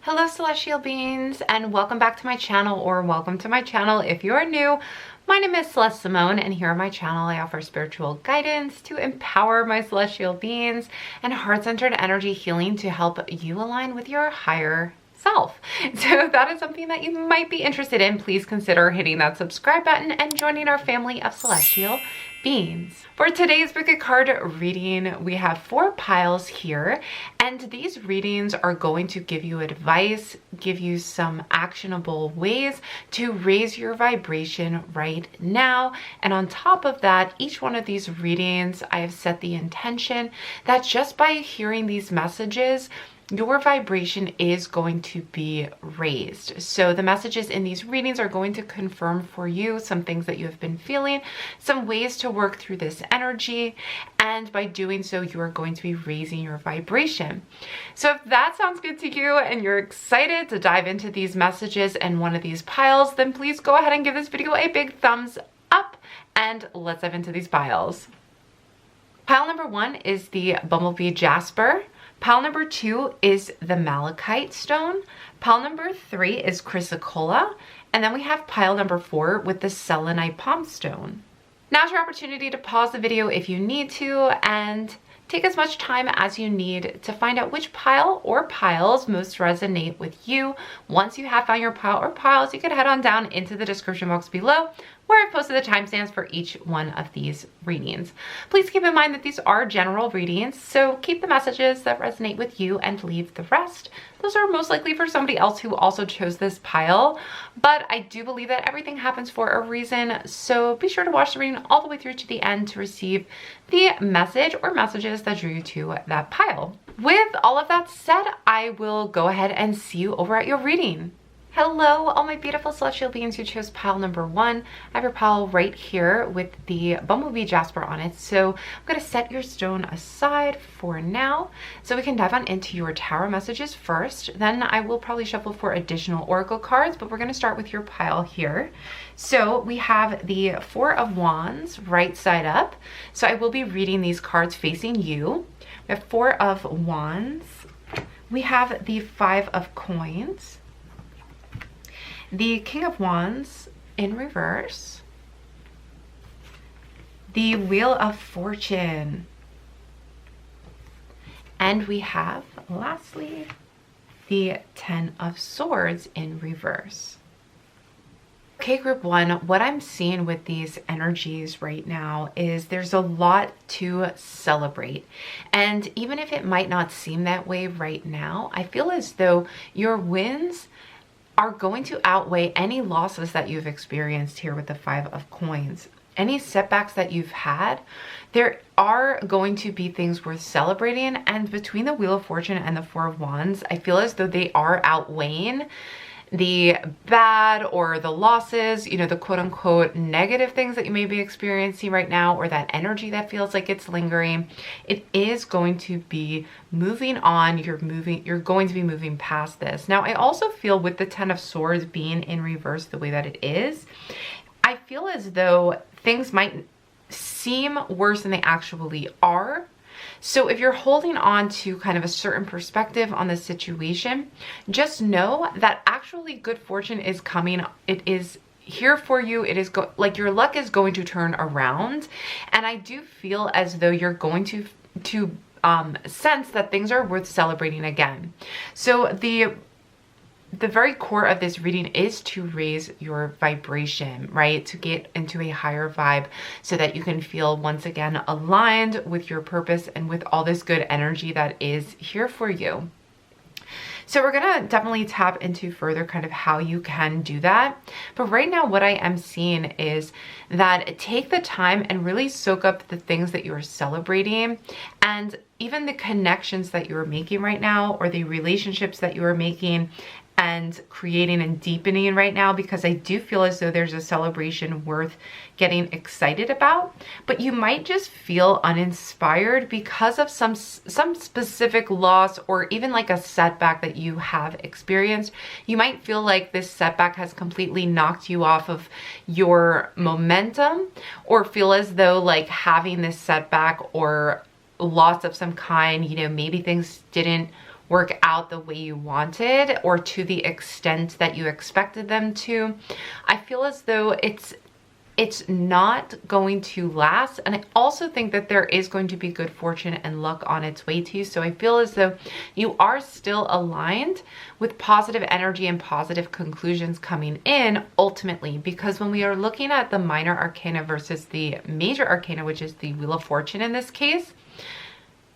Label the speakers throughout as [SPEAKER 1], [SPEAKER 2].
[SPEAKER 1] Hello celestial beings, and welcome back to my channel, or welcome to my channel if you're new. My name is Celeste Simone, and here on my channel I offer spiritual guidance to empower my celestial beings and heart-centered energy healing to help you align with your higher self. So if that is something that you might be interested in, please consider hitting that subscribe button and joining our family of celestial beings. For today's Book of Card reading, we have 4 piles here, and these readings are going to give you advice, give you some actionable ways to raise your vibration right now. And on top of that, each one of these readings, I have set the intention that just by hearing these messages, your vibration is going to be raised. So the messages in these readings are going to confirm for you some things that you have been feeling, some ways to work through this energy, and by doing so, you are going to be raising your vibration. So if that sounds good to you and you're excited to dive into these messages and one of these piles, then please go ahead and give this video a big thumbs up, and let's dive into these piles. Pile number 1 is the Bumblebee Jasper. Pile number 2 is the Malachite stone. Pile number 3 is Chrysocolla. And then we have pile number 4 with the Selenite palm stone. Now's your opportunity to pause the video if you need to and take as much time as you need to find out which pile or piles most resonate with you. Once you have found your pile or piles, you can head on down into the description box below where I've posted the timestamps for each one of these readings. Please keep in mind that these are general readings, so keep the messages that resonate with you and leave the rest. Those are most likely for somebody else who also chose this pile, but I do believe that everything happens for a reason, so be sure to watch the reading all the way through to the end to receive the message or messages that drew you to that pile. With all of that said, I will go ahead and see you over at your reading. Hello, all my beautiful celestial beings who chose pile number 1. I have your pile right here with the Bumblebee Jasper on it. So I'm going to set your stone aside for now so we can dive on into your tarot messages first. Then I will probably shuffle for additional oracle cards, but we're going to start with your pile here. So we have the 4 of Wands right side up. So I will be reading these cards facing you. We have 4 of Wands. We have the 5 of Coins. The King of Wands in reverse, the Wheel of Fortune, and we have, lastly, the 10 of Swords in reverse. Okay, group 1, what I'm seeing with these energies right now is there's a lot to celebrate. And even if it might not seem that way right now, I feel as though your wins are going to outweigh any losses that you've experienced here with the 5 of Coins. Any setbacks that you've had, there are going to be things worth celebrating. And between the Wheel of Fortune and the 4 of Wands, I feel as though they are outweighing the bad or the losses, you know, the quote unquote negative things that you may be experiencing right now, or that energy that feels like it's lingering. It is going to be moving on. You're going to be moving past this. Now, I also feel with the 10 of Swords being in reverse the way that it is, I feel as though things might seem worse than they actually are. So if you're holding on to kind of a certain perspective on the situation, just know that actually good fortune is coming. It is here for you. It is like your luck is going to turn around. And I do feel as though you're going to sense that things are worth celebrating again. So the very core of this reading is to raise your vibration, right? To get into a higher vibe so that you can feel once again aligned with your purpose and with all this good energy that is here for you. So we're going to definitely tap into further kind of how you can do that. But right now what I am seeing is that take the time and really soak up the things that you're celebrating, and even the connections that you're making right now, or the relationships that you are making and creating and deepening right now, because I do feel as though there's a celebration worth getting excited about, but you might just feel uninspired because of some specific loss, or even like a setback that you have experienced. You might feel like this setback has completely knocked you off of your momentum, or feel as though like having this setback or loss of some kind, you know, maybe things didn't work out the way you wanted or to the extent that you expected them to. I feel as though it's not going to last. And I also think that there is going to be good fortune and luck on its way to you. So I feel as though you are still aligned with positive energy and positive conclusions coming in ultimately, because when we are looking at the minor arcana versus the major arcana, which is the Wheel of Fortune in this case,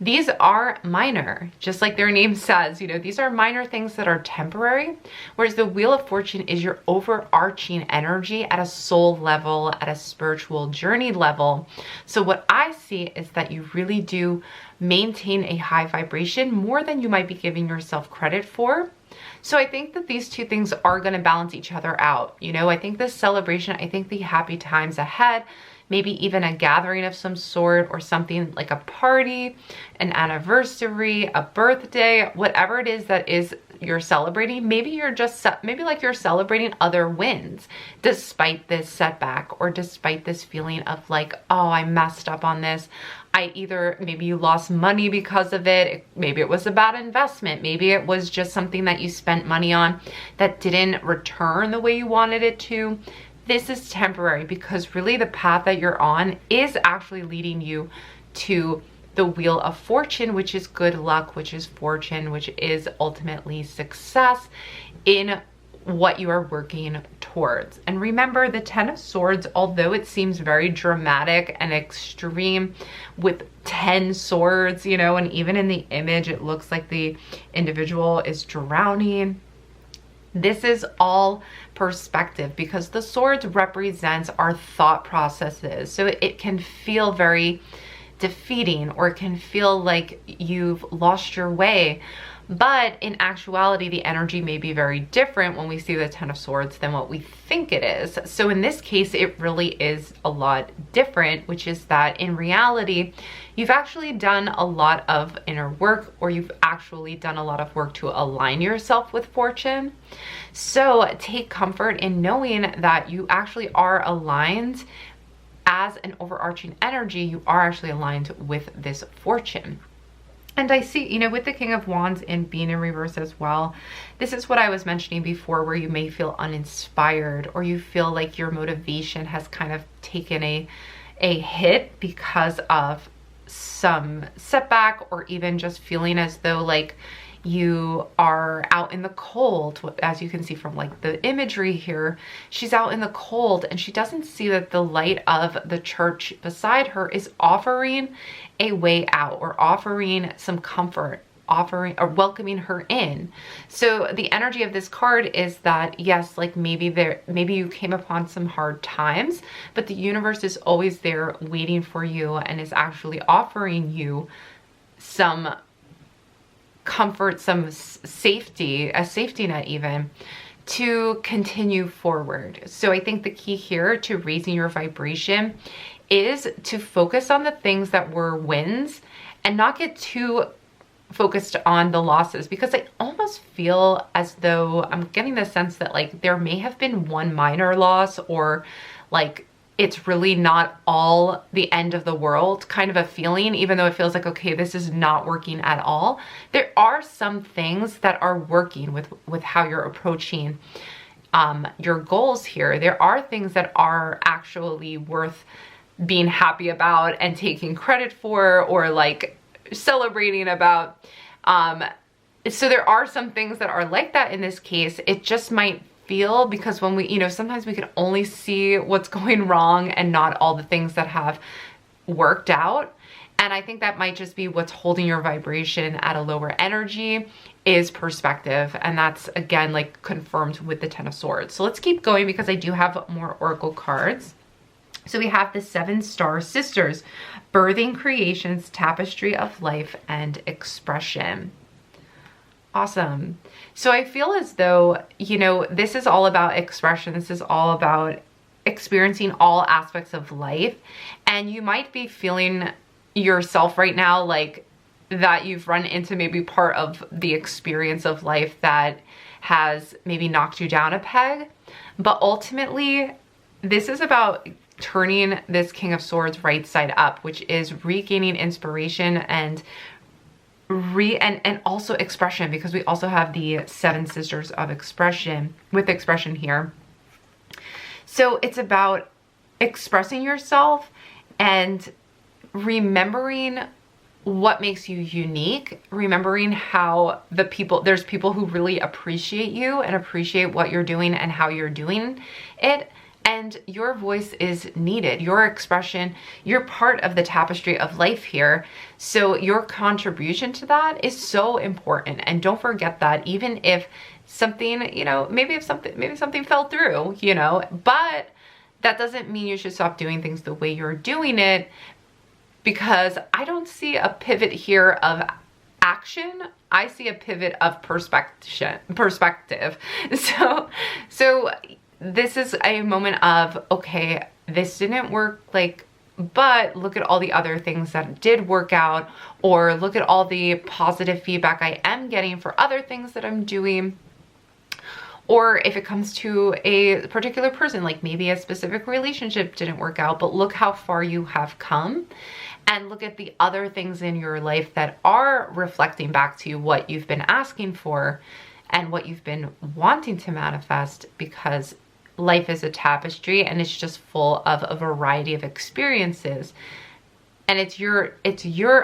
[SPEAKER 1] these are minor, just like their name says, you know, these are minor things that are temporary, whereas the Wheel of Fortune is your overarching energy at a soul level, at a spiritual journey level. So what I see is that you really do maintain a high vibration more than you might be giving yourself credit for. So I think that these two things are going to balance each other out. You know, I think this celebration, I think the happy times ahead, maybe even a gathering of some sort or something like a party, an anniversary, a birthday, whatever it is that is you're celebrating. Maybe you're just, maybe like you're celebrating other wins despite this setback or despite this feeling of like, oh, I messed up on this. Maybe you lost money because of it. Maybe it was a bad investment. Maybe it was just something that you spent money on that didn't return the way you wanted it to. This is temporary because really the path that you're on is actually leading you to the Wheel of Fortune, which is good luck, which is fortune, which is ultimately success in what you are working towards. And remember, the Ten of Swords, although it seems very dramatic and extreme with 10 swords, you know, and even in the image, it looks like the individual is drowning. This is all perspective because the swords represents our thought processes. So it can feel very defeating or it can feel like you've lost your way. But in actuality, the energy may be very different when we see the Ten of Swords than what we think it is. So in this case, it really is a lot different, which is that in reality, you've actually done a lot of inner work, or you've actually done a lot of work to align yourself with fortune. So take comfort in knowing that you actually are aligned as an overarching energy. You are actually aligned with this fortune. And I see, you know, with the King of Wands and being in reverse as well, this is what I was mentioning before, where you may feel uninspired or you feel like your motivation has kind of taken a hit because of some setback, or even just feeling as though like you are out in the cold. As you can see from like the imagery here, she's out in the cold and she doesn't see that the light of the church beside her is offering a way out or offering some comfort, offering or welcoming her in. So the energy of this card is that, yes, like maybe you came upon some hard times, but the universe is always there waiting for you and is actually offering you some comfort, some safety, a safety net even, to continue forward. So I think the key here to raising your vibration is to focus on the things that were wins and not get too focused on the losses, because I almost feel as though I'm getting the sense that like there may have been one minor loss, or like it's really not all the end of the world kind of a feeling, even though it feels like, okay, this is not working at all. There are some things that are working with how you're approaching your goals here. There are things that are actually worth being happy about and taking credit for, or like celebrating about. So there are some things that are like that in this case. It just might feel, because when we, you know, sometimes we can only see what's going wrong and not all the things that have worked out. And I think that might just be what's holding your vibration at a lower energy is perspective. And that's again, like confirmed with the Ten of Swords. So let's keep going because I do have more oracle cards. So we have the 7 Star Sisters, birthing creations, tapestry of life and expression. Awesome. So I feel as though, you know, this is all about expression. This is all about experiencing all aspects of life. And you might be feeling yourself right now like that you've run into maybe part of the experience of life that has maybe knocked you down a peg. But ultimately, this is about turning this King of Swords right side up, which is regaining inspiration and and also expression, because we also have the 7 sisters of expression with expression here. So it's about expressing yourself and remembering what makes you unique, remembering how there's people who really appreciate you and appreciate what you're doing and how you're doing it. And your voice is needed. Your expression, you're part of the tapestry of life here. So your contribution to that is so important. And don't forget that, even if something, you know, maybe something fell through, you know, but that doesn't mean you should stop doing things the way you're doing it, because I don't see a pivot here of action. I see a pivot of perspective. So this is a moment of, okay, this didn't work, like, but look at all the other things that did work out, or look at all the positive feedback I am getting for other things that I'm doing. Or if it comes to a particular person, like maybe a specific relationship didn't work out, but look how far you have come, and look at the other things in your life that are reflecting back to you what you've been asking for and what you've been wanting to manifest, because life is a tapestry and it's just full of a variety of experiences. And it's your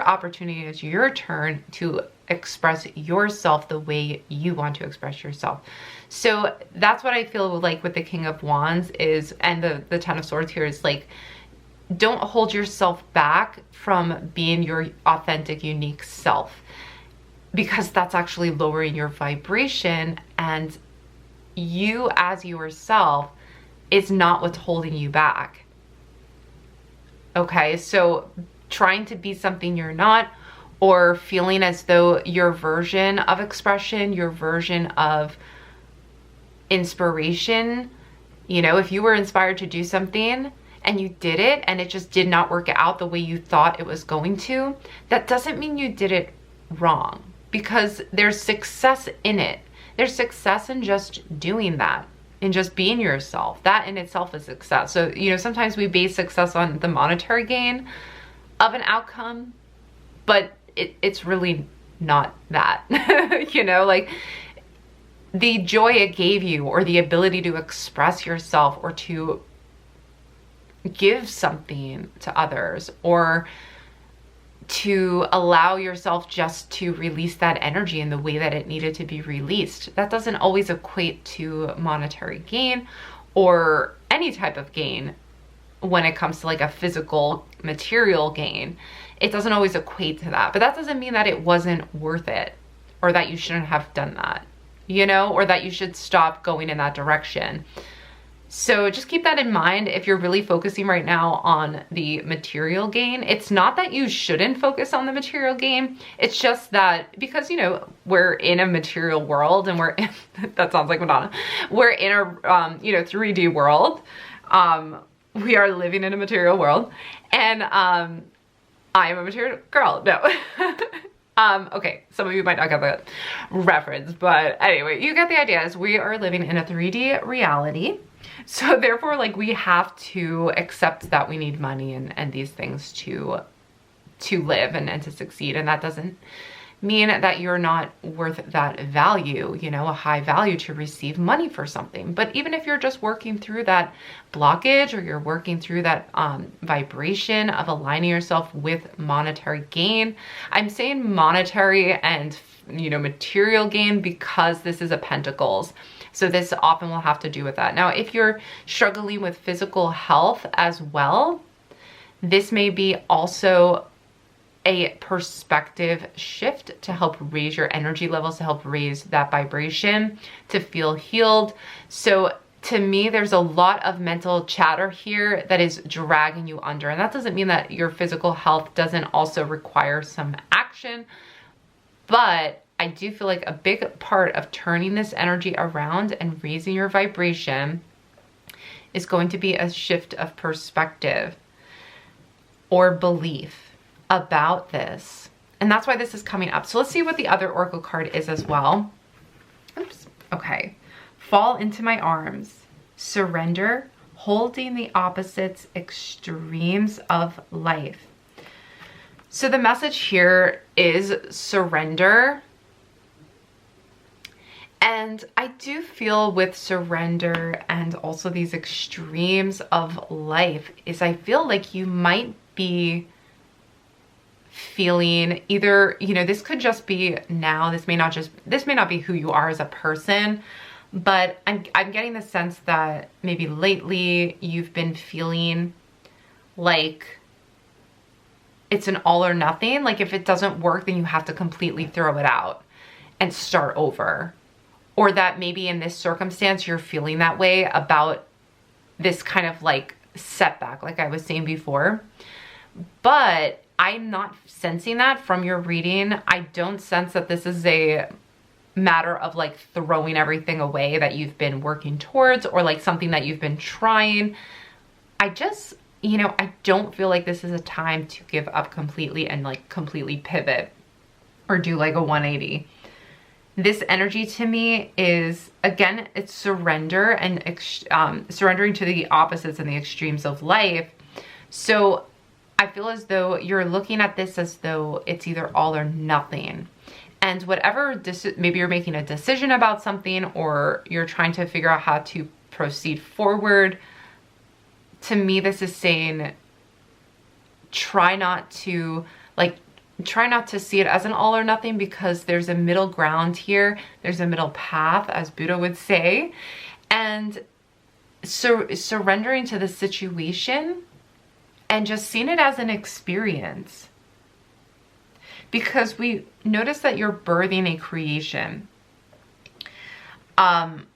[SPEAKER 1] opportunity, it's your turn to express yourself the way you want to express yourself. So that's what I feel like with the King of Wands is, and the Ten of Swords here is like, don't hold yourself back from being your authentic, unique self, because that's actually lowering your vibration, and you as yourself is not what's holding you back. Okay, so trying to be something you're not, or feeling as though your version of expression, your version of inspiration, you know, if you were inspired to do something and you did it and it just did not work out the way you thought it was going to, that doesn't mean you did it wrong, because there's success in it. There's success in just doing that, in just being yourself. That in itself is success. So, you know, sometimes we base success on the monetary gain of an outcome, but it's really not that. You know, like the joy it gave you, or the ability to express yourself, or to give something to others, or to allow yourself just to release that energy in the way that it needed to be released. That doesn't always equate to monetary gain or any type of gain when it comes to like a physical material gain. It doesn't always equate to that, but that doesn't mean that it wasn't worth it, or that you shouldn't have done that, you know, or that you should stop going in that direction. So just keep that in mind if you're really focusing right now on the material gain. It's not that you shouldn't focus on the material gain. It's just that because, you know, we're in a material world, and we're in, that sounds like Madonna. We're in a, you know, 3D world. We are living in a material world, and I am a material girl. No. Okay, some of you might not get that reference, but anyway, you get the idea. Is we are living in a 3D reality. So therefore, like, we have to accept that we need money and these things to live and to succeed. And that doesn't mean that you're not worth that value, you know, a high value to receive money for something. But even if you're just working through that blockage, or you're working through that vibration of aligning yourself with monetary gain, I'm saying monetary and, you know, material gain because this is a Pentacles. So this often will have to do with that. Now, if you're struggling with physical health as well, this may be also a perspective shift to help raise your energy levels, to help raise that vibration, to feel healed. So to me, there's a lot of mental chatter here that is dragging you under. And that doesn't mean that your physical health doesn't also require some action, but I do feel like a big part of turning this energy around and raising your vibration is going to be a shift of perspective or belief about this. And that's why this is coming up. So let's see what the other Oracle card is as well. Oops. Okay. Fall into my arms. Surrender. Holding the opposites, extremes of life. So the message here is surrender. And I do feel with surrender and also these extremes of life is I feel like you might be feeling either, you know, this could just be now, this may not be who you are as a person, but I'm getting the sense that maybe lately you've been feeling like it's an all or nothing. Like if it doesn't work, then you have to completely throw it out and start over. Or that maybe in this circumstance, you're feeling that way about this kind of like setback, like I was saying before. But I'm not sensing that from your reading. I don't sense that this is a matter of like throwing everything away that you've been working towards or like something that you've been trying. I just, you know, I don't feel like this is a time to give up completely and like completely pivot or do like a 180. This energy to me is, again, it's surrender and surrendering to the opposites and the extremes of life. So I feel as though you're looking at this as though it's either all or nothing. And whatever, maybe you're making a decision about something or you're trying to figure out how to proceed forward. To me, this is saying, try not to see it as an all or nothing, because there's a middle ground here. There's a middle path, as Buddha would say. And so surrendering to the situation and just seeing it as an experience. Because we notice that you're birthing a creation. And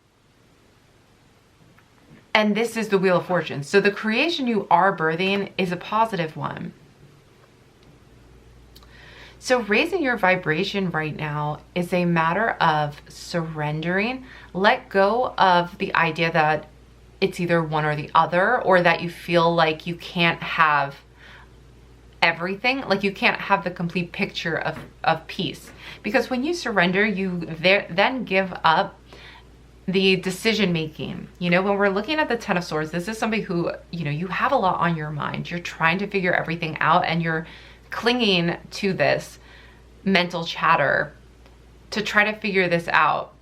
[SPEAKER 1] this is the Wheel of Fortune. So the creation you are birthing is a positive one. So raising your vibration right now is a matter of surrendering. Let go of the idea that it's either one or the other, or that you feel like you can't have everything, like you can't have the complete picture of peace. Because when you surrender, you then give up the decision making. You know, when we're looking at the Ten of Swords, this is somebody who, you know, you have a lot on your mind. You're trying to figure everything out and you're clinging to this mental chatter to try to figure this out.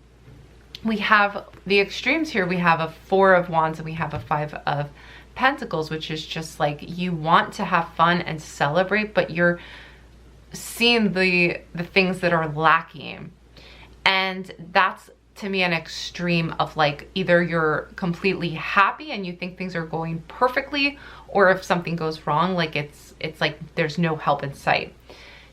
[SPEAKER 1] We have the extremes here. We have a Four of Wands and we have a Five of Pentacles, which is just like you want to have fun and celebrate, but you're seeing the things that are lacking. And that's, to me, an extreme of like either you're completely happy and you think things are going perfectly, or if something goes wrong, like it's like there's no help in sight.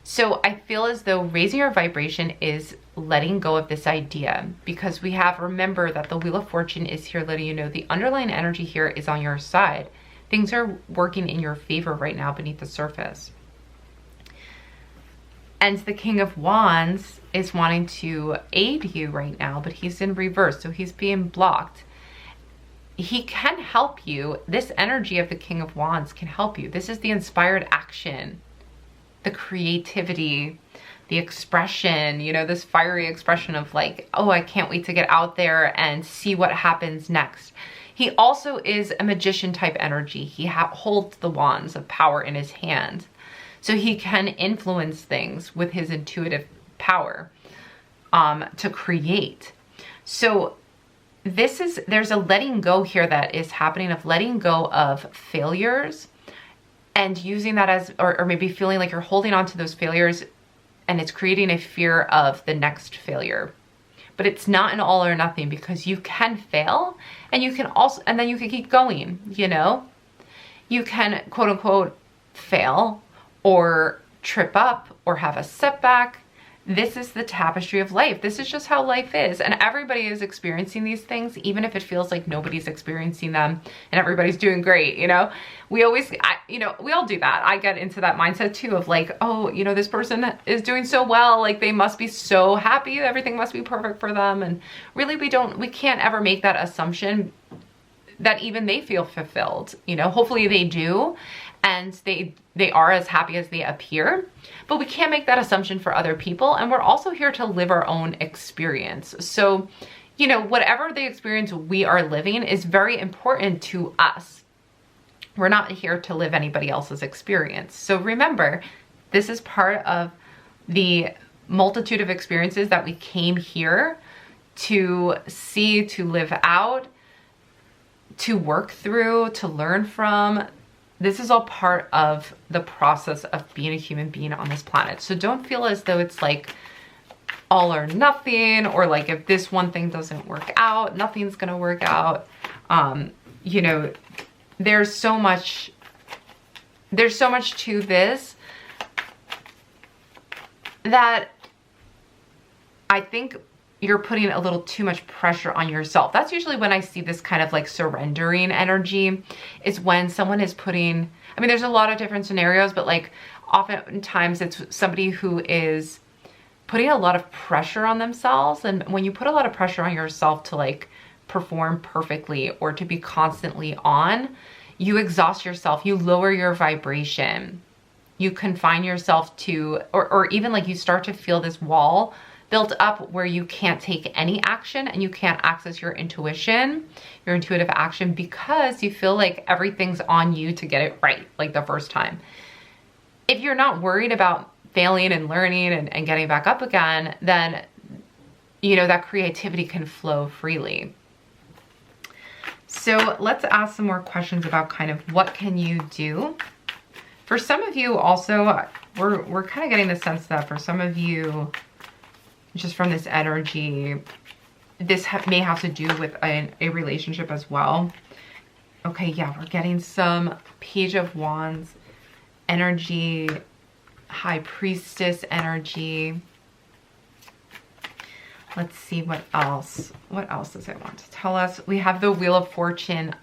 [SPEAKER 1] So I feel as though raising your vibration is letting go of this idea, because we have, remember that the Wheel of Fortune is here letting you know the underlying energy here is on your side. Things are working in your favor right now beneath the surface. And the King of Wands is wanting to aid you right now, but he's in reverse, so he's being blocked. He can help you. This energy of the King of Wands can help you. This is the inspired action, the creativity, the expression, you know, this fiery expression of like, oh, I can't wait to get out there and see what happens next. He also is a magician type energy. He holds the wands of power in his hand. So he can influence things with his intuitive power to create. So there's a letting go here that is happening, of letting go of failures and using that as, or maybe feeling like you're holding on to those failures and it's creating a fear of the next failure. But it's not an all or nothing, because you can fail and you can also, and then you can keep going, you know? You can quote unquote fail or trip up or have a setback. This is the tapestry of life. This is just how life is. And everybody is experiencing these things, even if it feels like nobody's experiencing them and everybody's doing great, you know? We all do that. I get into that mindset too of like, oh, you know, this person is doing so well, like they must be so happy, everything must be perfect for them. And really we can't ever make that assumption that even they feel fulfilled, you know? Hopefully they do. And they are as happy as they appear, but we can't make that assumption for other people. And we're also here to live our own experience. So, you know, whatever the experience we are living is very important to us. We're not here to live anybody else's experience. So remember, This is part of the multitude of experiences that we came here to see, to live out, to work through, to learn from. This is all part of the process of being a human being on this planet. So don't feel as though it's like all or nothing, or like if this one thing doesn't work out, nothing's gonna work out. You know, there's so much to this that I think you're putting a little too much pressure on yourself. That's usually when I see this kind of like surrendering energy, is when someone is putting, I mean, there's a lot of different scenarios, but like oftentimes it's somebody who is putting a lot of pressure on themselves. And when you put a lot of pressure on yourself to like perform perfectly or to be constantly on, you exhaust yourself, you lower your vibration, you confine yourself to, or even like you start to feel this wall built up where you can't take any action and you can't access your intuition, your intuitive action, because you feel like everything's on you to get it right, like the first time. If you're not worried about failing and learning and getting back up again, then, you know, that creativity can flow freely. So let's ask some more questions about kind of what can you do. For some of you also, we're kind of getting the sense that for some of you, just from this energy, this may have to do with a relationship as well. Okay, yeah, we're getting some Page of Wands energy, High Priestess energy. Let's see what else. What else does it want to tell us? We have the Wheel of Fortune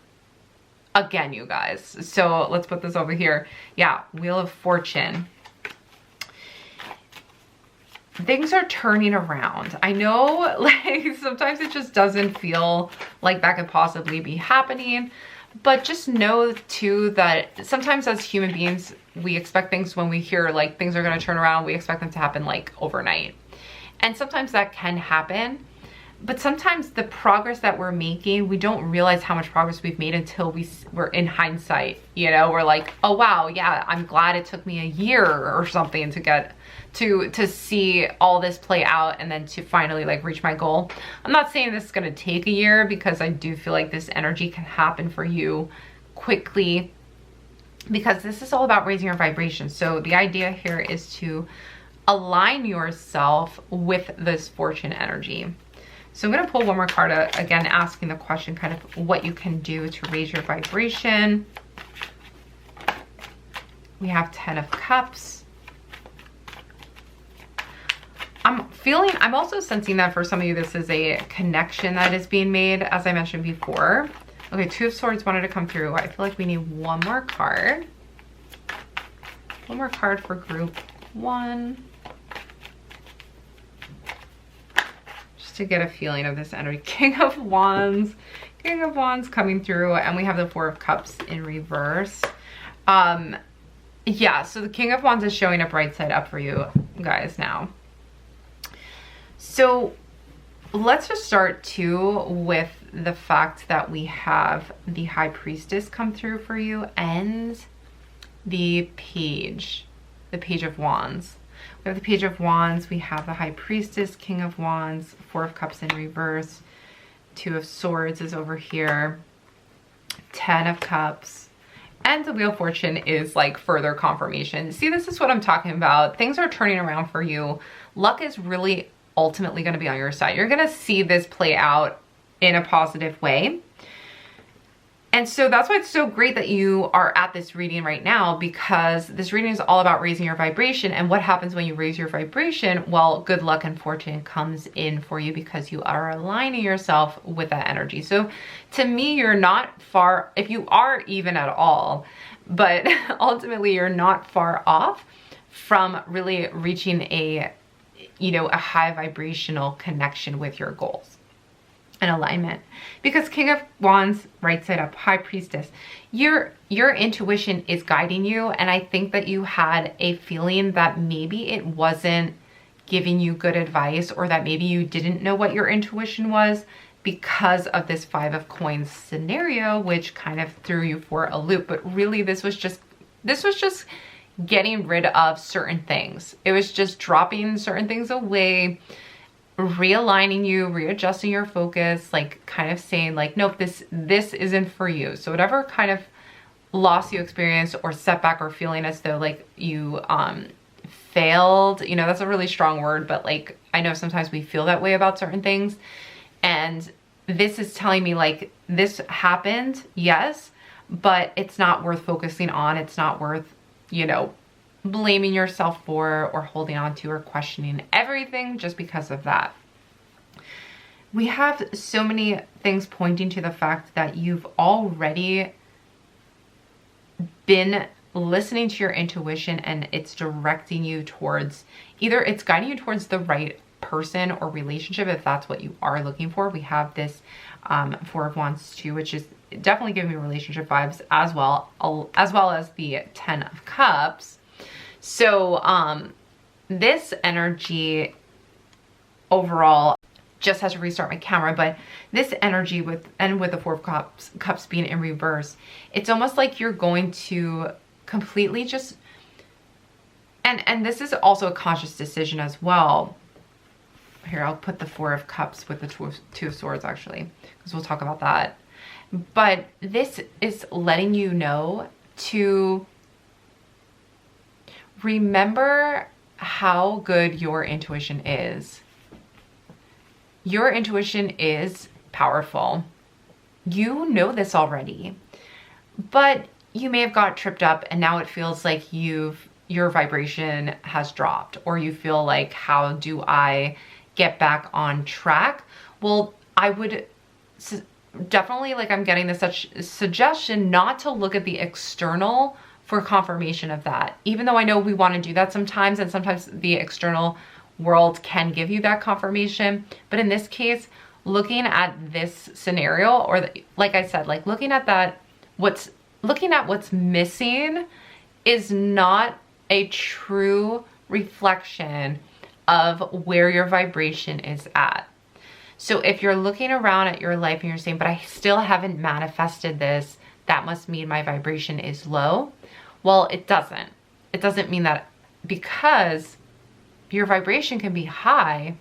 [SPEAKER 1] again, you guys. So let's put this over here. Yeah, Wheel of Fortune. Things are turning around. I know, like, sometimes it just doesn't feel like that could possibly be happening, but just know too that sometimes as human beings, we expect things when we hear like things are going to turn around, we expect them to happen like overnight. And sometimes that can happen, but sometimes the progress that we're making, we don't realize how much progress we've made until we're in hindsight, you know, we're like, oh wow, yeah, I'm glad it took me a year or something to get to see all this play out and then to finally like reach my goal. I'm not saying this is going to take a year, because I do feel like this energy can happen for you quickly, because this is all about raising your vibration. So the idea here is to align yourself with this fortune energy. So I'm going to pull one more card, again, asking the question kind of what you can do to raise your vibration. We have 10 of Cups. I'm also sensing that for some of you, this is a connection that is being made, as I mentioned before. Okay, 2 of Swords wanted to come through. I feel like we need one more card. One more card for group 1. Just to get a feeling of this energy. King of Wands. King of Wands coming through, and we have the 4 of Cups in reverse. Yeah, so the King of Wands is showing up right side up for you guys now. So let's just start too with the fact that we have the High Priestess come through for you and the Page of Wands. We have the Page of Wands, we have the High Priestess, King of Wands, 4 of Cups in reverse, 2 of Swords is over here, 10 of Cups, and the Wheel of Fortune is like further confirmation. See, this is what I'm talking about. Things are turning around for you. Luck is really ultimately going to be on your side. You're going to see this play out in a positive way. And so that's why it's so great that you are at this reading right now, because this reading is all about raising your vibration. And what happens when you raise your vibration? Well, good luck and fortune comes in for you because you are aligning yourself with that energy. So to me, you're not far, if you are even at all, but ultimately you're not far off from really reaching a, you know, a high vibrational connection with your goals and alignment. Because King of Wands, right side up, High Priestess, your intuition is guiding you. And I think that you had a feeling that maybe it wasn't giving you good advice, or that maybe you didn't know what your intuition was because of this 5 of Coins scenario, which kind of threw you for a loop. But really this was just getting rid of certain things. It was just dropping certain things away, realigning you, readjusting your focus, like kind of saying like, nope, this isn't for you. So whatever kind of loss you experienced or setback or feeling as though like you failed, you know, that's a really strong word, but like I know sometimes we feel that way about certain things. And this is telling me like this happened, yes, but it's not worth focusing on. It's not worth, you know, blaming yourself for or holding on to or questioning everything just because of that. We have so many things pointing to the fact that you've already been listening to your intuition and it's directing you towards, either it's guiding you towards the right person or relationship if that's what you are looking for. We have this Four of Wands too, which is definitely giving me relationship vibes as well as the 10 of Cups. So this energy overall, just has to restart my camera, but this energy with the Four of Cups being in reverse, it's almost like you're going to completely just, and this is also a conscious decision as well. Here, I'll put the Four of Cups with the Two of Swords actually, because we'll talk about that. But this is letting you know to remember how good your intuition is. Your intuition is powerful. You know this already, but you may have got tripped up and now it feels like your vibration has dropped, or you feel like, how do I get back on track? Well, I would definitely, like, I'm getting this such suggestion not to look at the external for confirmation of that, even though I know we want to do that sometimes, and sometimes the external world can give you that confirmation. But in this case, looking at this scenario, or like I said, like looking at what's missing is not a true reflection of where your vibration is at. So if you're looking around at your life and you're saying, but I still haven't manifested this, that must mean my vibration is low. Well, it doesn't. It doesn't mean that, because your vibration can be high,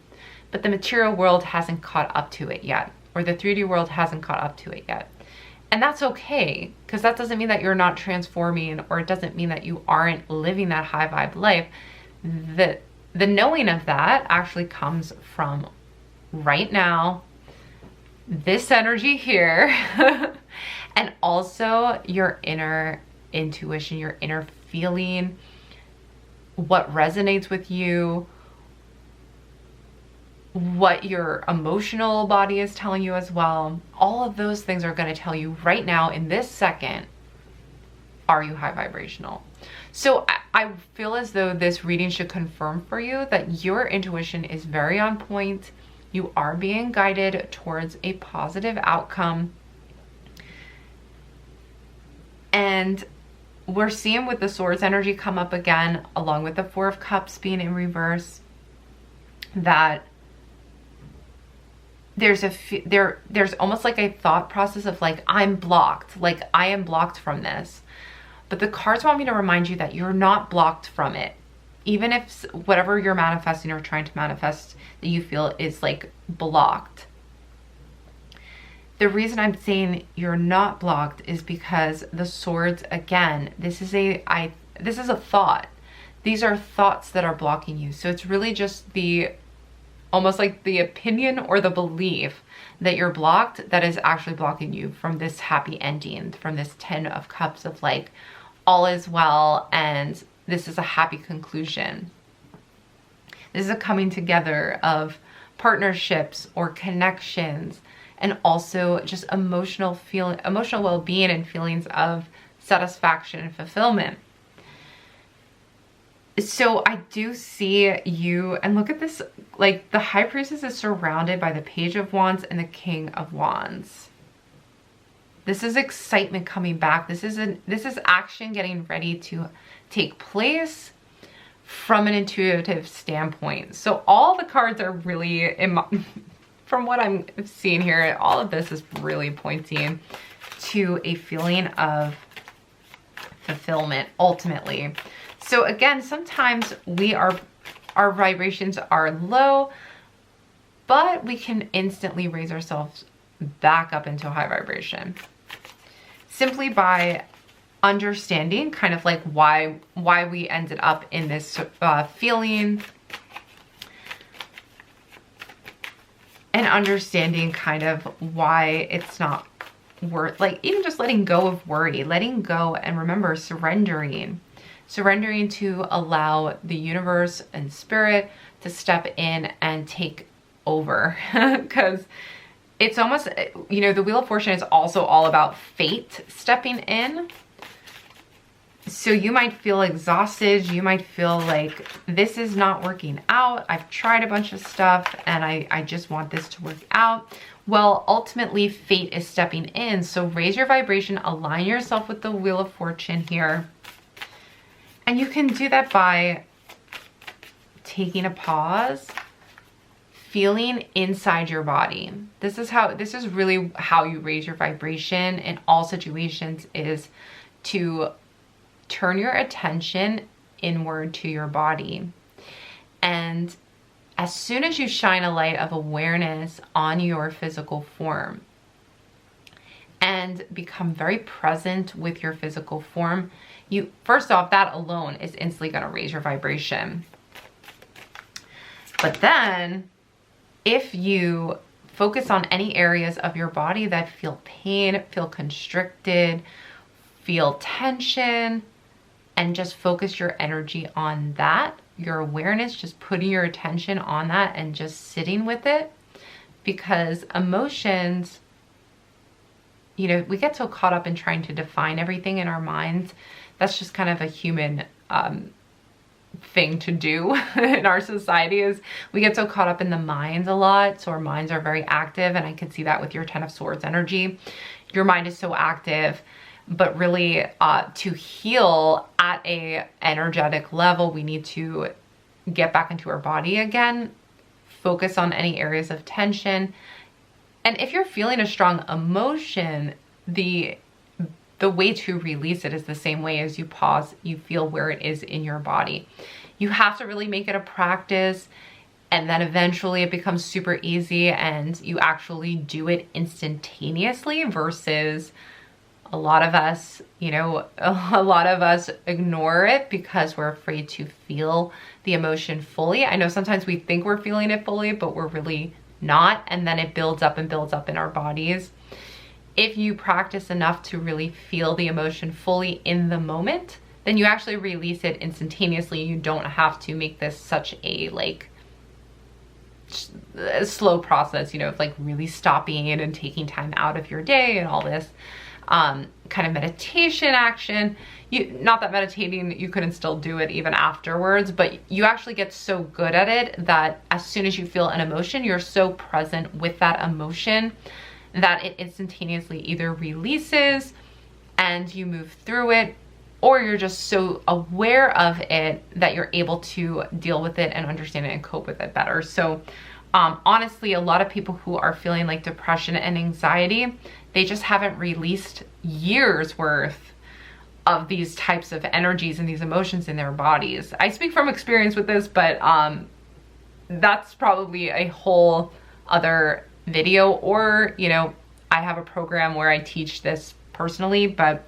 [SPEAKER 1] but the material world hasn't caught up to it yet, or the 3D world hasn't caught up to it yet. And that's okay, because that doesn't mean that you're not transforming, or it doesn't mean that you aren't living that high vibe life. The knowing of that actually comes from right now, this energy here, and also your inner intuition, your inner feeling, what resonates with you, what your emotional body is telling you as well. All of those things are going to tell you right now in this second, are you high vibrational? So I feel as though this reading should confirm for you that your intuition is very on point. You are being guided towards a positive outcome. And we're seeing with the Swords energy come up again, along with the Four of Cups being in reverse, that there's almost like a thought process of like, I'm blocked, like I am blocked from this. But the cards want me to remind you that you're not blocked from it. Even if whatever you're manifesting or trying to manifest that you feel is like blocked. The reason I'm saying you're not blocked is because the Swords, again, this is a thought. These are thoughts that are blocking you. So it's really just almost like the opinion or the belief that you're blocked that is actually blocking you from this happy ending, from this 10 of Cups of like, all is well and this is a happy conclusion. This is a coming together of partnerships or connections, and also just emotional well-being and feelings of satisfaction and fulfillment. So I do see you, and look at this, like the High Priestess is surrounded by the Page of Wands and the King of Wands. This is excitement coming back. This is action getting ready to take place from an intuitive standpoint. So all the cards are really, from what I'm seeing here, all of this is really pointing to a feeling of fulfillment ultimately. So again, sometimes our vibrations are low, but we can instantly raise ourselves back up into a high vibration simply by understanding kind of like why we ended up in this feeling, and understanding kind of why it's not worth, like even just letting go of worry, letting go, and remember surrendering to allow the universe and spirit to step in and take over. Because it's almost, you know, the Wheel of Fortune is also all about fate stepping in. So you might feel exhausted. You might feel like this is not working out. I've tried a bunch of stuff and I just want this to work out. Well, ultimately fate is stepping in. So raise your vibration, align yourself with the Wheel of Fortune here. And you can do that by taking a pause, feeling inside your body. This is really how you raise your vibration in all situations, is to turn your attention inward to your body. And as soon as you shine a light of awareness on your physical form and become very present with your physical form, you, first off, that alone is instantly going to raise your vibration. But then if you focus on any areas of your body that feel pain, feel constricted, feel tension, and just focus your energy on that, your awareness, just putting your attention on that and just sitting with it. Because emotions, you know, we get so caught up in trying to define everything in our minds. That's just kind of a human thing to do in our society, is we get so caught up in the minds a lot. So our minds are very active, and I could see that with your 10 of Swords energy. Your mind is so active, but really to heal at a energetic level, we need to get back into our body again, focus on any areas of tension. And if you're feeling a strong emotion, the way to release it is the same way as you pause, you feel where it is in your body. You have to really make it a practice, and then eventually it becomes super easy and you actually do it instantaneously, versus a lot of us, you know, a lot of us ignore it because we're afraid to feel the emotion fully. I know sometimes we think we're feeling it fully, but we're really not. And then it builds up and builds up in our bodies. If you practice enough to really feel the emotion fully in the moment, then you actually release it instantaneously. You don't have to make this such a a slow process, you know, of like really stopping it and taking time out of your day and all this kind of meditation action. Not that meditating, you couldn't still do it even afterwards, but you actually get so good at it that as soon as you feel an emotion, you're so present with that emotion that it instantaneously either releases and you move through it, or you're just so aware of it that you're able to deal with it and understand it and cope with it better. So honestly, a lot of people who are feeling like depression and anxiety, they just haven't released years worth of these types of energies and these emotions in their bodies. I speak from experience with this, but that's probably a whole other video, or, you know, I have a program where I teach this personally, but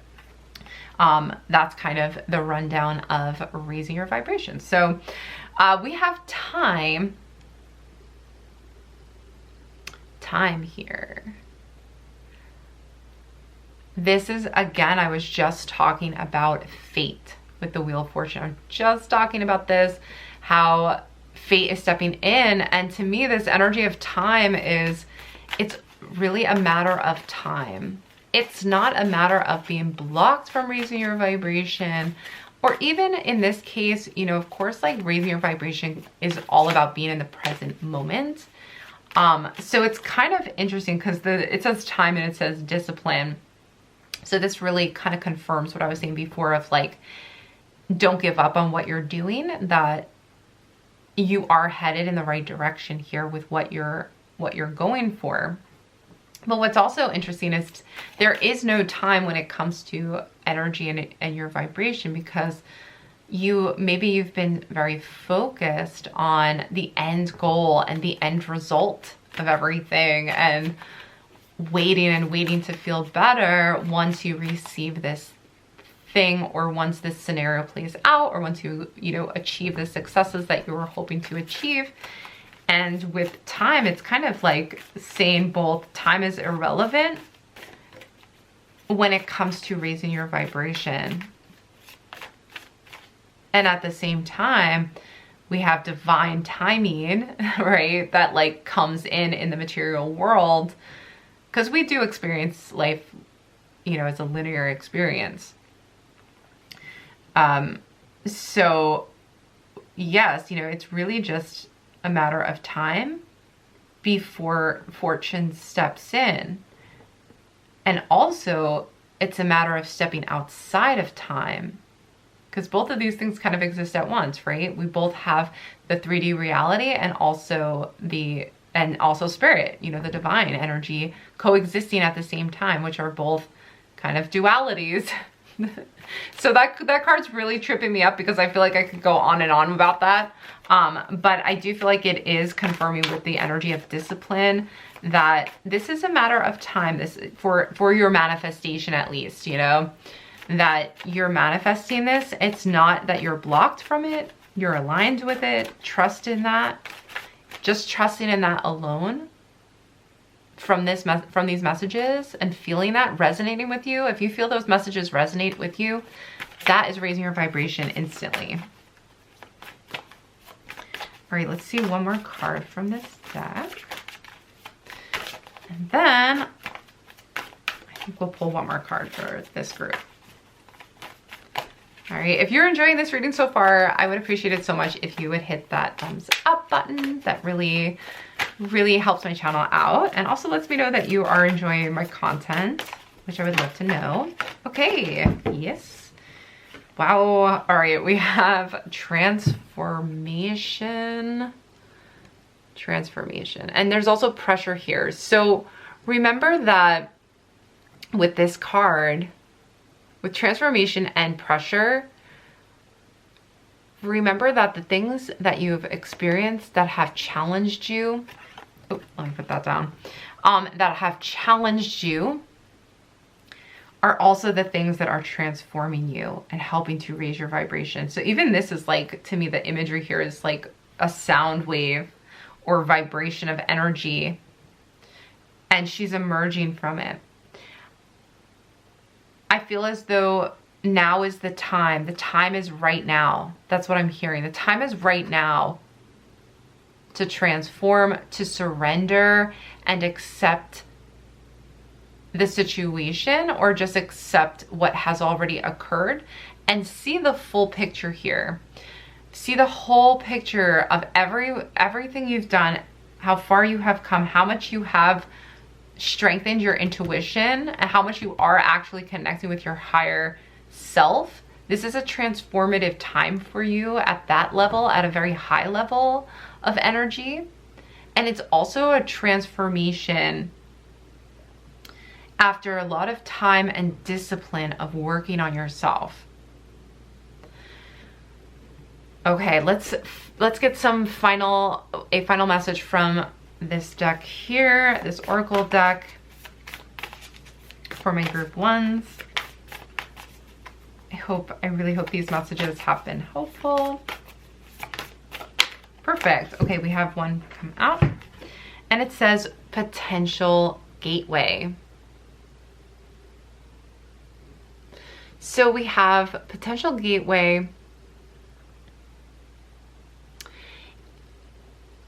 [SPEAKER 1] that's kind of the rundown of raising your vibration. So we have time here. This is, again, I was just talking about fate with the Wheel of Fortune. I'm just talking about this, how fate is stepping in. And to me, this energy of time is, it's really a matter of time. It's not a matter of being blocked from raising your vibration, or even in this case, you know, of course, like raising your vibration is all about being in the present moment. So it's kind of interesting because it says time and it says discipline. So this really kind of confirms what I was saying before of like, don't give up on what you're doing, that you are headed in the right direction here with what you're going for. But what's also interesting is there is no time when it comes to energy and your vibration, because maybe you've been very focused on the end goal and the end result of everything, and waiting to feel better once you receive this thing, or once this scenario plays out, or once you achieve the successes that you were hoping to achieve. And with time, it's kind of like saying both time is irrelevant when it comes to raising your vibration. And at the same time, we have divine timing, right? That like comes in the material world, because we do experience life, as a linear experience. So yes, it's really just a matter of time before fortune steps in. And also it's a matter of stepping outside of time, because both of these things kind of exist at once, right? We both have the 3D reality and also spirit, the divine energy coexisting at the same time, which are both kind of dualities. So that card's really tripping me up, because I feel like I could go on and on about that. But I do feel like it is confirming with the energy of discipline that this is a matter of time, this for your manifestation, at least, that you're manifesting this. It's not that you're blocked from it. You're aligned with it. Trust in that. Just trusting in that alone from these messages, and feeling that resonating with you. If you feel those messages resonate with you, that is raising your vibration instantly. All right, let's see one more card from this deck. And then I think we'll pull one more card for this group. All right, if you're enjoying this reading so far, I would appreciate it so much if you would hit that thumbs up button. That really helps my channel out, and also lets me know that you are enjoying my content, which I would love to know. Okay, yes. Wow, all right, we have transformation, and there's also pressure here. So remember that with this card, with transformation and pressure, remember that the things that you've experienced that have challenged you, let me put that down, that have challenged you are also the things that are transforming you and helping to raise your vibration. So even this is like, to me, the imagery here is like a sound wave or vibration of energy, and she's emerging from it. I feel as though now is the time. The time is right now. That's what I'm hearing. The time is right now to transform, to surrender, and accept the situation, or just accept what has already occurred and see the full picture here. See the whole picture of everything you've done, how far you have come, how much you have strengthened your intuition, and how much you are actually connecting with your higher self. This is a transformative time for you at that level, at a very high level of energy. And it's also a transformation after a lot of time and discipline of working on yourself. Okay, let's get a final message from this deck here, this Oracle deck for my group ones. I really hope these messages have been helpful. Perfect. Okay, we have one come out, and it says potential gateway. So we have potential gateway,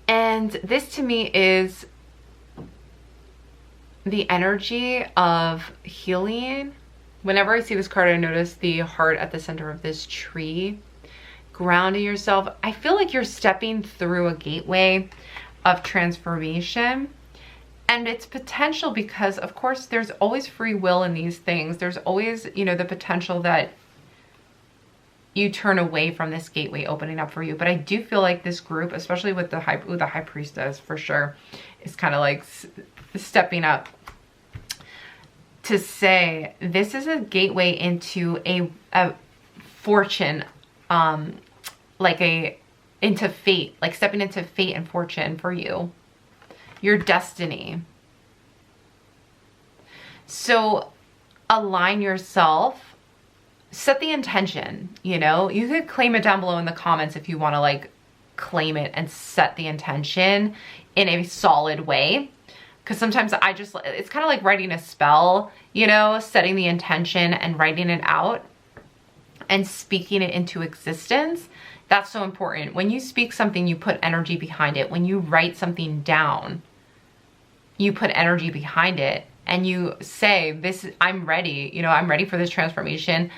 [SPEAKER 1] and this to me is the energy of healing. Whenever I see this card, I notice the heart at the center of this tree. Grounding yourself. I feel like you're stepping through a gateway of transformation. And it's potential because, of course, there's always free will in these things. There's always, the potential that you turn away from this gateway opening up for you. But I do feel like this group, especially with the high priestess for sure, is kind of like stepping up to say this is a gateway into a fortune into fate, like stepping into fate and fortune for you, your destiny. So align yourself, set the intention, you know, you could claim it down below in the comments if you want to like claim it and set the intention in a solid way. Because sometimes it's kind of like writing a spell, you know, setting the intention and writing it out and speaking it into existence. That's so important. When you speak something, you put energy behind it. When you write something down, you put energy behind it and you say, I'm ready, you know, I'm ready for this transformation.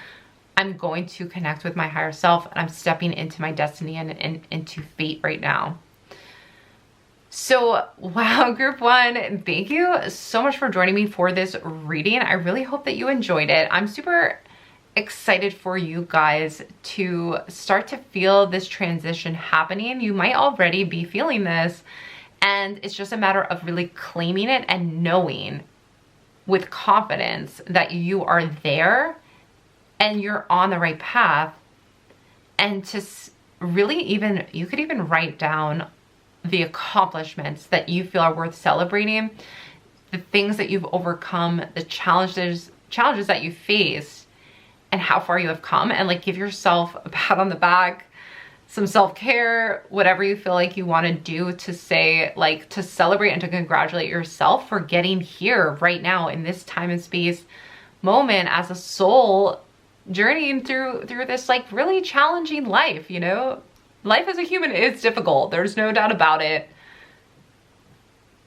[SPEAKER 1] I'm going to connect with my higher self and I'm stepping into my destiny and into fate right now. So, wow, group one, thank you so much for joining me for this reading. I really hope that you enjoyed it. I'm super excited for you guys to start to feel this transition happening. You might already be feeling this, and it's just a matter of really claiming it and knowing with confidence that you are there and you're on the right path. And to really you could even write down the accomplishments that you feel are worth celebrating, the things that you've overcome, the challenges that you faced, and how far you have come, and like give yourself a pat on the back, some self-care, whatever you feel like you want to do to say, like, to celebrate and to congratulate yourself for getting here right now in this time and space moment as a soul journeying through this like really challenging life, you know? Life as a human is difficult. There's no doubt about it.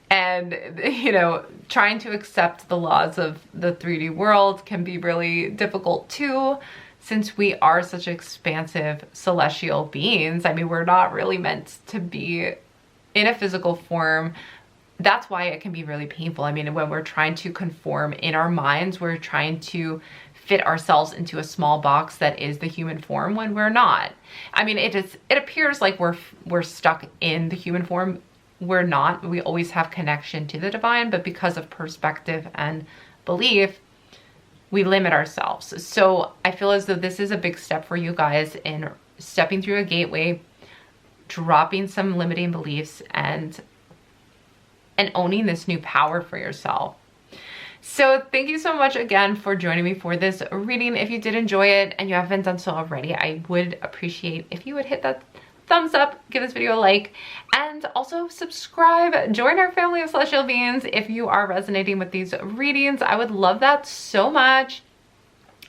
[SPEAKER 1] And, you know, trying to accept the laws of the 3D world can be really difficult too, since we are such expansive celestial beings. I mean, we're not really meant to be in a physical form. That's why it can be really painful. I mean, when we're trying to conform in our minds, we're trying to fit ourselves into a small box that is the human form when we're not. I mean, it appears like we're stuck in the human form. We're not. We always have connection to the divine, but because of perspective and belief, we limit ourselves. So I feel as though this is a big step for you guys in stepping through a gateway, dropping some limiting beliefs, and owning this new power for yourself. So thank you so much again for joining me for this reading. If you did enjoy it and you haven't done so already, I would appreciate if you would hit that thumbs up, give this video a like, and also subscribe. Join our family of celestial beings if you are resonating with these readings. I would love that so much.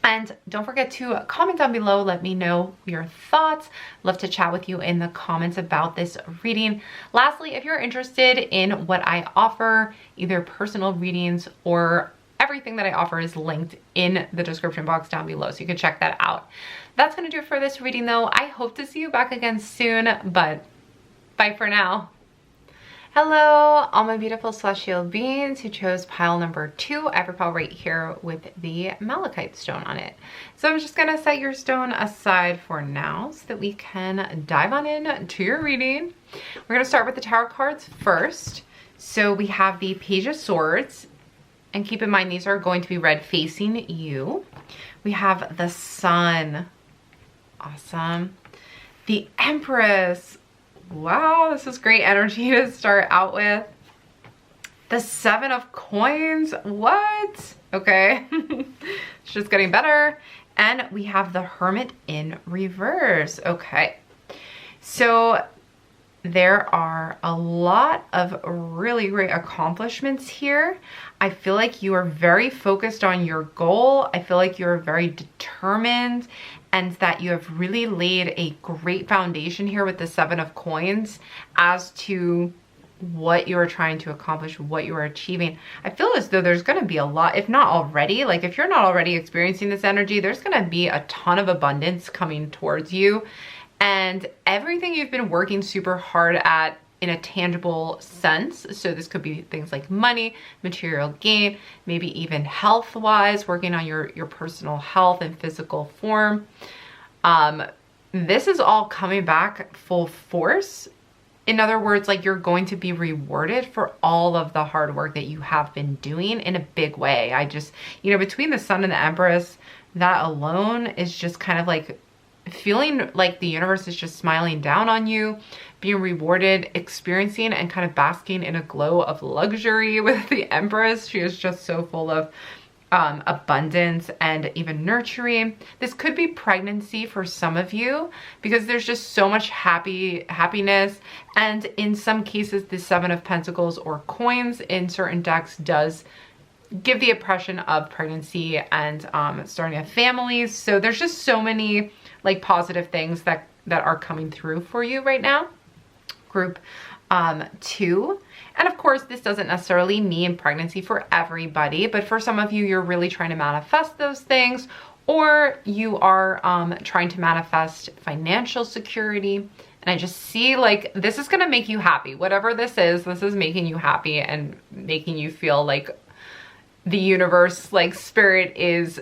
[SPEAKER 1] And don't forget to comment down below. Let me know your thoughts. Love to chat with you in the comments about this reading. Lastly, if you're interested in what I offer, either personal readings or everything that I offer is linked in the description box down below, so you can check that out. That's going to do it for this reading though. I hope to see you back again soon, but bye for now. Hello, all my beautiful celestial beings who chose pile number 2. I have a pile right here with the Malachite stone on it. So I'm just gonna set your stone aside for now so that we can dive on in to your reading. We're gonna start with the tarot cards first. So we have the Page of Swords, and keep in mind these are going to be read facing you. We have the Sun, awesome. The Empress. Wow, this is great energy to start out with. The 7 of Coins, what? Okay, it's just getting better. And we have the Hermit in reverse. Okay, so there are a lot of really great accomplishments here. I feel like you are very focused on your goal. I feel like you're very determined, and that you have really laid a great foundation here with the 7 of Coins as to what you are trying to accomplish, what you are achieving. I feel as though there's gonna be a lot, if not already, like if you're not already experiencing this energy, there's gonna be a ton of abundance coming towards you. And everything you've been working super hard at in a tangible sense. So this could be things like money, material gain, maybe even health-wise, working on your personal health and physical form. This is all coming back full force. In other words, like you're going to be rewarded for all of the hard work that you have been doing in a big way. I just, you know, between the Sun and the Empress, that alone is just kind of like feeling like the universe is just smiling down on you, being rewarded, experiencing and kind of basking in a glow of luxury with the Empress. She is just so full of abundance and even nurturing. This could be pregnancy for some of you because there's just so much happiness. And in some cases, the Seven of Pentacles or coins in certain decks does give the impression of pregnancy and starting a family. So there's just so many like positive things that are coming through for you right now. Group 2. And of course, this doesn't necessarily mean pregnancy for everybody, but for some of you, you're really trying to manifest those things, or you are trying to manifest financial security. And I just see like, this is going to make you happy. Whatever this is making you happy and making you feel like the universe, like spirit is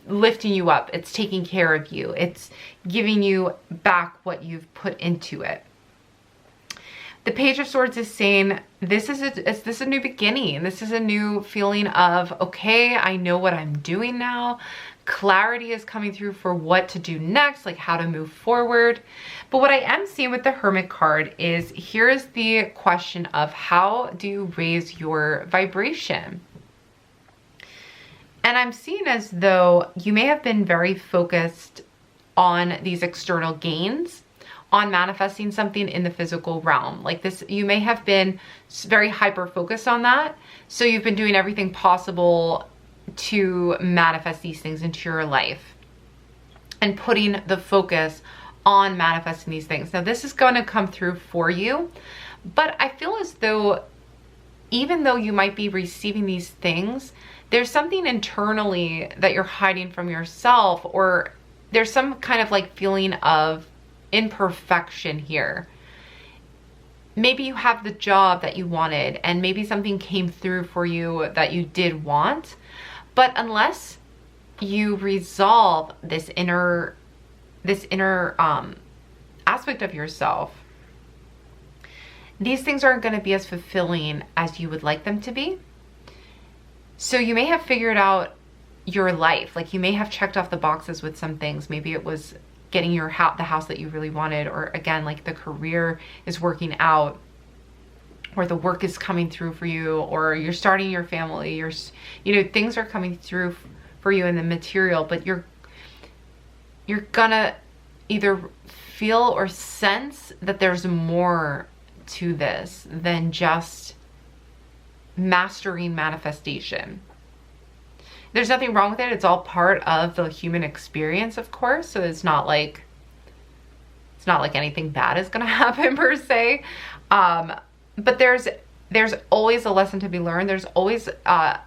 [SPEAKER 1] lifting you up. It's taking care of you. It's giving you back what you've put into it. The Page of Swords is saying this is a new beginning. This is a new feeling of, okay, I know what I'm doing now. Clarity is coming through for what to do next, like how to move forward. But what I am seeing with the Hermit card is here's the question of how do you raise your vibration? And I'm seeing as though you may have been very focused on these external gains, on manifesting something in the physical realm. Like this, you may have been very hyper focused on that. So you've been doing everything possible to manifest these things into your life and putting the focus on manifesting these things. Now this is going to come through for you, but I feel as though even though you might be receiving these things, there's something internally that you're hiding from yourself, or there's some kind of like feeling of imperfection here. Maybe you have the job that you wanted and maybe something came through for you that you did want, but unless you resolve this inner aspect of yourself, these things aren't going to be as fulfilling as you would like them to be. So you may have figured out your life, like you may have checked off the boxes with some things. Maybe it was getting the house that you really wanted, or again, like the career is working out, or the work is coming through for you, or you're starting your family, things are coming through for you in the material, but you're gonna either feel or sense that there's more to this than just mastering manifestation. There's nothing wrong with it. It's all part of the human experience, of course. So it's not like anything bad is going to happen per se. But there's always a lesson to be learned. There's always an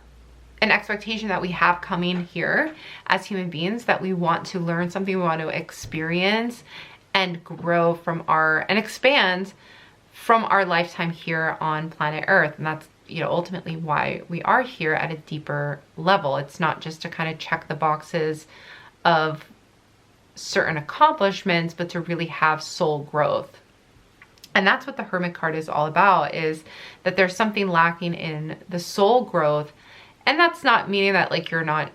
[SPEAKER 1] expectation that we have coming here as human beings, that we want to learn something, we want to experience and grow from and expand from our lifetime here on planet Earth. And that's ultimately why we are here at a deeper level. It's not just to kind of check the boxes of certain accomplishments, but to really have soul growth. And that's what the Hermit card is all about, is that there's something lacking in the soul growth. And that's not meaning that like you're not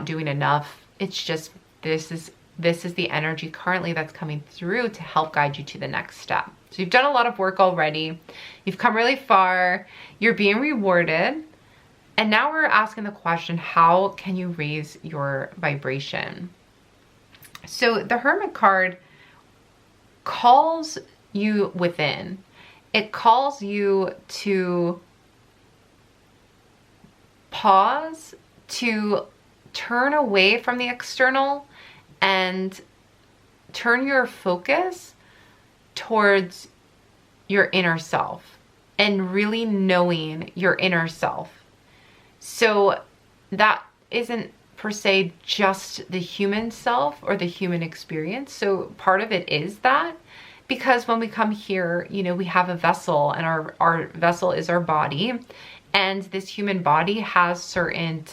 [SPEAKER 1] doing enough. It's just this is the energy currently that's coming through to help guide you to the next step. So you've done a lot of work already. You've come really far. You're being rewarded. And now we're asking the question, how can you raise your vibration? So the Hermit card calls you within. It calls you to pause, to turn away from the external and turn your focus towards your inner self and really knowing your inner self. So that isn't per se just the human self or the human experience. So part of it is that, because when we come here, we have a vessel, and our vessel is our body, and this human body has certain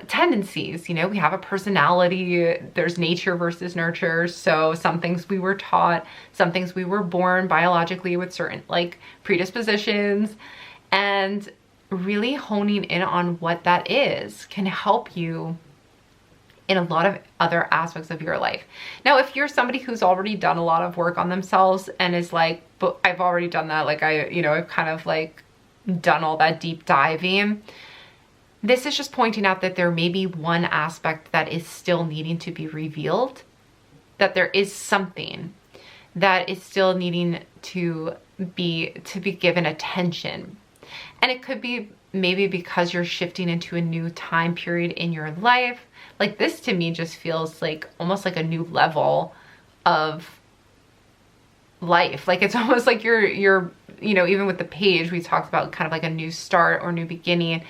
[SPEAKER 1] tendencies. We have a personality. There's nature versus nurture. So some things we were taught, some things we were born biologically with certain like predispositions, and really honing in on what that is can help you in a lot of other aspects of your life. Now, if you're somebody who's already done a lot of work on themselves and is like, but I've already done that, like I've kind of like done all that deep diving, this is just pointing out that there may be one aspect that is still needing to be revealed, that there is something that is still needing to be given attention. And it could be maybe because you're shifting into a new time period in your life. Like this to me just feels like almost like a new level of life. Like it's almost like you're even with the page, we talked about kind of like a new start or new beginning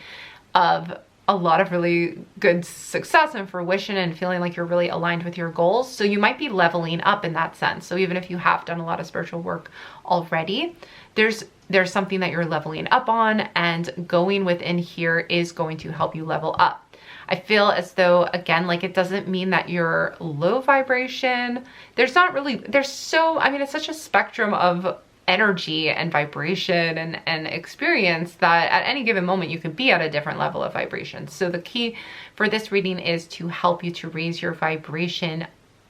[SPEAKER 1] of a lot of really good success and fruition and feeling like you're really aligned with your goals. So you might be leveling up in that sense. So even if you have done a lot of spiritual work already, there's something that you're leveling up on, and going within here is going to help you level up. I feel as though, again, like it doesn't mean that you're low vibration. It's such a spectrum of energy and vibration and experience that at any given moment you can be at a different level of vibration. So the key for this reading is to help you to raise your vibration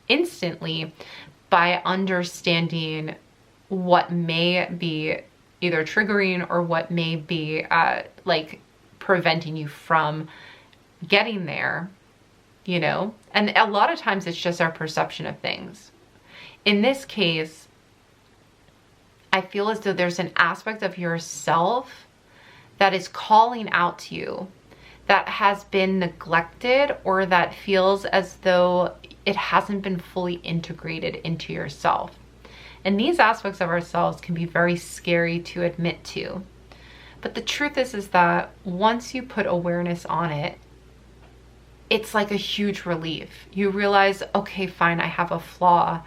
[SPEAKER 1] instantly by understanding what may be either triggering or what may be like preventing you from getting there, and a lot of times it's just our perception of things. In this case, I feel as though there's an aspect of yourself that is calling out to you that has been neglected, or that feels as though it hasn't been fully integrated into yourself. And these aspects of ourselves can be very scary to admit to. But the truth is that once you put awareness on it, it's like a huge relief. You realize, okay, fine, I have a flaw.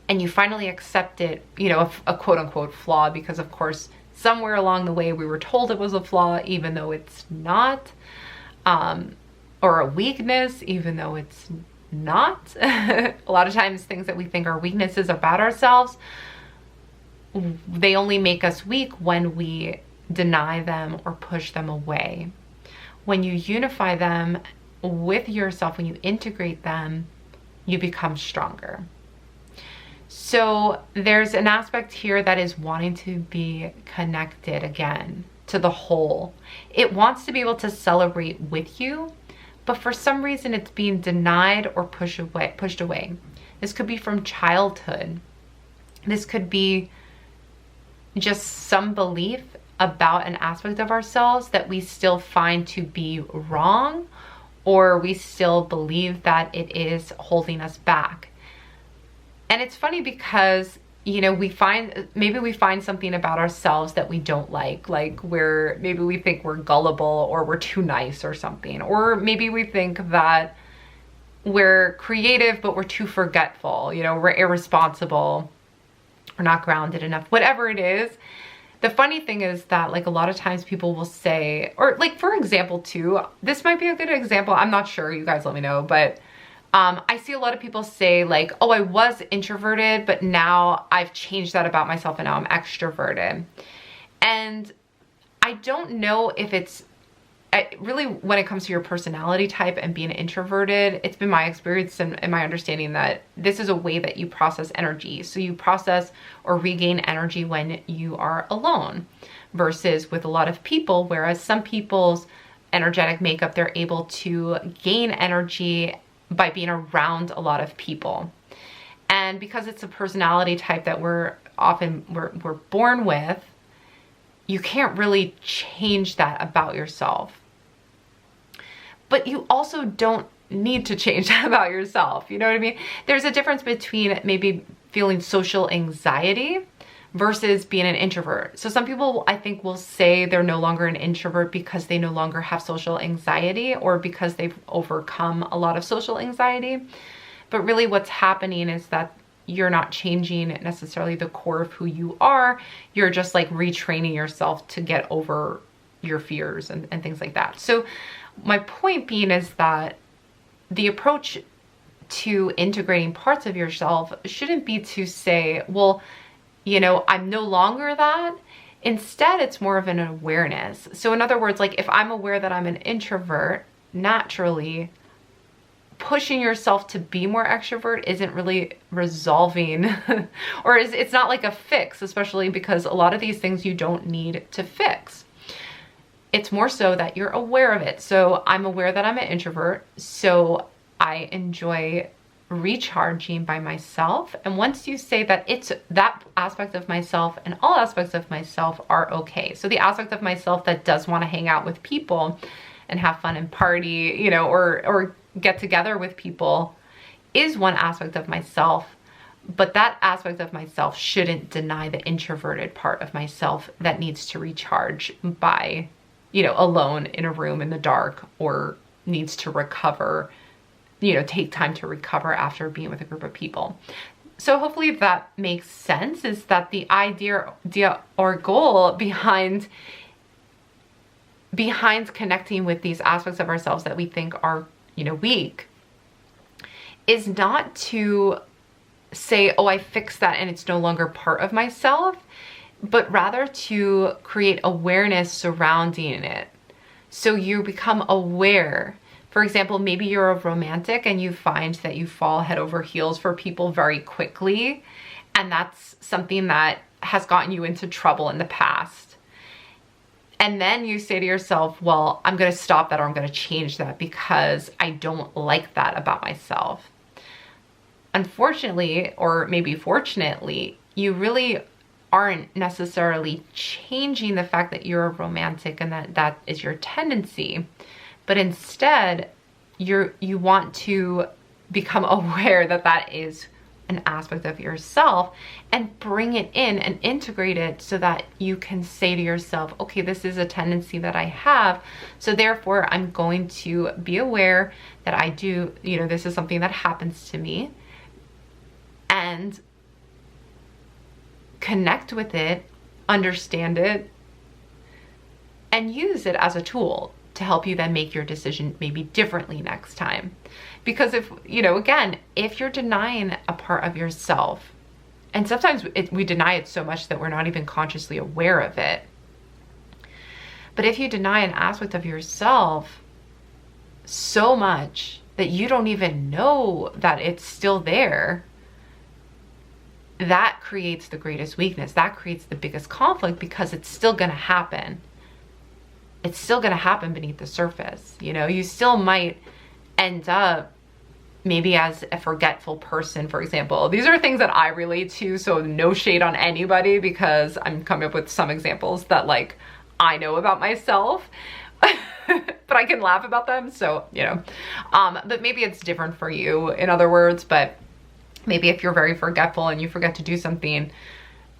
[SPEAKER 1] And you finally accept it, a quote unquote flaw, because of course, somewhere along the way we were told it was a flaw, even though it's not, or a weakness, even though it's not. A lot of times things that we think are weaknesses about ourselves, they only make us weak when we deny them or push them away. When you unify them with yourself, when you integrate them, you become stronger. So there's an aspect here that is wanting to be connected again to the whole. It wants to be able to celebrate with you, but for some reason it's being denied or pushed away. This could be from childhood. This could be just some belief about an aspect of ourselves that we still find to be wrong, or we still believe that it is holding us back. And it's funny because, we find something about ourselves that we don't like maybe we think we're gullible or we're too nice or something. Or maybe we think that we're creative, but we're too forgetful, we're irresponsible, we're not grounded enough, whatever it is. The funny thing is that like a lot of times people will say, or like, for example, too, this might be a good example. I'm not sure, you guys let me know, but I see a lot of people say like, oh, I was introverted, but now I've changed that about myself and now I'm extroverted. And I don't know if it's really, when it comes to your personality type and being introverted, it's been my experience and my understanding that this is a way that you process energy. So you process or regain energy when you are alone versus with a lot of people, whereas some people's energetic makeup, they're able to gain energy by being around a lot of people. And because it's a personality type that we're born with, you can't really change that about yourself. But you also don't need to change that about yourself. You know what I mean? There's a difference between maybe feeling social anxiety versus being an introvert. So some people, I think, will say they're no longer an introvert because they no longer have social anxiety, or because they've overcome a lot of social anxiety. But really what's happening is that you're not changing necessarily the core of who you are. You're just like retraining yourself to get over your fears and things like that. So my point being is that the approach to integrating parts of yourself shouldn't be to say, well, I'm no longer that. Instead, it's more of an awareness. So in other words, like if I'm aware that I'm an introvert, naturally, pushing yourself to be more extrovert isn't really resolving or it's not like a fix, especially because a lot of these things you don't need to fix. It's more so that you're aware of it. So I'm aware that I'm an introvert, so I enjoy recharging by myself. And once you say that it's that aspect of myself and all aspects of myself are okay. So the aspect of myself that does want to hang out with people and have fun and party, you know, or get together with people is one aspect of myself, but that aspect of myself shouldn't deny the introverted part of myself that needs to recharge by, you know, alone in a room in the dark, or needs to recover, you know, take time to recover after being with a group of people. So hopefully that makes sense, is that the idea or goal behind connecting with these aspects of ourselves that we think are, you know, weak, is not to say, oh, I fixed that and it's no longer part of myself, but rather to create awareness surrounding it. So you become aware. For example, maybe you're a romantic and you find that you fall head over heels for people very quickly, and that's something that has gotten you into trouble in the past. And then you say to yourself, well, I'm going to stop that, or I'm going to change that because I don't like that about myself. Unfortunately, or maybe fortunately, you really aren't necessarily changing the fact that you're a romantic and that is your tendency, but instead you want to become aware that that is an aspect of yourself and bring it in and integrate it so that you can say to yourself, okay, this is a tendency that I have, so therefore I'm going to be aware that I do, you know, this is something that happens to me, and connect with it, understand it, and use it as a tool to help you then make your decision maybe differently next time. Because if, you know, again, if you're denying a part of yourself, and sometimes we deny it so much that we're not even consciously aware of it. But if you deny an aspect of yourself so much that you don't even know that it's still there, that creates the greatest weakness. That creates the biggest conflict, because it's still going to happen. It's still going to happen beneath the surface. You know, you still might end up maybe as a forgetful person, for example. These are things that I relate to, so no shade on anybody, because I'm coming up with some examples that like I know about myself, but I can laugh about them. So, you know, but maybe it's different for you, in other words. But maybe if you're very forgetful and you forget to do something,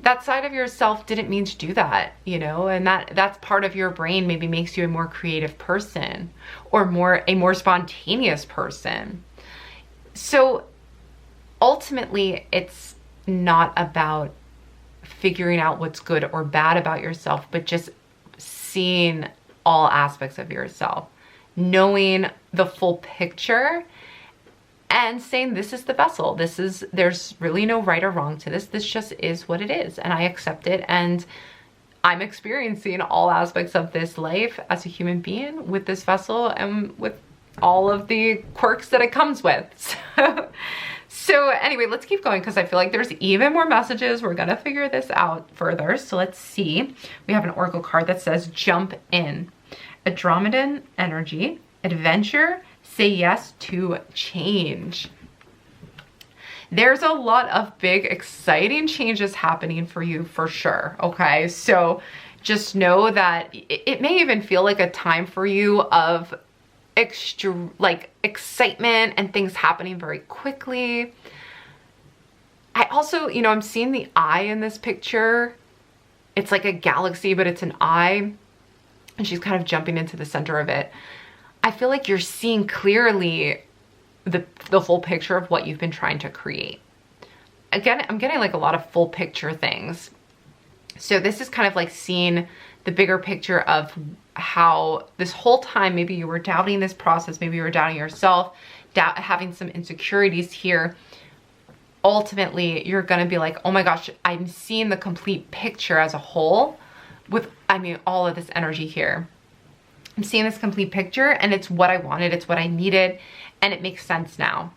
[SPEAKER 1] that side of yourself didn't mean to do that, you know, and that's part of your brain maybe makes you a more creative person, or a more spontaneous person. So ultimately, it's not about figuring out what's good or bad about yourself, but just seeing all aspects of yourself, knowing the full picture, and saying, this is the vessel. There's really no right or wrong to this. This just is what it is. And I accept it. And I'm experiencing all aspects of this life as a human being with this vessel and with all of the quirks that it comes with. So anyway, let's keep going, because I feel like there's even more messages. We're going to figure this out further. So let's see. We have an oracle card that says jump in. Andromedan energy, adventure, say yes to change. There's a lot of big, exciting changes happening for you for sure, okay? So just know that it may even feel like a time for you of excitement and things happening very quickly. I also, you know, I'm seeing the eye in this picture. It's like a galaxy, but it's an eye, and she's kind of jumping into the center of it. I feel like you're seeing clearly the full picture of what you've been trying to create. Again, I'm getting like a lot of full picture things. So this is kind of like seeing the bigger picture of how this whole time, maybe you were doubting this process, maybe you were doubting yourself, having some insecurities here. Ultimately, you're going to be like, oh my gosh, I'm seeing the complete picture as a whole with, I mean, all of this energy here. I'm seeing this complete picture, and it's what I wanted, it's what I needed, and it makes sense now.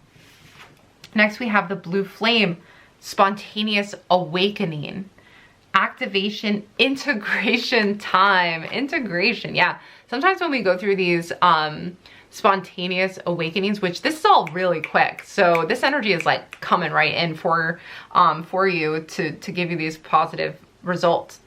[SPEAKER 1] Next, we have the blue flame, spontaneous awakening, activation, integration time. Integration, yeah. Sometimes when we go through these spontaneous awakenings, which this is all really quick, so this energy is like coming right in for you to give you these positive results.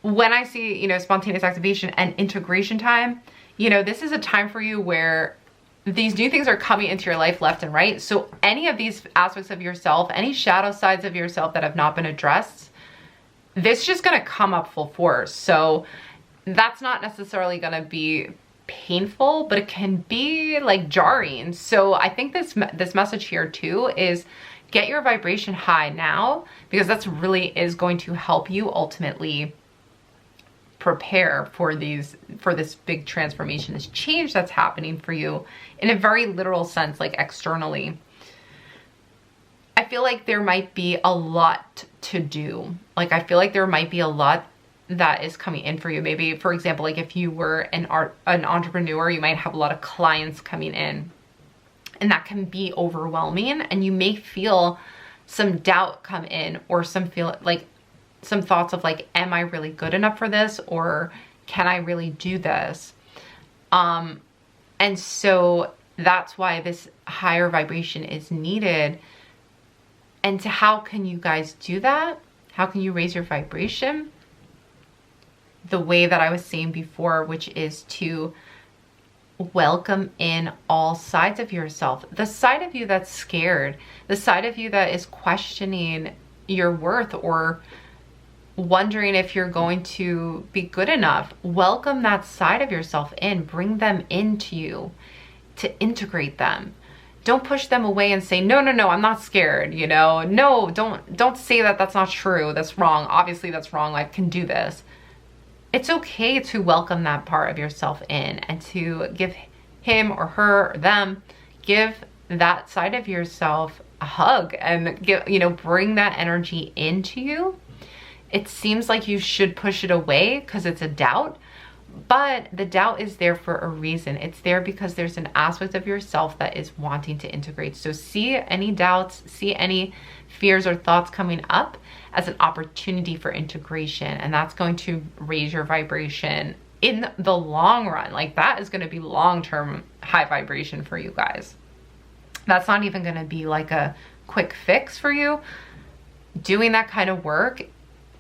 [SPEAKER 1] When I see, you know, spontaneous activation and integration time, you know, this is a time for you where these new things are coming into your life left and right. So any of these aspects of yourself, any shadow sides of yourself that have not been addressed, this is just going to come up full force. So that's not necessarily going to be painful, but it can be like jarring. So I think this message here too is get your vibration high now, because that's really is going to help you ultimately prepare for this big transformation, this change that's happening for you in a very literal sense, like externally. I feel like there might be a lot to do. Like, I feel like there might be a lot that is coming in for you. Maybe, for example, like if you were an entrepreneur, you might have a lot of clients coming in, and that can be overwhelming, and you may feel some doubt come in, or some thoughts of like, am I really good enough for this? Or can I really do this? And so that's why this higher vibration is needed. And how can you guys do that? How can you raise your vibration? The way that I was saying before, which is to welcome in all sides of yourself. The side of you that's scared, the side of you that is questioning your worth or wondering if you're going to be good enough. Welcome that side of yourself in, bring them into you to integrate them. Don't push them away and say, no, I'm not scared, you know? No, don't say that that's not true. That's wrong. Obviously that's wrong. I can do this. It's okay to welcome that part of yourself in and to give him or her or them, give that side of yourself a hug and bring that energy into you. It seems like you should push it away because it's a doubt, but the doubt is there for a reason. It's there because there's an aspect of yourself that is wanting to integrate. So see any doubts, see any fears or thoughts coming up as an opportunity for integration, and that's going to raise your vibration in the long run. Like, that is going to be long-term high vibration for you guys. That's not even going to be like a quick fix for you. Doing that kind of work,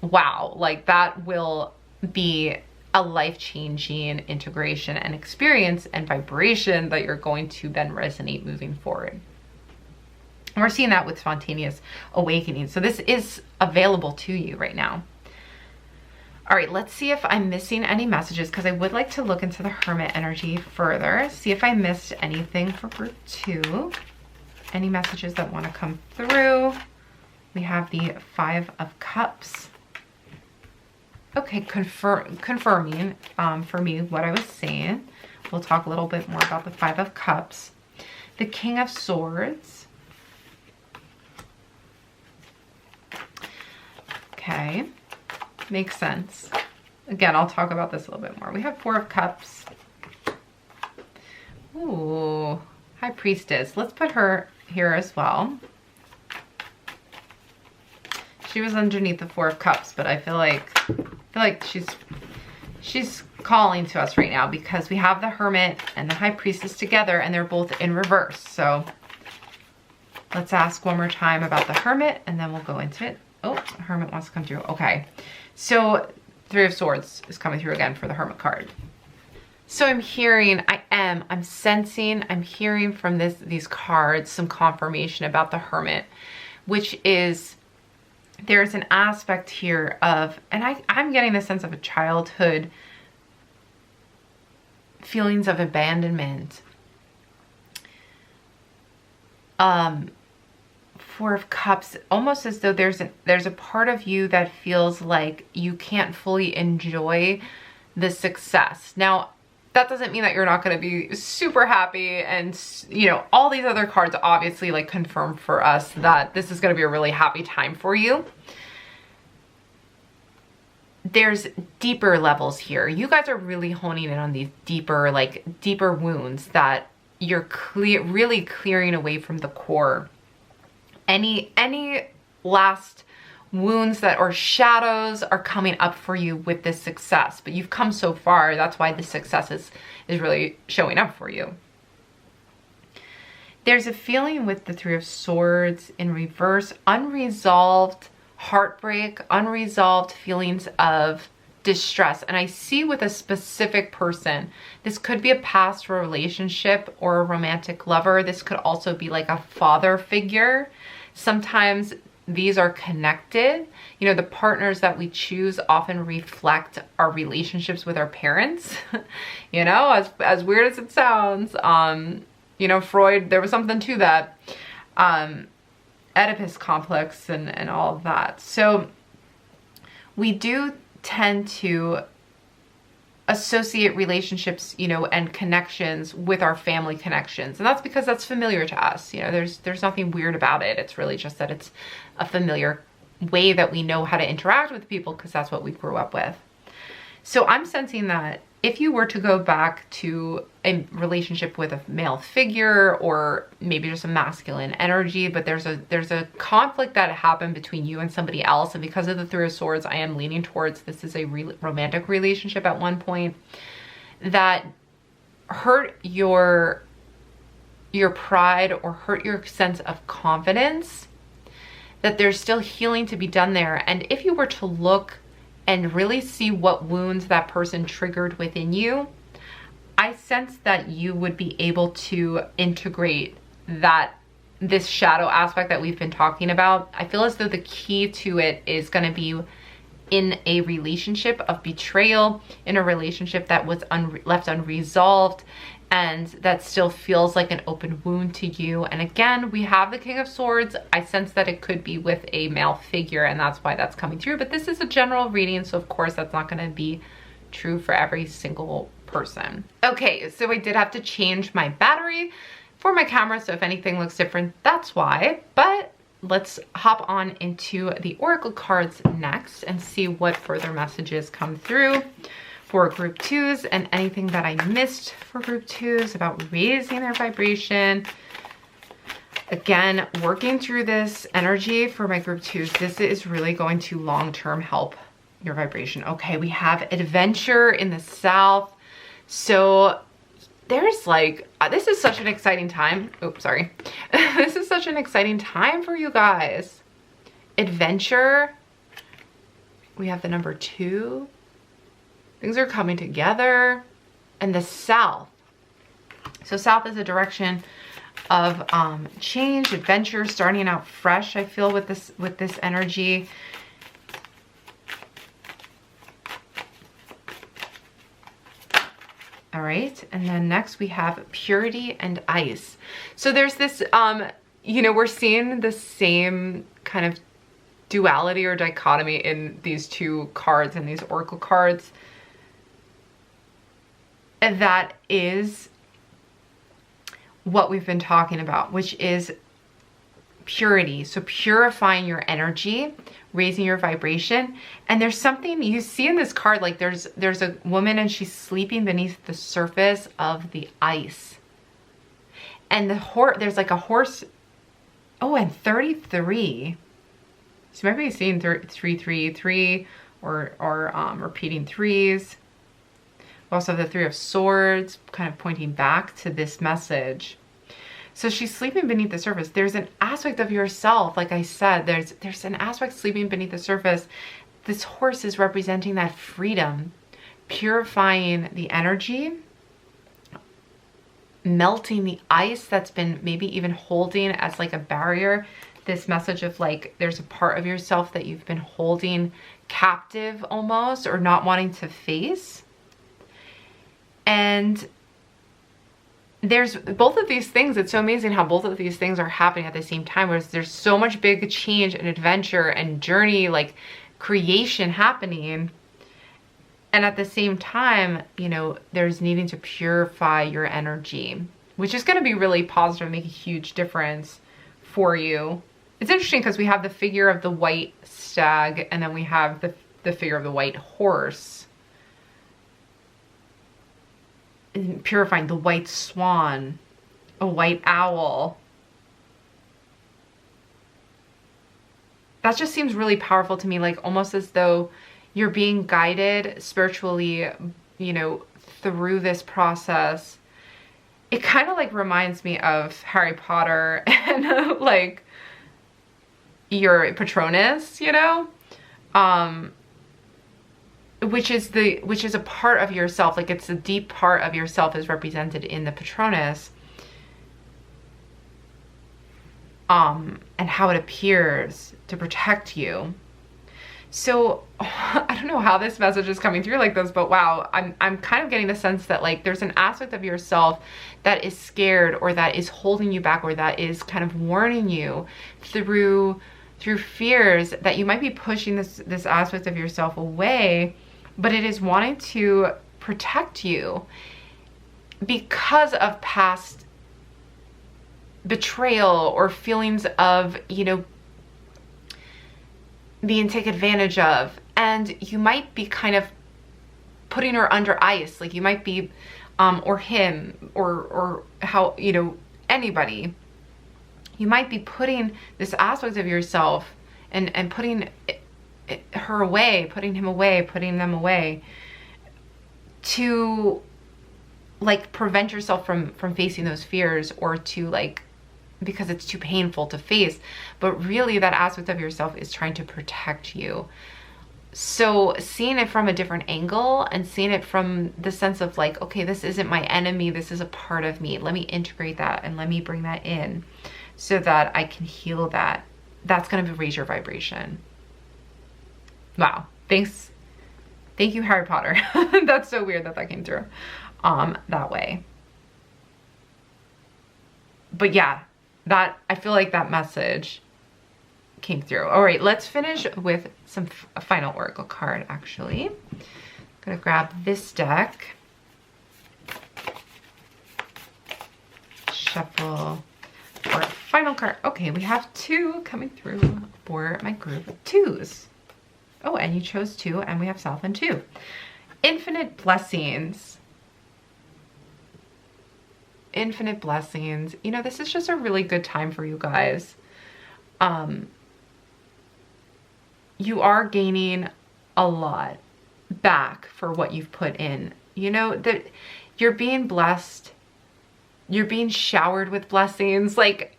[SPEAKER 1] wow, like that will be a life-changing integration and experience and vibration that you're going to then resonate moving forward. And we're seeing that with spontaneous awakening. So this is available to you right now. All right, let's see if I'm missing any messages, because I would like to look into the Hermit energy further, see if I missed anything for group 2. Any messages that want to come through. We have the 5 of Cups. Okay, confirming for me what I was saying. We'll talk a little bit more about the 5 of Cups. The King of Swords. Okay, makes sense. Again, I'll talk about this a little bit more. We have 4 of Cups. Ooh, High Priestess. Let's put her here as well. She was underneath the 4 of Cups, but I feel like she's calling to us right now, because we have the Hermit and the High Priestess together, and they're both in reverse. So let's ask one more time about the Hermit, and then we'll go into it. Oh, the Hermit wants to come through. Okay, so 3 of Swords is coming through again for the Hermit card. So I'm hearing, I'm sensing, I'm hearing from these cards some confirmation about the Hermit, which is, there's an aspect here of, and I'm getting the sense of a childhood feelings of abandonment. 4 of Cups, almost as though there's a part of you that feels like you can't fully enjoy the success. Now, that doesn't mean that you're not going to be super happy, and all these other cards obviously like confirm for us that this is going to be a really happy time for you. there's deeper levels here. You guys are really honing in on these deeper, like deeper wounds that you're really clearing away from the core. Any last wounds that or shadows are coming up for you with this success, but you've come so far. That's why the success is really showing up for you. There's a feeling with the Three of Swords in reverse, unresolved heartbreak, unresolved feelings of distress. And I see with a specific person, this could be a past relationship or a romantic lover. This could also be like a father figure. Sometimes these are connected. You know, the partners that we choose often reflect our relationships with our parents. You know, as weird as it sounds, you know, Freud, there was something to that. Oedipus complex and all of that. So we do tend to associate relationships, you know, and connections with our family connections. And that's because that's familiar to us. You know, there's nothing weird about it. It's really just that it's a familiar way that we know how to interact with people because that's what we grew up with. So I'm sensing that if you were to go back to a relationship with a male figure or maybe just a masculine energy, but there's a conflict that happened between you and somebody else, and because of the Three of Swords, I am leaning towards this is a romantic relationship at one point that hurt your pride or hurt your sense of confidence, that there's still healing to be done there. And if you were to look and really see what wounds that person triggered within you, I sense that you would be able to integrate this shadow aspect that we've been talking about. I feel as though the key to it is going to be in a relationship of betrayal, in a relationship that was left unresolved, and that still feels like an open wound to you. And again, we have the King of Swords. I sense that it could be with a male figure, and that's why that's coming through. But this is a general reading, so of course that's not going to be true for every single person. Okay, so I did have to change my battery for my camera, so if anything looks different, that's why. But let's hop on into the Oracle cards next and see what further messages come through for group 2s and anything that I missed for group 2s about raising their vibration. Again, working through this energy for my group 2s, this is really going to long-term help your vibration. Okay, we have adventure in the south. So there's like, this is such an exciting time. Oops, sorry. This is such an exciting time for you guys. Adventure. We have the number 2. Things are coming together. And the south. So south is a direction of change, adventure, starting out fresh, I feel, with this energy. All right, and then next we have purity and ice. So there's this, you know, we're seeing the same kind of duality or dichotomy in these two cards and these oracle cards. And that is what we've been talking about, which is purity. So purifying your energy, raising your vibration. And there's something you see in this card, like there's a woman and she's sleeping beneath the surface of the ice. And there's like a horse. Oh, and 33. So maybe you've seen 333 or repeating threes. Also the Three of Swords, kind of pointing back to this message. So she's sleeping beneath the surface. There's an aspect of yourself, like I said, there's an aspect sleeping beneath the surface. This horse is representing that freedom, purifying the energy, melting the ice that's been maybe even holding as like a barrier. This message of like, there's a part of yourself that you've been holding captive almost, or not wanting to face. And there's both of these things. It's so amazing how both of these things are happening at the same time, where there's so much big change and adventure and journey, like creation happening. And at the same time, you know, there's needing to purify your energy, which is going to be really positive and make a huge difference for you. It's interesting because we have the figure of the white stag, and then we have the the figure of the white horse, purifying the white swan, a white owl. That just seems really powerful to me, like almost as though you're being guided spiritually, you know, through this process. It kind of like reminds me of Harry Potter and like your Patronus, you know, which is a part of yourself. Like it's a deep part of yourself is represented in the Patronus, and how it appears to protect you. So I don't know how this message is coming through like this, but wow, I'm kind of getting the sense that like there's an aspect of yourself that is scared, or that is holding you back, or that is kind of warning you through fears that you might be pushing this aspect of yourself away, but it is wanting to protect you because of past betrayal or feelings of, you know, being taken advantage of. And you might be kind of putting her under ice. Like you might be, or him, or how, you know, anybody, you might be putting this aspect of yourself and putting her away, putting him away, putting them away to like prevent yourself from facing those fears, or to like, because it's too painful to face. But really that aspect of yourself is trying to protect you. So seeing it from a different angle, and seeing it from the sense of like, okay, this isn't my enemy, this is a part of me. Let me integrate that and let me bring that in so that I can heal that. That's going to raise your vibration. Wow. Thanks. Thank you, Harry Potter. That's so weird that came through that way. But yeah, that, I feel like that message came through. All right, let's finish with a final oracle card, actually. I'm gonna grab this deck, shuffle for a final card. Okay, we have 2 coming through for my group of 2s. Oh, and you chose 2, and we have South and 2. Infinite blessings. Infinite blessings. You know, this is just a really good time for you guys. You are gaining a lot back for what you've put in. You know, that you're being blessed. You're being showered with blessings. Like,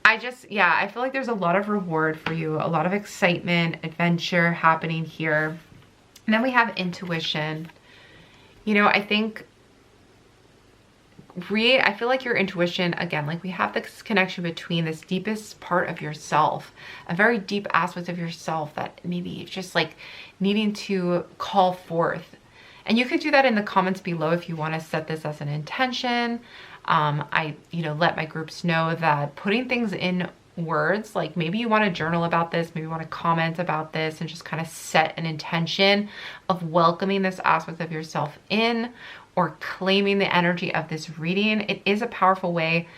[SPEAKER 1] I feel like there's a lot of reward for you, a lot of excitement, adventure happening here. And then we have intuition. You know, I feel like your intuition, again, like we have this connection between this deepest part of yourself, a very deep aspect of yourself that maybe just like needing to call forth. And you could do that in the comments below if you want to set this as an intention. I, you know, let my groups know that putting things in words, like maybe you want to journal about this, maybe you want to comment about this, and just kind of set an intention of welcoming this aspect of yourself in, or claiming the energy of this reading. It is a powerful way.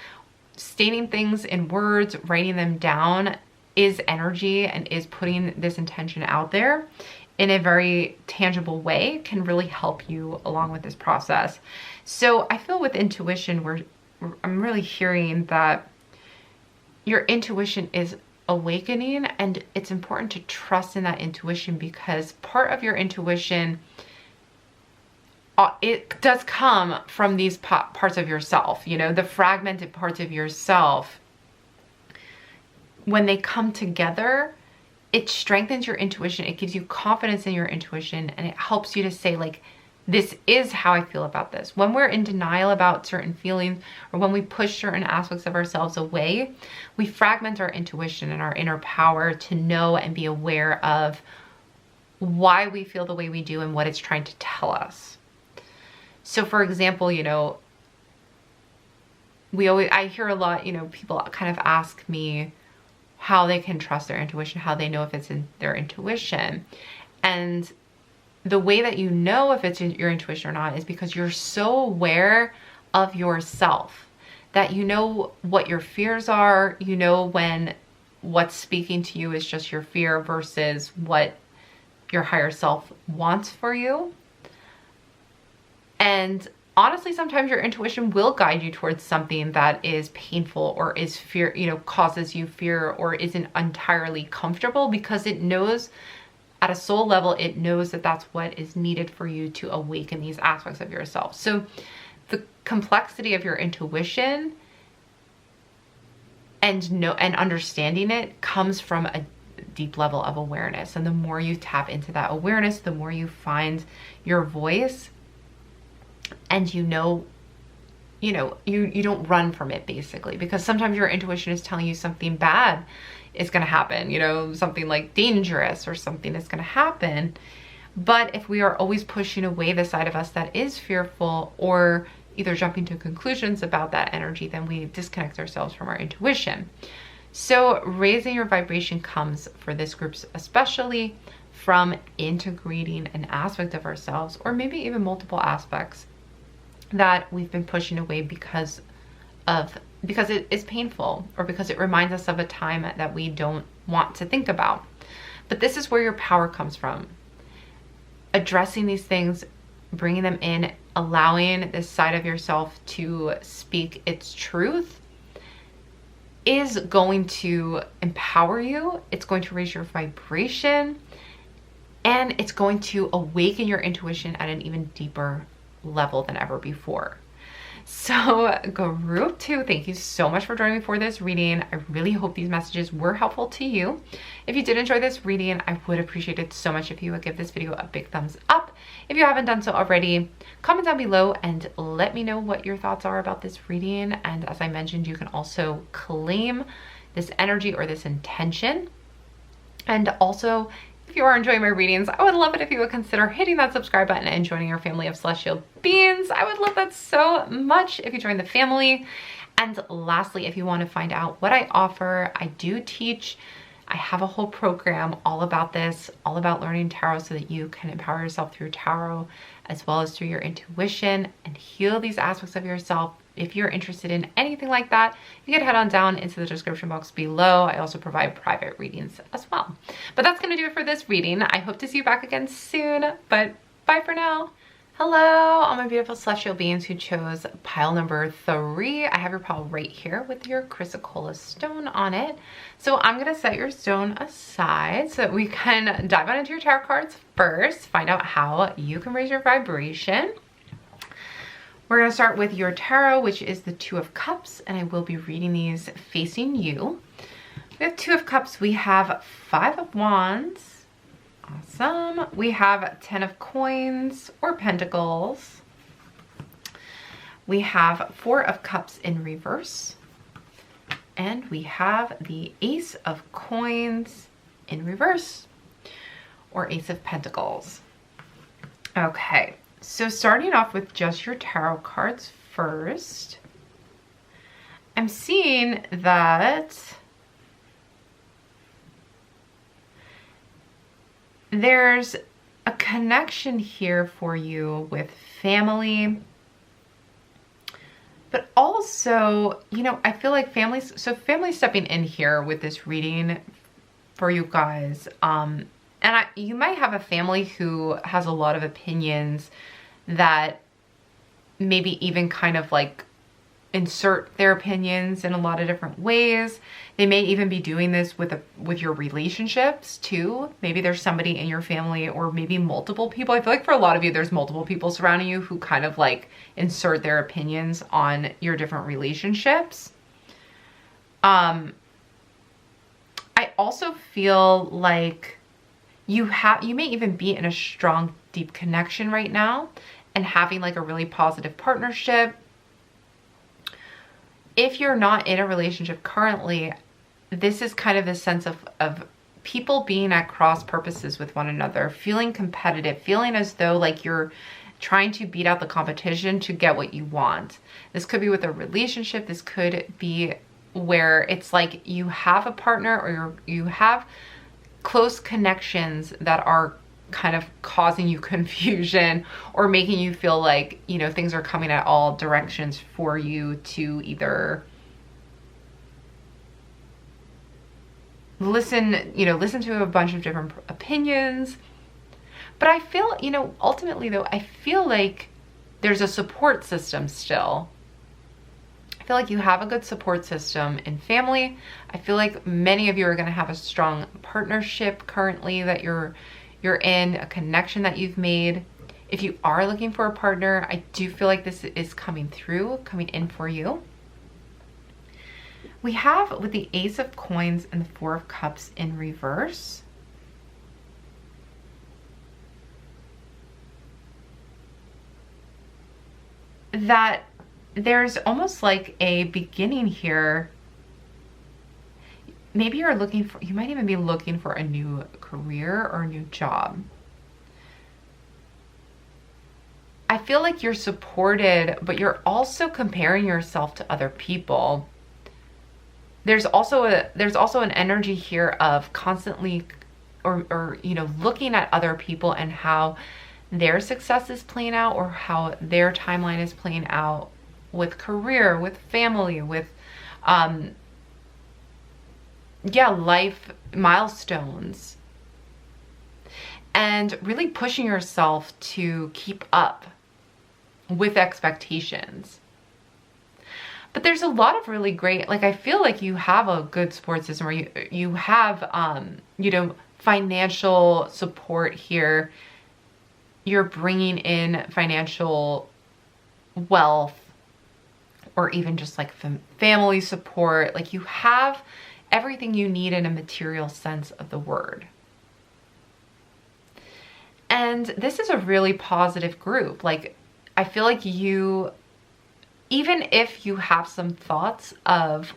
[SPEAKER 1] Stating things in words, writing them down is energy, and is putting this intention out there in a very tangible way can really help you along with this process. So I feel with intuition, I'm really hearing that your intuition is awakening, and it's important to trust in that intuition, because part of your intuition, it does come from these parts of yourself, you know, the fragmented parts of yourself. When they come together, it strengthens your intuition. It gives you confidence in your intuition, and it helps you to say like, this is how I feel about this. When we're in denial about certain feelings, or when we push certain aspects of ourselves away, we fragment our intuition and our inner power to know and be aware of why we feel the way we do and what it's trying to tell us. So for example, you know, I hear a lot, you know, people kind of ask me how they can trust their intuition, how they know if it's in their intuition. And the way that you know if it's in your intuition or not is because you're so aware of yourself that you know what your fears are, you know when what's speaking to you is just your fear versus what your higher self wants for you. And honestly, sometimes your intuition will guide you towards something that is painful or is fear, causes you fear or isn't entirely comfortable, because it knows at a soul level, it knows that that's what is needed for you to awaken these aspects of yourself. So the complexity of your intuition and understanding it comes from a deep level of awareness. And the more you tap into that awareness, the more you find your voice, and you don't run from it, basically, because sometimes your intuition is telling you something bad is going to happen, something like dangerous or something is going to happen. But if we are always pushing away the side of us that is fearful, or either jumping to conclusions about that energy, then we disconnect ourselves from our intuition. So raising your vibration comes, for this group especially, from integrating an aspect of ourselves, or maybe even multiple aspects, that we've been pushing away because it is painful, or because it reminds us of a time that we don't want to think about. But this is where your power comes from. Addressing these things, bringing them in, allowing this side of yourself to speak its truth, is going to empower you. It's going to raise your vibration, and it's going to awaken your intuition at an even deeper level than ever before. So group 2, thank you so much for joining me for this reading. I really hope these messages were helpful to you. If you did enjoy this reading, I would appreciate it so much if you would give this video a big thumbs up. If you haven't done so already, comment down below and let me know what your thoughts are about this reading. And as I mentioned, you can also claim this energy or this intention. And also, if you are enjoying my readings, I would love it if you would consider hitting that subscribe button and joining our family of celestial beings. I would love that so much if you join the family. And lastly, if you want to find out what I offer, I do teach. I have a whole program all about this, all about learning tarot, so that you can empower yourself through tarot as well as through your intuition and heal these aspects of yourself. If you're interested in anything like that, you can head on down into the description box below. I also provide private readings as well. But that's going to do it for this reading. I hope to see you back again soon, but bye for now. Hello, all my beautiful celestial beings who chose pile number 3. I have your pile right here with your Chrysocolla stone on it. So I'm going to set your stone aside so that we can dive on into your tarot cards first, find out how you can raise your vibration. We're going to start with your tarot, which is the 2 of Cups, and I will be reading these facing you. We have 2 of Cups. We have 5 of Wands. Awesome. We have 10 of Coins or Pentacles. We have 4 of Cups in reverse. And we have the Ace of Coins in reverse, or Ace of Pentacles. Okay. So starting off with just your tarot cards first, I'm seeing that there's a connection here for you with family, but also, I feel like family's stepping in here with this reading for you guys. And you might have a family who has a lot of opinions that maybe even kind of like insert their opinions in a lot of different ways. They may even be doing this with your relationships too. Maybe there's somebody in your family, or maybe multiple people. I feel like for a lot of you, there's multiple people surrounding you who kind of like insert their opinions on your different relationships. I also feel like you may even be in a strong, deep connection right now and having like a really positive partnership. If you're not in a relationship currently, this is kind of a sense of people being at cross purposes with one another, feeling competitive, feeling as though like you're trying to beat out the competition to get what you want. This could be with a relationship. This could be where it's like you have a partner, or you have close connections that are kind of causing you confusion, or making you feel like, things are coming at all directions for you to either listen to a bunch of different opinions. But I feel, ultimately though, I feel like there's a support system still. I feel like you have a good support system in family. I feel like many of you are going to have a strong partnership currently that you're in, a connection that you've made. If you are looking for a partner, I do feel like this is coming in for you. We have with the Ace of Coins and the Four of Cups in reverse. That there's almost like a beginning here. Maybe you might even be looking for a new career or a new job. I feel like you're supported, but you're also comparing yourself to other people. There's also an energy here of constantly or looking at other people and how their success is playing out or how their timeline is playing out with career, with family, with life milestones, and really pushing yourself to keep up with expectations. But there's a lot of really great, I feel like you have a good support system where you have financial support here. You're bringing in financial wealth, or even just family support. You have everything you need in a material sense of the word. And this is a really positive group. I feel like you, even if you have some thoughts of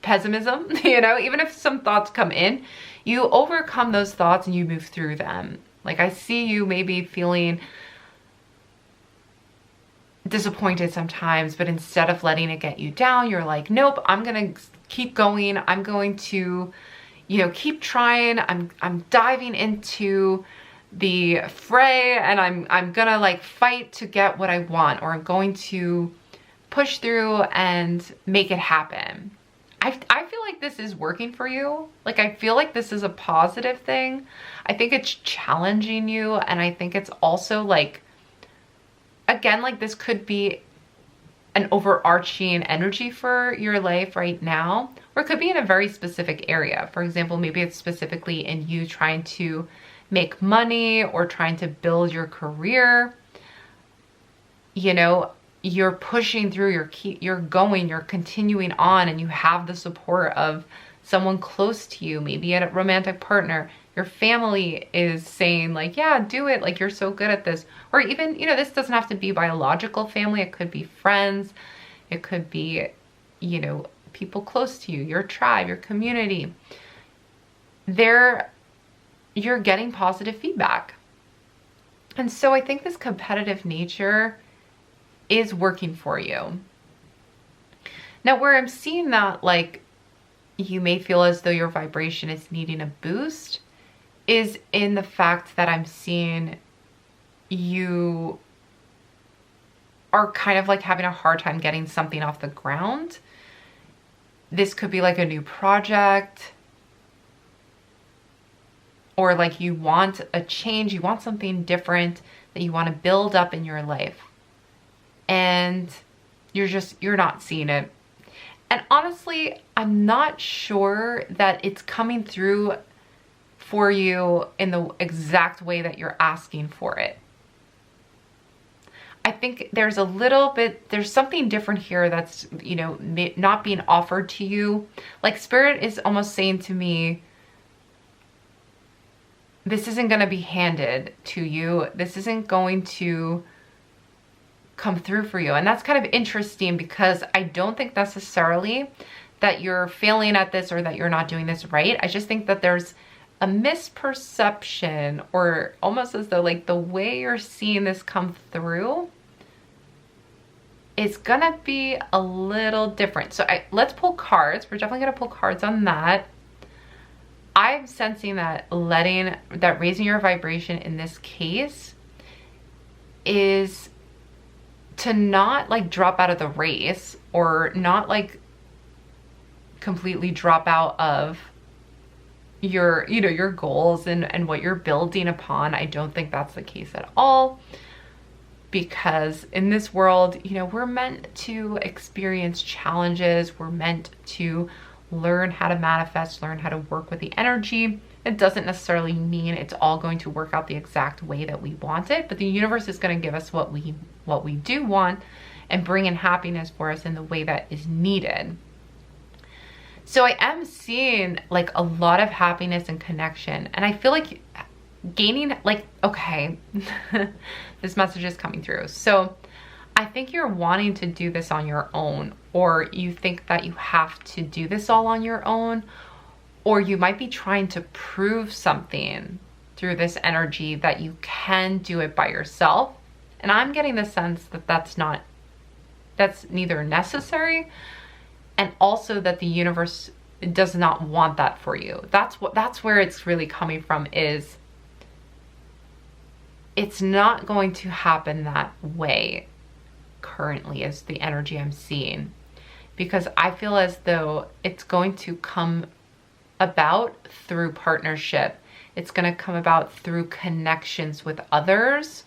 [SPEAKER 1] pessimism, even if some thoughts come in, you overcome those thoughts and you move through them. I see you maybe feeling disappointed sometimes, but instead of letting it get you down, you're like, nope, I'm going to keep going. I'm going to, keep trying. I'm diving into the fray, and I'm going to fight to get what I want, or I'm going to push through and make it happen. I feel like this is working for you. I feel like this is a positive thing. I think it's challenging you, and I think it's also again, this could be an overarching energy for your life right now, or it could be in a very specific area. For example, maybe it's specifically in you trying to make money or trying to build your career. You're pushing through, you're continuing on, and you have the support of someone close to you, maybe a romantic partner. Your family is saying yeah, do it. You're so good at this. Or even, this doesn't have to be biological family. It could be friends. It could be, people close to you, your tribe, your community. You're getting positive feedback. And so I think this competitive nature is working for you. Now, where I'm seeing that, you may feel as though your vibration is needing a boost, is in the fact that I'm seeing you are kind of having a hard time getting something off the ground. This could be a new project, or you want a change, you want something different that you want to build up in your life, and you're not seeing it. And honestly, I'm not sure that it's coming through for you in the exact way that you're asking for it. I think there's something different here that's, not being offered to you. Spirit is almost saying to me, this isn't going to be handed to you. This isn't going to come through for you. And that's kind of interesting, because I don't think necessarily that you're failing at this or that you're not doing this right. I just think that there's a misperception, or almost as though the way you're seeing this come through is gonna be a little different. So let's pull cards. We're definitely gonna pull cards on that. I'm sensing that raising your vibration in this case is to not drop out of the race, or not completely drop out of your, you know, your goals and what you're building upon. I don't think that's the case at all, because in this world, you know, we're meant to experience challenges. We're meant to learn how to manifest, learn how to work with the energy. It doesn't necessarily mean it's all going to work out the exact way that we want it, but the universe is going to give us what we do want and bring in happiness for us in the way that is needed. So I am seeing like a lot of happiness and connection, and I feel like gaining, like, okay, this message is coming through. So I think you're wanting to do this on your own, or you think that you have to do this all on your own, or you might be trying to prove something through this energy that you can do it by yourself. And I'm getting the sense that that's neither necessary, and also that the universe does not want that for you. That's where it's really coming from, is it's not going to happen that way currently, is the energy I'm seeing, because I feel as though it's going to come about through partnership. It's going to come about through connections with others.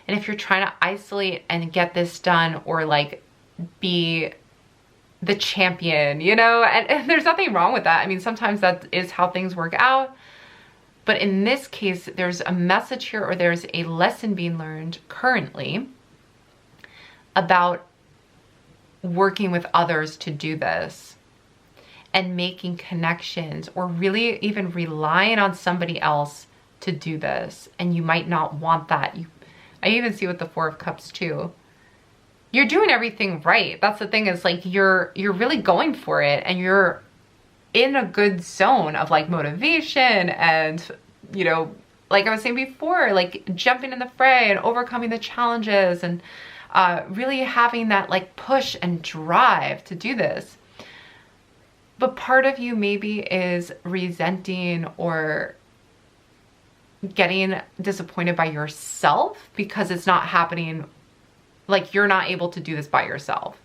[SPEAKER 1] And if you're trying to isolate and get this done, or like be the champion, you know, and there's nothing wrong with that. I mean, sometimes that is how things work out. But in this case, there's a message here, or there's a lesson being learned currently about working with others to do this and making connections, or really even relying on somebody else to do this. And you might not want that. I even see with the Four of Cups too. You're doing everything right. That's the thing, is like you're really going for it, and you're in a good zone of like motivation and, you know, like I was saying before, like jumping in the fray and overcoming the challenges, and really having that like push and drive to do this. But part of you maybe is resenting or getting disappointed by yourself because it's not happening, like you're not able to do this by yourself,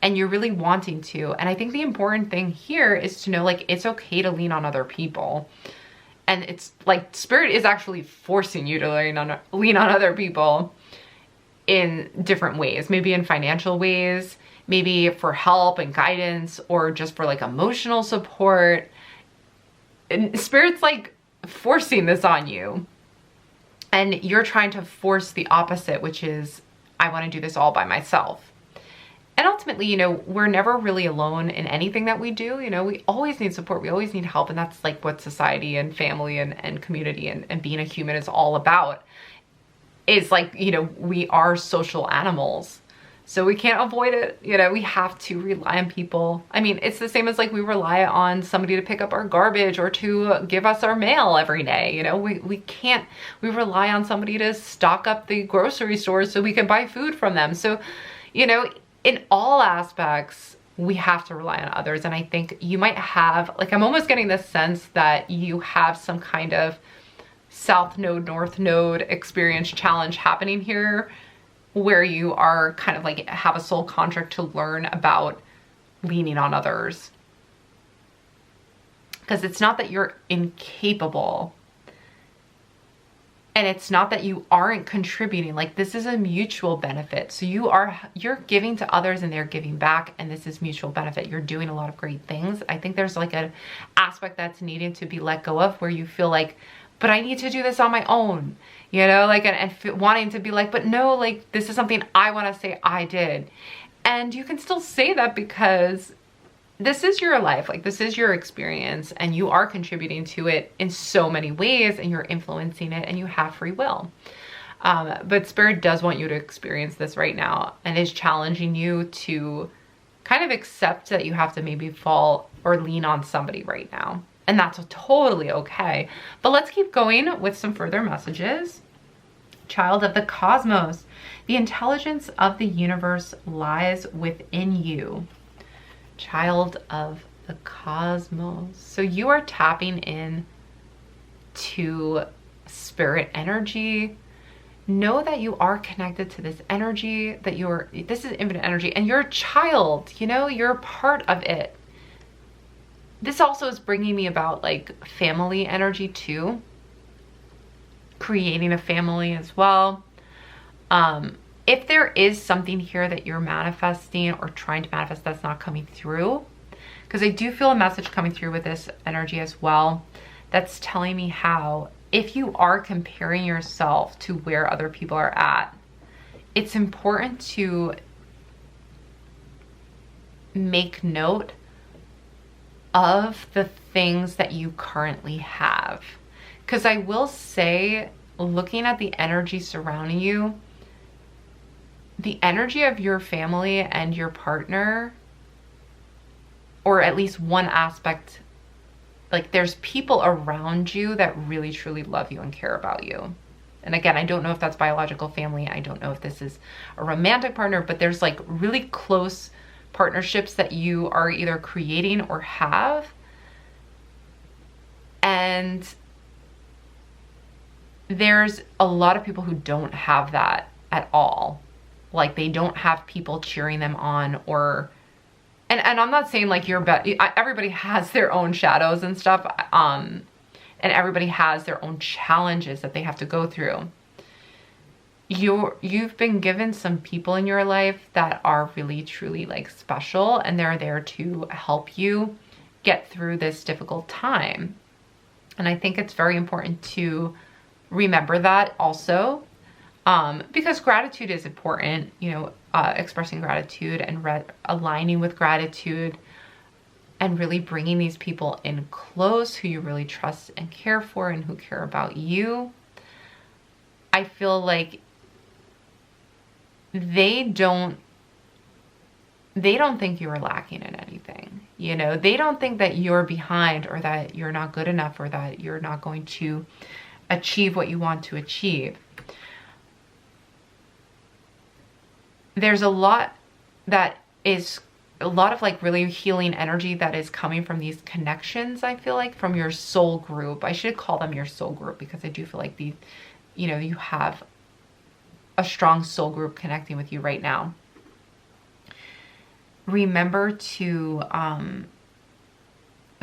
[SPEAKER 1] and you're really wanting to. And I think the important thing here is to know, like, it's okay to lean on other people. And it's like Spirit is actually forcing you to lean on other people in different ways, maybe in financial ways, maybe for help and guidance, or just for like emotional support. And Spirit's like forcing this on you, and you're trying to force the opposite, which is, I want to do this all by myself. And ultimately, you know, we're never really alone in anything that we do. You know, we always need support. We always need help. And that's like what society and family and community and being a human is all about. Is like, you know, we are social animals. So we can't avoid it. You know, we have to rely on people. I mean, it's the same as like we rely on somebody to pick up our garbage or to give us our mail every day. You know, we rely on somebody to stock up the grocery stores so we can buy food from them. So, you know, in all aspects, we have to rely on others. And I think you might have, like, I'm almost getting this sense that you have some kind of South Node, North Node experience challenge happening here, where you are kind of like have a soul contract to learn about leaning on others. Because it's not that you're incapable, and it's not that you aren't contributing. Like, this is a mutual benefit. So you're giving to others and they're giving back, and this is mutual benefit. You're doing a lot of great things. I think there's like an aspect that's needed to be let go of, where you feel like, but I need to do this on my own, you know, like, and wanting to be like, but no, like, this is something I want to say I did. And you can still say that because this is your life, like this is your experience, and you are contributing to it in so many ways, and you're influencing it, and you have free will. But Spirit does want you to experience this right now, and is challenging you to kind of accept that you have to maybe fall or lean on somebody right now. And that's totally okay. But let's keep going with some further messages. Child of the cosmos, the intelligence of the universe lies within you. Child of the cosmos. So you are tapping in to spirit energy. Know that you are connected to this energy, that this is infinite energy, and you're a child, you know, you're part of it. this also is bringing me about like family energy too, creating a family as well. If there is something here that you're manifesting or trying to manifest that's not coming through, because I do feel a message coming through with this energy as well, that's telling me how, if you are comparing yourself to where other people are at, it's important to make note of the things that you currently have. Because I will say, looking at the energy surrounding you, the energy of your family and your partner, or at least one aspect, like there's people around you that really truly love you and care about you. And again, I don't know if that's biological family. I don't know if this is a romantic partner, but there's like really close partnerships that you are either creating or have. And there's a lot of people who don't have that at all. Like they don't have people cheering them on, or, and I'm not saying like you're everybody has their own shadows and stuff. And everybody has their own challenges that they have to go through. You've been given some people in your life that are really truly like special, and they're there to help you get through this difficult time. And I think it's very important to remember that also, because gratitude is important, you know, expressing gratitude and aligning with gratitude, and really bringing these people in close who you really trust and care for and who care about you. I feel like they don't think you are lacking in anything. You know, they don't think that you're behind, or that you're not good enough, or that you're not going to achieve what you want to achieve. There's a lot of like really healing energy that is coming from these connections, I feel like, from your soul group. I should call them your soul group, because I do feel like you know, you have a strong soul group connecting with you right now. Remember to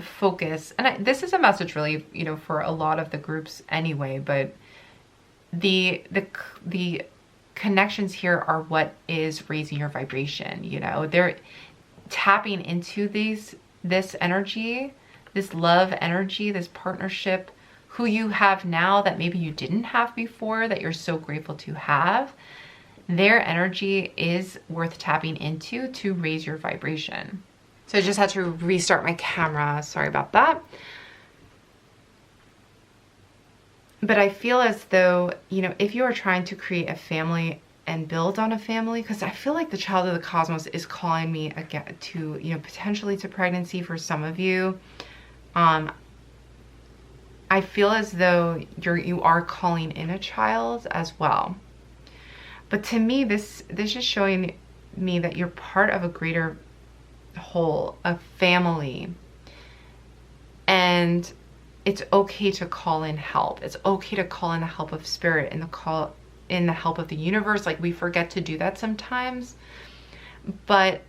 [SPEAKER 1] focus, and this is a message really, you know, for a lot of the groups anyway, but the connections here are what is raising your vibration. You know, they're tapping into this energy, this love energy, this partnership, who you have now that maybe you didn't have before, that you're so grateful to have. Their energy is worth tapping into to raise your vibration. So I just had to restart my camera. Sorry about that. But I feel as though, you know, if you are trying to create a family and build on a family, because I feel like the child of the cosmos is calling me again to, you know, potentially to pregnancy for some of you. I feel as though you are calling in a child as well. But to me, this is showing me that you're part of a greater whole, a family. And it's okay to call in help. It's okay to call in the help of spirit and call in the help of the universe. Like, we forget to do that sometimes. But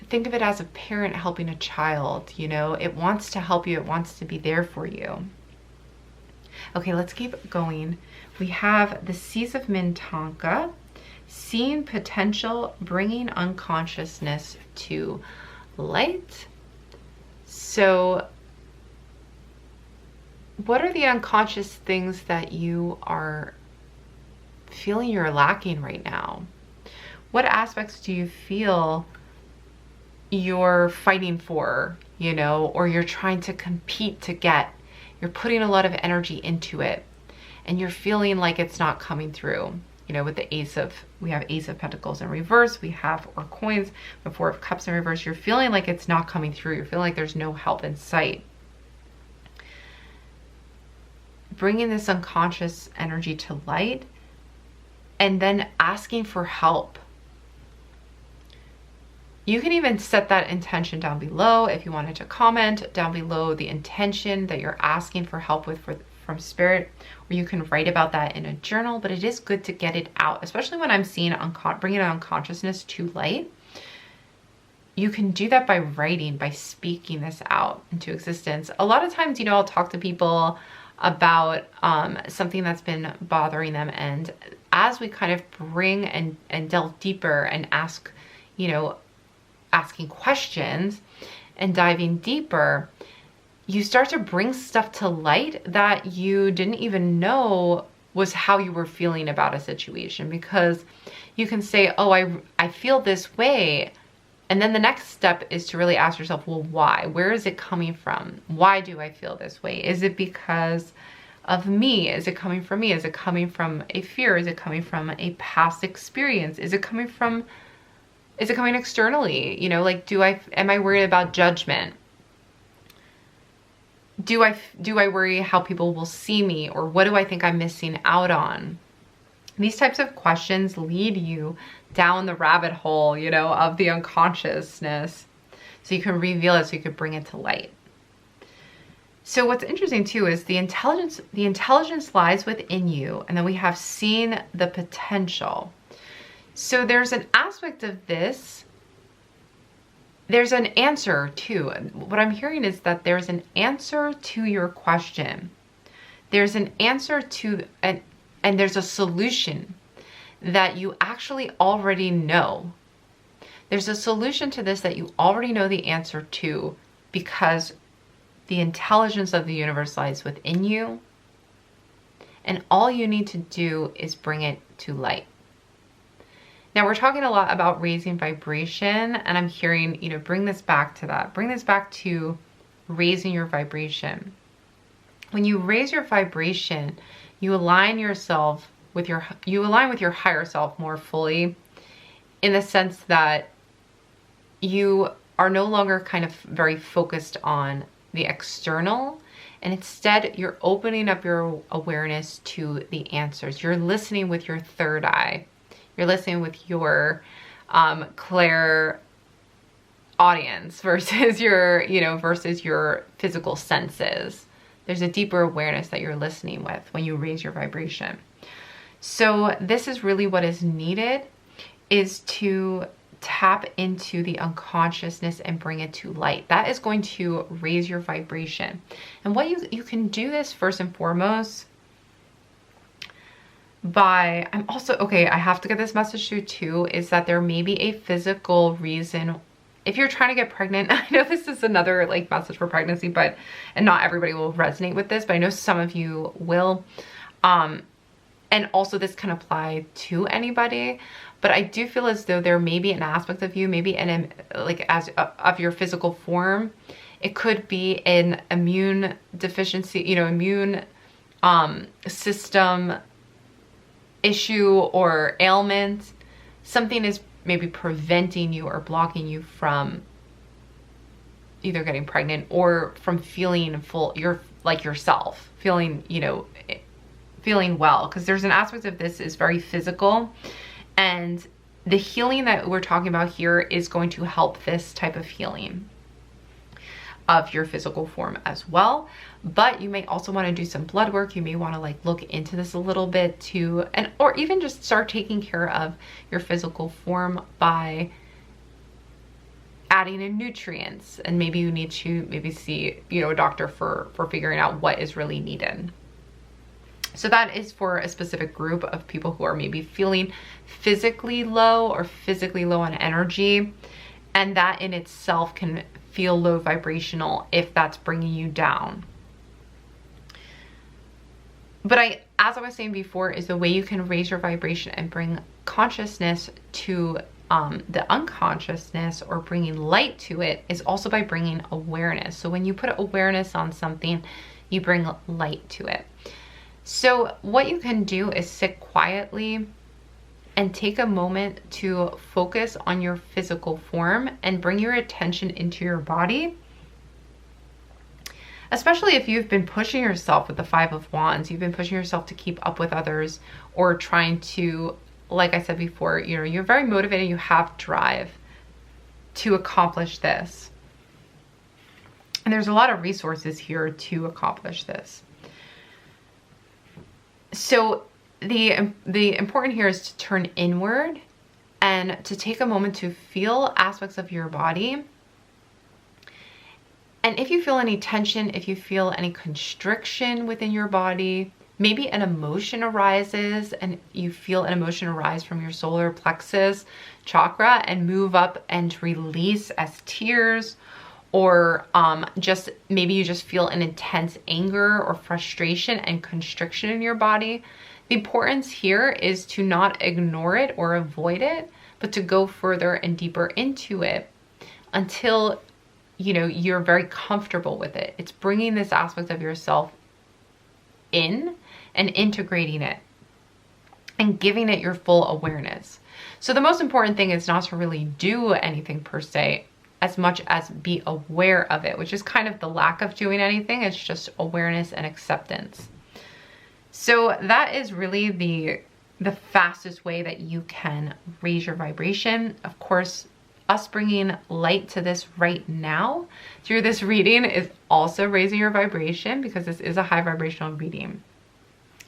[SPEAKER 1] think of it as a parent helping a child, you know? It wants to help you. It wants to be there for you. Okay, let's keep going. We have the Seas of Mintanka, seeing potential, bringing unconsciousness to light. So what are the unconscious things that you are feeling you're lacking right now? What aspects do you feel you're fighting for, you know, or you're trying to compete to get? You're putting a lot of energy into it, and you're feeling like it's not coming through. You know, with the we have Ace of Pentacles in reverse, we have our coins, the Four of Cups in reverse. You're feeling like it's not coming through. You're feeling like there's no help in sight. Bringing this unconscious energy to light, and then asking for help. You can even set that intention down below if you wanted to comment down below the intention that you're asking for help with from spirit, or you can write about that in a journal. But it is good to get it out, especially when I'm seeing bringing unconsciousness to light. you can do that by writing, by speaking this out into existence. A lot of times, I'll talk to people about something that's been bothering them. And as we kind of bring and delve deeper and ask, asking questions and diving deeper, you start to bring stuff to light that you didn't even know was how you were feeling about a situation. Because you can say, oh, I feel this way. And then the next step is to really ask yourself, well, why? Where is it coming from? Why do I feel this way? Is it because of me? Is it coming from me? Is it coming from a fear? Is it coming from a past experience? Is it coming externally? Am I worried about judgment? Do I worry how people will see me, or what do I think I'm missing out on? These types of questions lead you down the rabbit hole, of the unconsciousness, so you can reveal it, so you can bring it to light. So what's interesting too is the intelligence lies within you, and then we have seen the potential. So there's an aspect of this. There's an answer too. What I'm hearing is that there's an answer to your question. There's an answer and there's a solution that you actually already know. There's a solution to this that you already know the answer to, because the intelligence of the universe lies within you. And all you need to do is bring it to light. Now, we're talking a lot about raising vibration, and I'm hearing, bring this back to that. Bring this back to raising your vibration. When you raise your vibration, you align with your higher self more fully, in the sense that you are no longer kind of very focused on the external, and instead you're opening up your awareness to the answers. You're listening with your third eye. You're listening with your clair audience versus your physical senses. There's a deeper awareness that you're listening with when you raise your vibration. So this is really what is needed, is to tap into the unconsciousness and bring it to light. That is going to raise your vibration. And what you can do this first and foremost by, I have to get this message through too, is that there may be a physical reason. If you're trying to get pregnant, I know this is another message for pregnancy, and not everybody will resonate with this, but I know some of you will. And also this can apply to anybody, but I do feel as though there may be an aspect of you, maybe of your physical form. It could be an immune deficiency, immune system issue or ailment. Something is maybe preventing you or blocking you from either getting pregnant or from feeling yourself, feeling well, because there's an aspect of this is very physical, and the healing that we're talking about here is going to help this type of healing of your physical form as well. But you may also want to do some blood work. You may want to look into this a little bit too, or even just start taking care of your physical form by adding in nutrients. And maybe you need to see a doctor for figuring out what is really needed. So that is for a specific group of people who are maybe feeling physically low or physically low on energy, and that in itself can feel low vibrational if that's bringing you down. But as I was saying before, is the way you can raise your vibration and bring consciousness to the unconsciousness, or bringing light to it, is also by bringing awareness. So when you put awareness on something, you bring light to it. So what you can do is sit quietly and take a moment to focus on your physical form and bring your attention into your body. Especially if you've been pushing yourself with the Five of Wands, you've been pushing yourself to keep up with others, or trying to, like I said before, you're very motivated, you have drive to accomplish this. And there's a lot of resources here to accomplish this. So the important here is to turn inward and to take a moment to feel aspects of your body. And if you feel any tension, if you feel any constriction within your body, maybe an emotion arises and you feel an emotion arise from your solar plexus chakra and move up and release as tears, or just maybe you just feel an intense anger or frustration and constriction in your body. The importance here is to not ignore it or avoid it, but to go further and deeper into it until you're very comfortable with it. It's bringing this aspect of yourself in and integrating it and giving it your full awareness. So the most important thing is not to really do anything per se, as much as be aware of it, which is kind of the lack of doing anything. It's just awareness and acceptance. So that is really the fastest way that you can raise your vibration. Of course, us bringing light to this right now through this reading is also raising your vibration, because this is a high vibrational reading.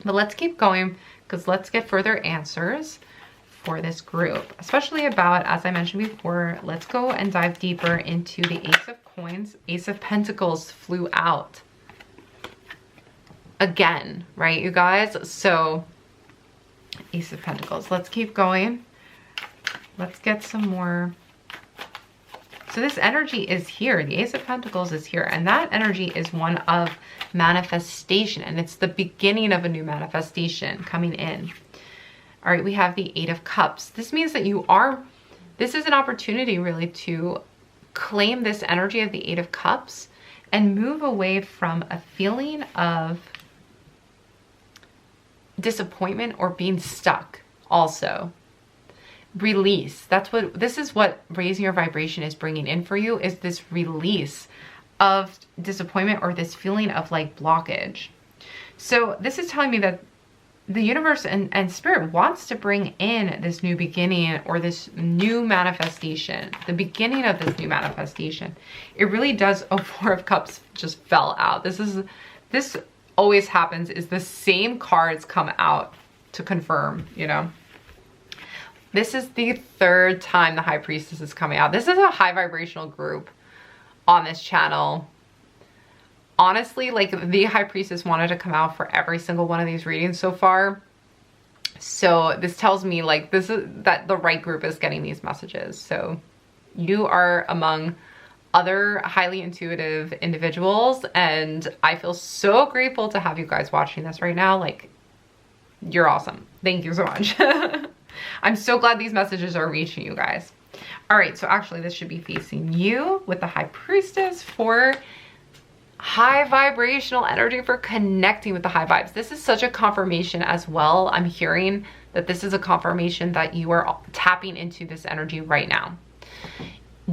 [SPEAKER 1] But let's keep going, because let's get further answers for this group, especially about, as I mentioned before, let's go and dive deeper into the Ace of Coins. Ace of Pentacles flew out again, right, you guys? So Ace of Pentacles, let's keep going. Let's get some more. So this energy is here. The Ace of Pentacles is here. And that energy is one of manifestation. And it's the beginning of a new manifestation coming in. All right, we have the Eight of Cups. This means that this is an opportunity really to claim this energy of the Eight of Cups and move away from a feeling of disappointment or being stuck also. Release. This is what raising your vibration is bringing in for you, is this release of disappointment or this feeling of like blockage. So this is telling me that the universe and spirit wants to bring in this new beginning or this new manifestation, the beginning of this new manifestation. It really does. Oh, Four of Cups just fell out. This always happens, is the same cards come out to confirm, This is the third time the High Priestess is coming out. This is a high vibrational group on this channel. Honestly, like, the High Priestess wanted to come out for every single one of these readings so far. So this tells me like that the right group is getting these messages. So you are among other highly intuitive individuals, and I feel so grateful to have you guys watching this right now. Like, you're awesome. Thank you so much. I'm so glad these messages are reaching you guys. All right, so actually this should be facing you with the High Priestess for high vibrational energy, for connecting with the high vibes. This is such a confirmation as well. I'm hearing that this is a confirmation that you are tapping into this energy right now.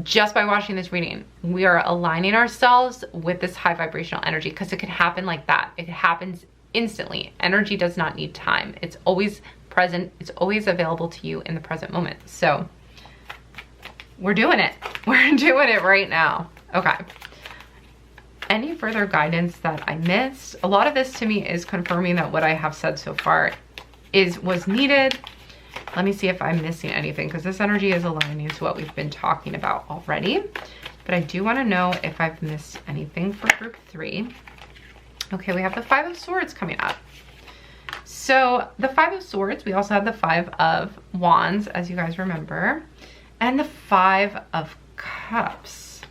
[SPEAKER 1] Just by watching this reading, we are aligning ourselves with this high vibrational energy, because it can happen like that. It happens instantly. Energy does not need time. It's always present. It's always available to you in the present moment. So we're doing it. We're doing it right now. Okay. Any further guidance that I missed? A lot of this to me is confirming that what I have said so far was needed. Let me see if I'm missing anything, because this energy is aligning to what we've been talking about already. But I do want to know if I've missed anything for group 3. Okay, we have the Five of Swords coming up. So the Five of Swords, we also have the Five of Wands, as you guys remember, and the Five of Cups.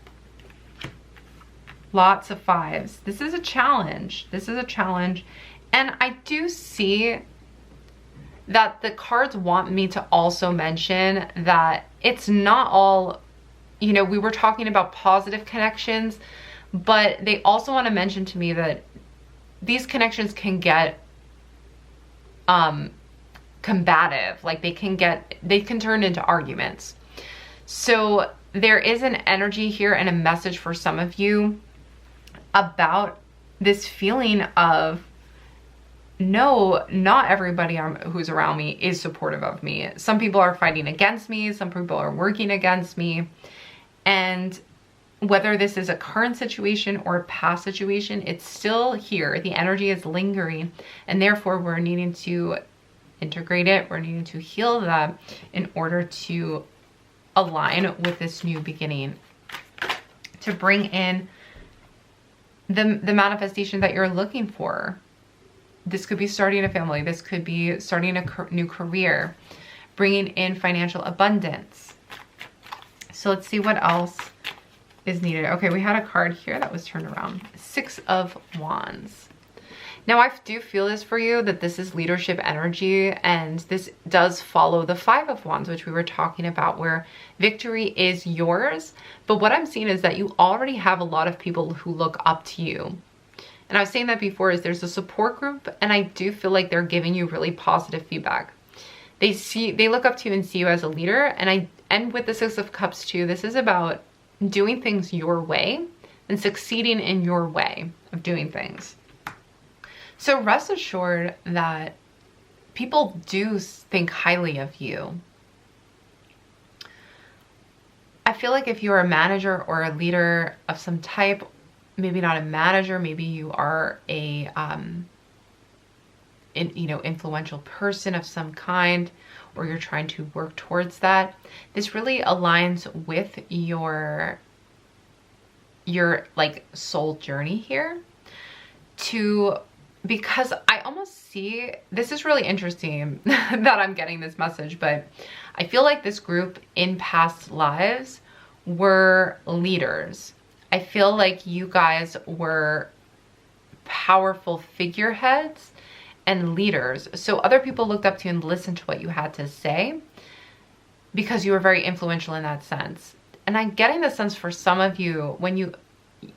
[SPEAKER 1] Lots of fives. This is a challenge. This is a challenge. And I do see that the cards want me to also mention that it's not all, we were talking about positive connections, but they also want to mention to me that these connections can get combative. Like, they can turn into arguments. So there is an energy here and a message for some of you about this feeling of, no, not everybody who's around me is supportive of me. Some people are fighting against me. Some people are working against me. And whether this is a current situation or a past situation, it's still here. The energy is lingering, and therefore we're needing to integrate it. We're needing to heal that in order to align with this new beginning, to bring in the manifestation that you're looking for. This could be starting a family. This could be starting a new career, bringing in financial abundance. So let's see what else is needed. Okay, we had a card here that was turned around. 6 of Wands. Now I do feel this for you, that this is leadership energy, and this does follow the 5 of Wands, which we were talking about, where victory is yours. But what I'm seeing is that you already have a lot of people who look up to you. And I was saying that before, is there's a support group, and I do feel like they're giving you really positive feedback. They look up to you and see you as a leader. And with the 6 of Cups too, this is about doing things your way and succeeding in your way of doing things. So rest assured that people do think highly of you. I feel like if you're a manager or a leader of some type, maybe not a manager, maybe you are a influential person of some kind, or you're trying to work towards that, this really aligns with your like soul journey here. Because I almost see, this is really interesting that I'm getting this message, but I feel like this group in past lives were leaders. I feel like you guys were powerful figureheads and leaders. So other people looked up to you and listened to what you had to say because you were very influential in that sense. And I'm getting the sense for some of you, when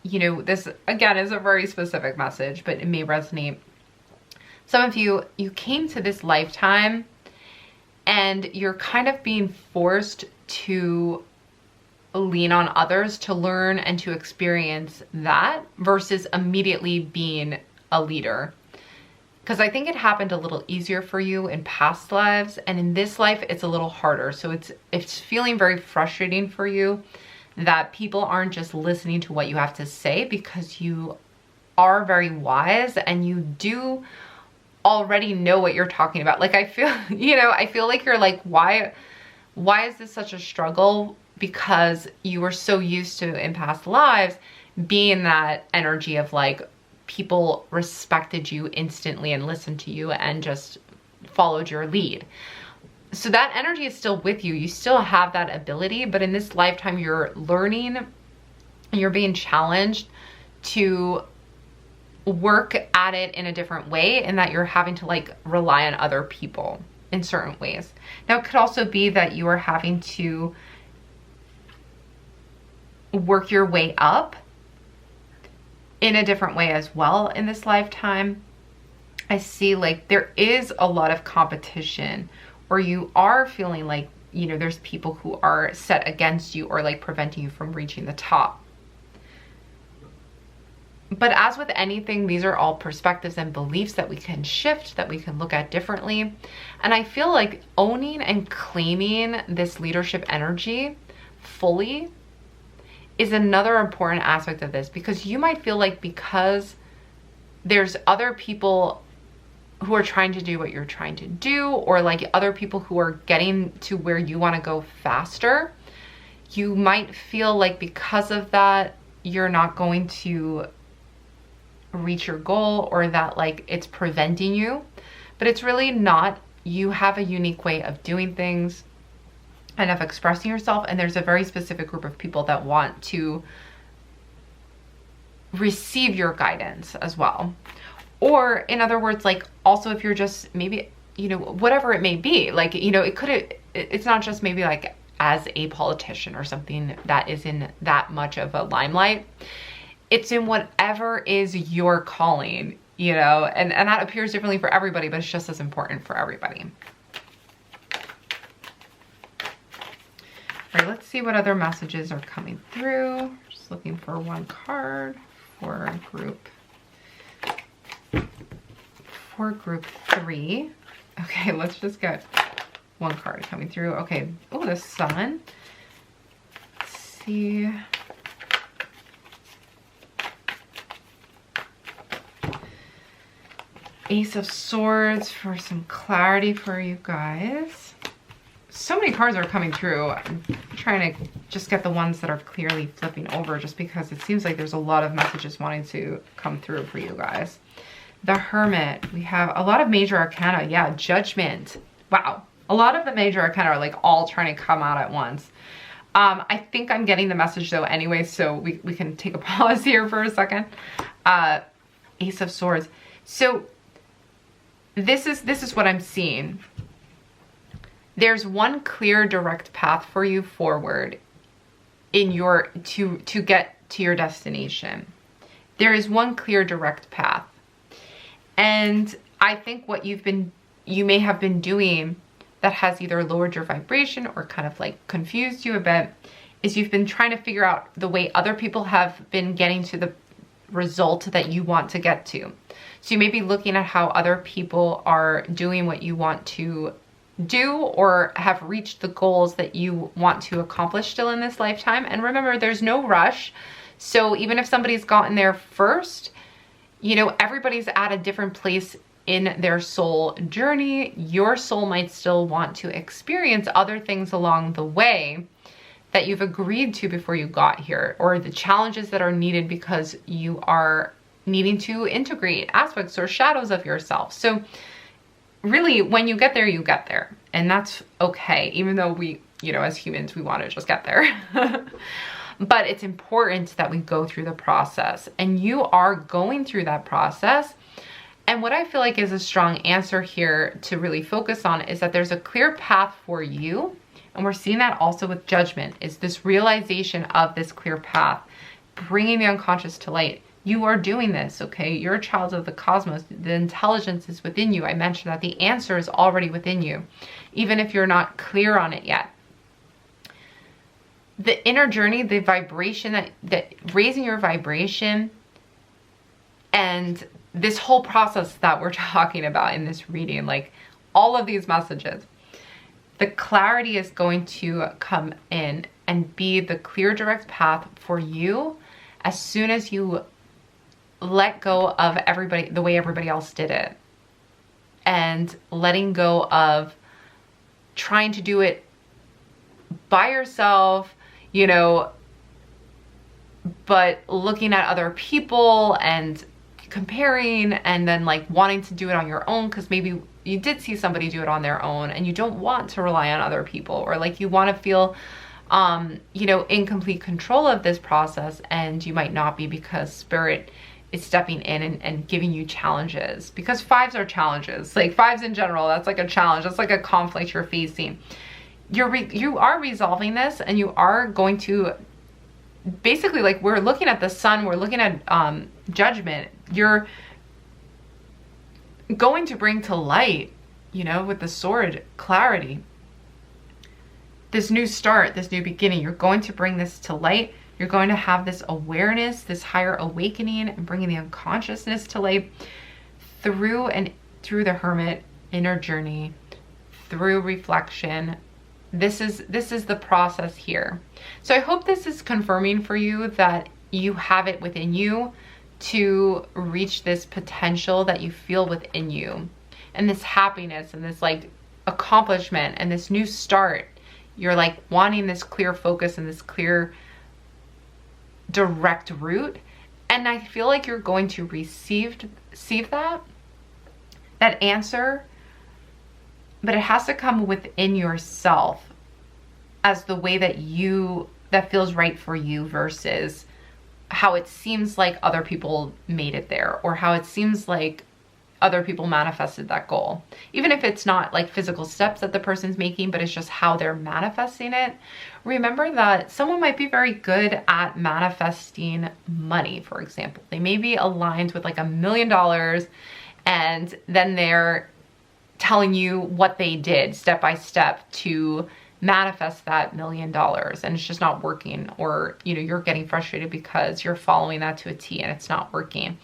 [SPEAKER 1] you know, this again is a very specific message, but it may resonate. Some of you came to this lifetime and you're kind of being forced to lean on others to learn and to experience that versus immediately being a leader. Because I think it happened a little easier for you in past lives, and in this life it's a little harder. So it's feeling very frustrating for you that people aren't just listening to what you have to say, because you are very wise and you do already know what you're talking about. Like I feel like you're like, why is this such a struggle? Because you were so used to in past lives being that energy of like, people respected you instantly and listened to you and just followed your lead. So that energy is still with you. You still have that ability, but in this lifetime, you're learning and you're being challenged to work at it in a different way, and that you're having to like rely on other people in certain ways. Now, it could also be that you are having to work your way up in a different way as well in this lifetime. I see like there is a lot of competition, or you are feeling like, you know, there's people who are set against you or like preventing you from reaching the top. But as with anything, these are all perspectives and beliefs that we can shift, that we can look at differently. And I feel like owning and claiming this leadership energy fully is another important aspect of this, because you might feel like because there's other people who are trying to do what you're trying to do, or like other people who are getting to where you want to go faster, you might feel like because of that, you're not going to reach your goal, or that like it's preventing you. But it's really not. You have a unique way of doing things and of expressing yourself, and there's a very specific group of people that want to receive your guidance as well. Or in other words, like also if you're just maybe, you know, whatever it may be, like, you know, it's not just maybe like as a politician or something that is in that much of a limelight. It's in whatever is your calling, you know, and that appears differently for everybody, but it's just as important for everybody. All right, let's see what other messages are coming through. Just looking for one card for group 3. Okay, let's just get one card coming through. Okay, oh, the Sun. Let's see. Ace of Swords for some clarity for you guys. So many cards are coming through. I'm trying to just get the ones that are clearly flipping over just because it seems like there's a lot of messages wanting to come through for you guys. The Hermit. We have a lot of major arcana. Yeah, Judgment. Wow. A lot of the major arcana are like all trying to come out at once. I think I'm getting the message though anyway, so we can take a pause here for a second. Ace of Swords. So this is what I'm seeing. There's one clear direct path for you forward in your to get to your destination. There is one clear direct path. And I think what you may have been doing that has either lowered your vibration or kind of like confused you a bit is you've been trying to figure out the way other people have been getting to the result that you want to get to. So you may be looking at how other people are doing what you want to do or have reached the goals that you want to accomplish still in this lifetime. And remember, there's no rush. So even if somebody's gotten there first, you know, everybody's at a different place in their soul journey. Your soul might still want to experience other things along the way that you've agreed to before you got here, or the challenges that are needed because you are needing to integrate aspects or shadows of yourself. So really, when you get there, you get there. And that's okay, even though we, you know, as humans, we want to just get there. But it's important that we go through the process. And you are going through that process. And what I feel like is a strong answer here to really focus on is that there's a clear path for you. And we're seeing that also with Judgment, is this realization of this clear path, bringing the unconscious to light. You are doing this, okay? You're a child of the cosmos. The intelligence is within you. I mentioned that the answer is already within you, even if you're not clear on it yet. The inner journey, the vibration, that raising your vibration, and this whole process that we're talking about in this reading, like all of these messages, the clarity is going to come in and be the clear direct path for you as soon as you let go of everybody, the way everybody else did it, and letting go of trying to do it by yourself, you know, but looking at other people and comparing and then like wanting to do it on your own because maybe you did see somebody do it on their own and you don't want to rely on other people, or like you want to feel you know, in complete control of this process, and you might not be because Spirit is stepping in and giving you challenges, because fives are challenges. Like fives in general, that's like a challenge. That's like a conflict you're facing. You are resolving this, and you are going to basically, like, we're looking at the sun, we're looking at Judgment. You're going to bring to light, you know, with the sword, clarity. This new start, this new beginning, you're going to bring this to light. You're going to have this awareness, this higher awakening, and bringing the unconsciousness to light through the Hermit inner journey, through reflection. This is the process here. So I hope this is confirming for you that you have it within you to reach this potential that you feel within you, and this happiness and this like accomplishment and this new start. You're like wanting this clear focus and this clear direct route, and I feel like you're going to receive that answer, but it has to come within yourself as the way that feels right for you, versus how it seems like other people made it there, or how it seems like other people manifested that goal. Even if it's not like physical steps that the person's making, but it's just how they're manifesting it. Remember that someone might be very good at manifesting money, for example. They may be aligned with like $1 million, and then they're telling you what they did step by step to manifest that $1 million, and it's just not working, or you know, you're getting frustrated because you're following that to a T and it's not working.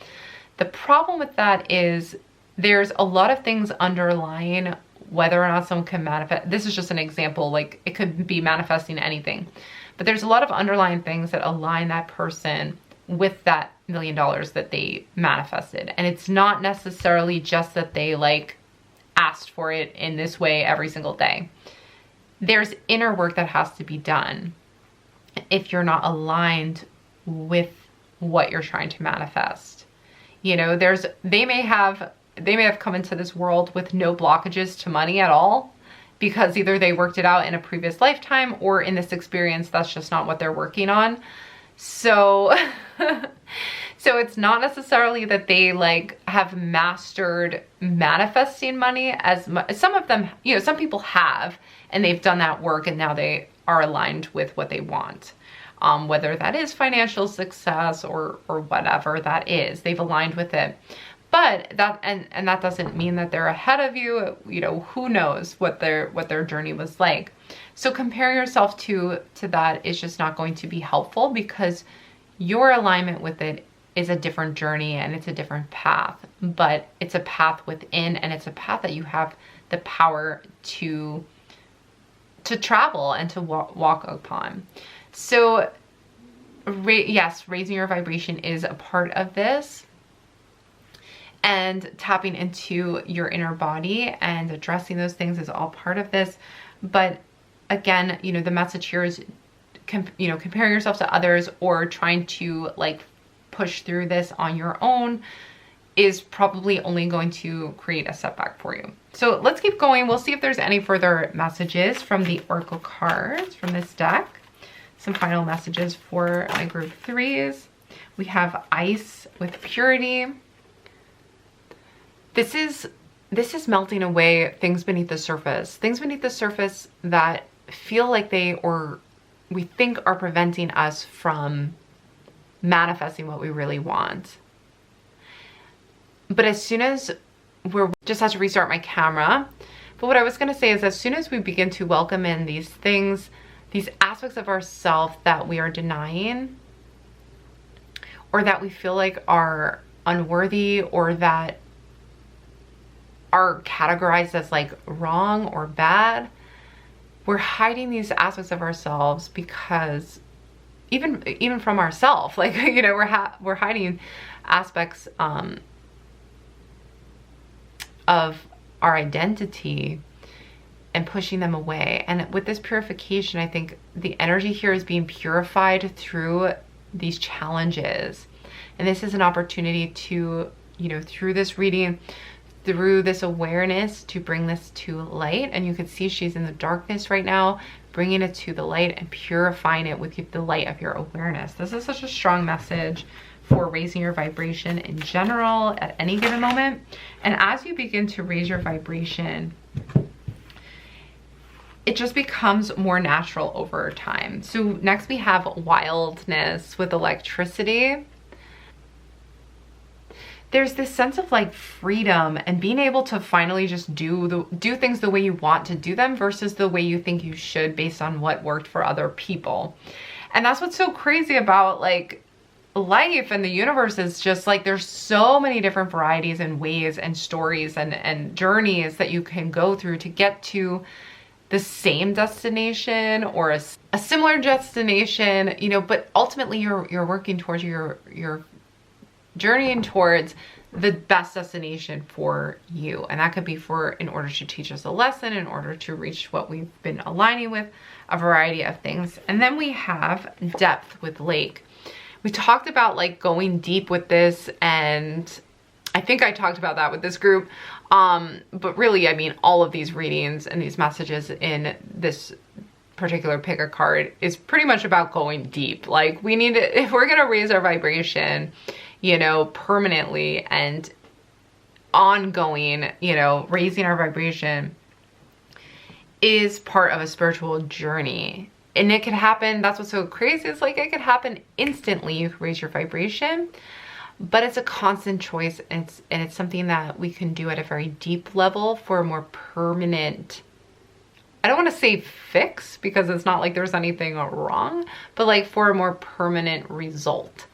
[SPEAKER 1] The problem with that is there's a lot of things underlying whether or not someone can manifest. This is just an example, like it could be manifesting anything, but there's a lot of underlying things that align that person with that $1 million that they manifested. And it's not necessarily just that they like asked for it in this way every single day. There's inner work that has to be done if you're not aligned with what you're trying to manifest. You know, they may have come into this world with no blockages to money at all, because either they worked it out in a previous lifetime, or in this experience, that's just not what they're working on. So, so it's not necessarily that they like have mastered manifesting money as much. Some of them, you know, some people have, and they've done that work and now they are aligned with what they want. Whether that is financial success or whatever that is, they've aligned with it. But that, and that doesn't mean that they're ahead of you. You know, who knows what their journey was like. So comparing yourself to that is just not going to be helpful, because your alignment with it is a different journey and it's a different path, but it's a path within, and it's a path that you have the power to travel and to walk upon. So yes, raising your vibration is a part of this, and tapping into your inner body and addressing those things is all part of this. But again, you know, the message here is, you know, comparing yourself to others or trying to like push through this on your own is probably only going to create a setback for you. So let's keep going. We'll see if there's any further messages from the Oracle cards from this deck. Some final messages for my group 3s. We have Ice with Purity. This is melting away things beneath the surface. Things beneath the surface that feel like we think are preventing us from manifesting what we really want. But as soon as just have to restart my camera. But what I was gonna say is, as soon as we begin to welcome in these things, these aspects of ourselves that we are denying, or that we feel like are unworthy, or that are categorized as like wrong or bad, we're hiding these aspects of ourselves, because even from ourselves, like, you know, we're hiding aspects of our identity and pushing them away. And with this purification, I think the energy here is being purified through these challenges. And this is an opportunity to, you know, through this reading, through this awareness, to bring this to light. And you can see she's in the darkness right now, bringing it to the light and purifying it with the light of your awareness. This is such a strong message for raising your vibration in general at any given moment. And as you begin to raise your vibration, it just becomes more natural over time. So next we have Wildness with Electricity. There's this sense of like freedom and being able to finally just do things the way you want to do them versus the way you think you should based on what worked for other people. And that's what's so crazy about like life and the universe, is just like there's so many different varieties and ways and stories and journeys that you can go through to get to the same destination or a similar destination, you know, but ultimately you're working towards your journeying towards the best destination for you. And that could be in order to teach us a lesson, in order to reach what we've been aligning with, a variety of things. And then we have Depth with Lake. We talked about like going deep with this, and I think I talked about that with this group. But really, I mean, all of these readings and these messages in this particular pick a card is pretty much about going deep. Like we need to, if we're going to raise our vibration, you know, permanently and ongoing, you know, raising our vibration is part of a spiritual journey. And it can happen, that's what's so crazy, it's like it could happen instantly. You can raise your vibration, but it's a constant choice, and it's something that we can do at a very deep level for a more permanent, I don't want to say fix, because it's not like there's anything wrong, but like for a more permanent result.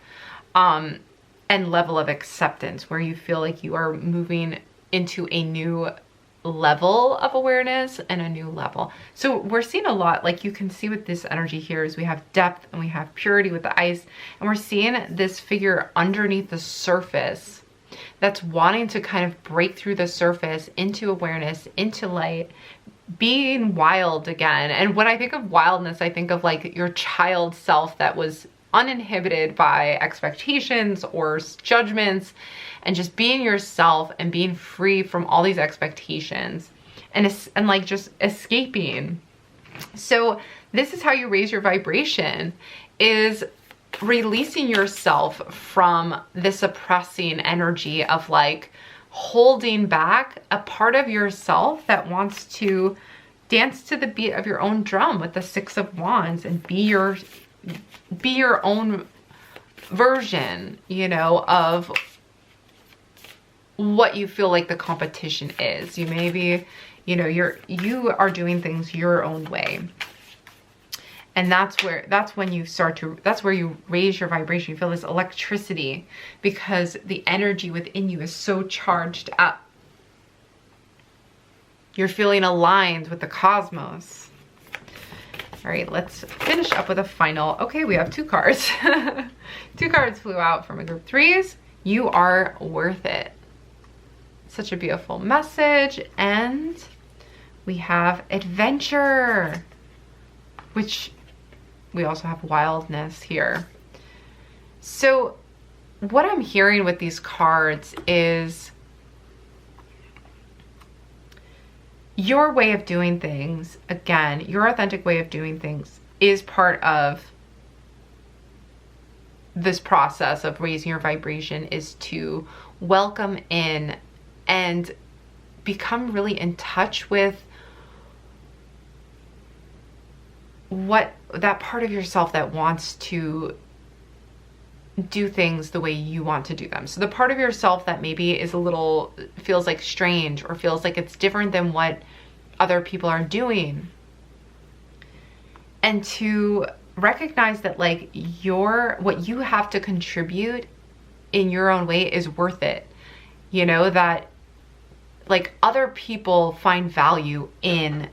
[SPEAKER 1] And level of acceptance where you feel like you are moving into a new level of awareness and a new level. So we're seeing a lot, like you can see with this energy here, is we have depth and we have purity with the ice, and we're seeing this figure underneath the surface that's wanting to kind of break through the surface into awareness, into light, being wild again. And when I think of wildness, I think of like your child self that was uninhibited by expectations or judgments, and just being yourself and being free from all these expectations and like just escaping. So this is how you raise your vibration, is releasing yourself from this oppressing energy of like holding back a part of yourself that wants to dance to the beat of your own drum with the Six of Wands and be your own version, you know, of what you feel like the competition is. You may be, you know, you are doing things your own way. And that's when you that's where you raise your vibration. You feel this electricity because the energy within you is so charged up. You're feeling aligned with the cosmos. All right, let's finish up with a final. Okay, we have 2 cards. 2 cards flew out from a group 3s. You are worth it. Such a beautiful message. And we have adventure, which we also have wildness here. So what I'm hearing with these cards is your way of doing things, again, your authentic way of doing things is part of this process of raising your vibration, is to welcome in and become really in touch with what that part of yourself that wants to do things the way you want to do them. So the part of yourself that maybe is a little, feels like strange or feels like it's different than what other people are doing. And to recognize that like what you have to contribute in your own way is worth it. You know, that like other people find value in